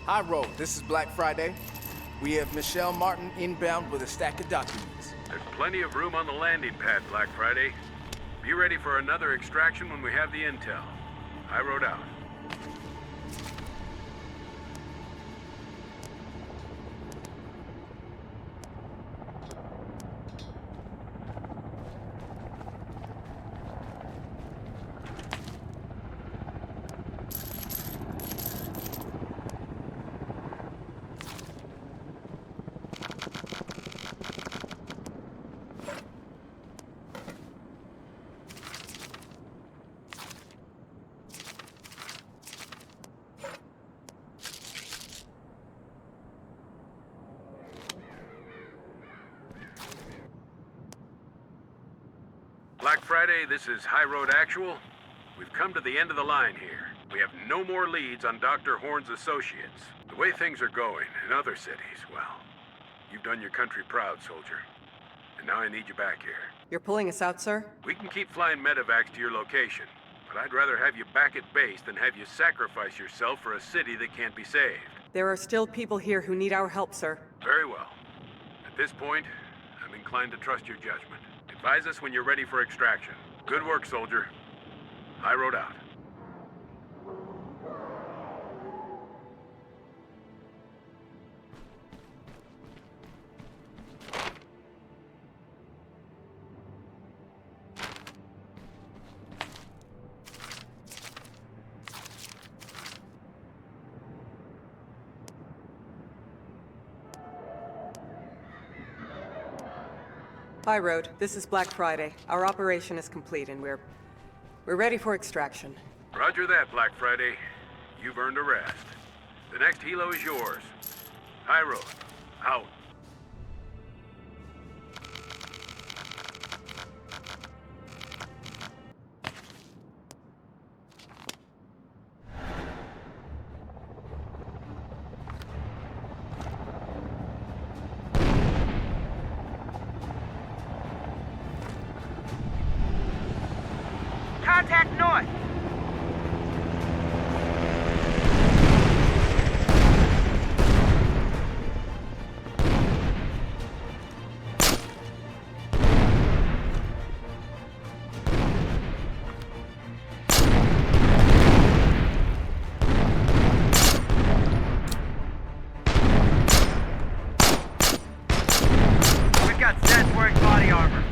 High Road, this is Black Friday. We have Michelle Martin inbound with a stack of documents. There's plenty of room on the landing pad, Black Friday. Be ready for another extraction when we have the intel. I rode out. Black Friday, this is High Road Actual. We've come to the end of the line here. We have no more leads on Dr. Horn's associates. The way things are going in other cities, well, you've done your country proud, soldier. And now I need you back here. You're pulling us out, sir? We can keep flying medevacs to your location, but I'd rather have you back at base than have you sacrifice yourself for a city that can't be saved. There are still people here who need our help, sir. Very well. At this point, I'm inclined to trust your judgment. Advise us when you're ready for extraction. Good work, soldier. High Road out. High Road, this is Black Friday. Our operation is complete and we're ready for extraction. Roger that, Black Friday. You've earned a rest. The next helo is yours. High Road, out. Contact north. We've got Zeds wearing body armor.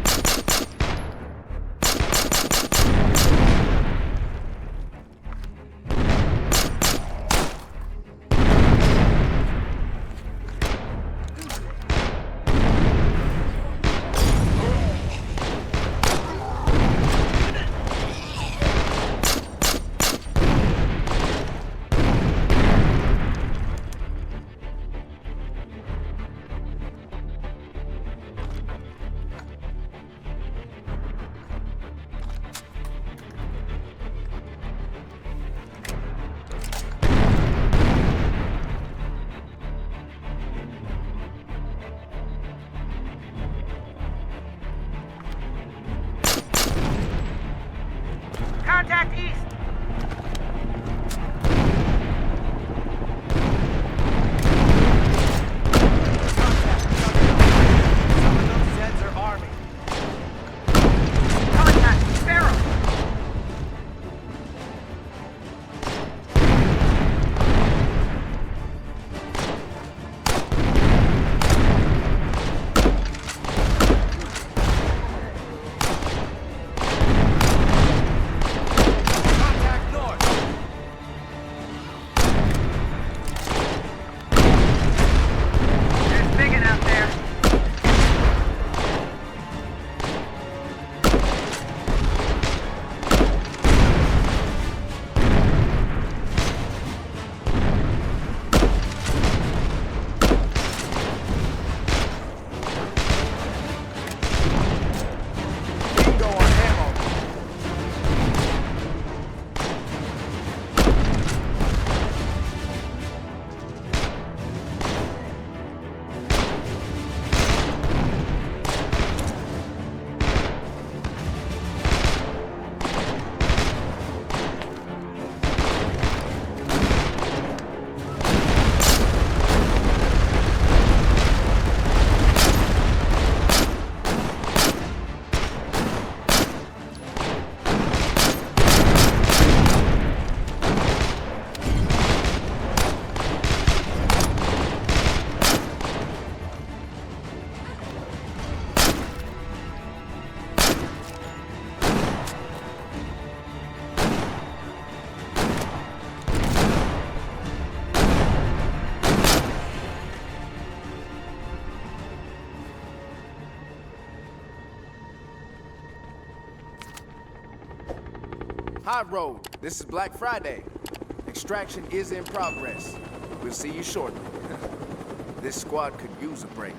High Road, this is Black Friday. Extraction is in progress. We'll see you shortly. This squad could use a break.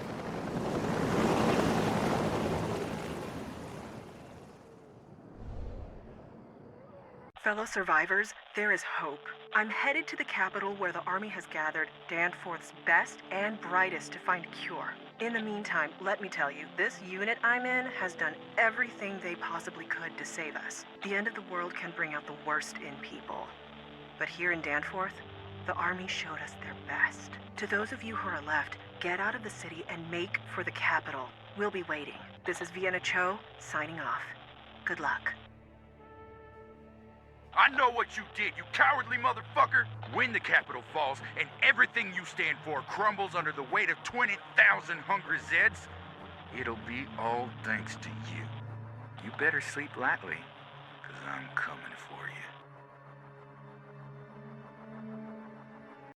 Fellow survivors, there is hope. I'm headed to the capital where the Army has gathered Danforth's best and brightest to find a cure. In the meantime, let me tell you, this unit I'm in has done everything they possibly could to save us. The end of the world can bring out the worst in people. But here in Danforth, the Army showed us their best. To those of you who are left, get out of the city and make for the capital. We'll be waiting. This is Vienna Cho, signing off. Good luck. I know what you did, you cowardly motherfucker! When the capital falls and everything you stand for crumbles under the weight of 20,000 hungry Zeds, it'll be all thanks to you. You better sleep lightly, 'cause I'm coming for you.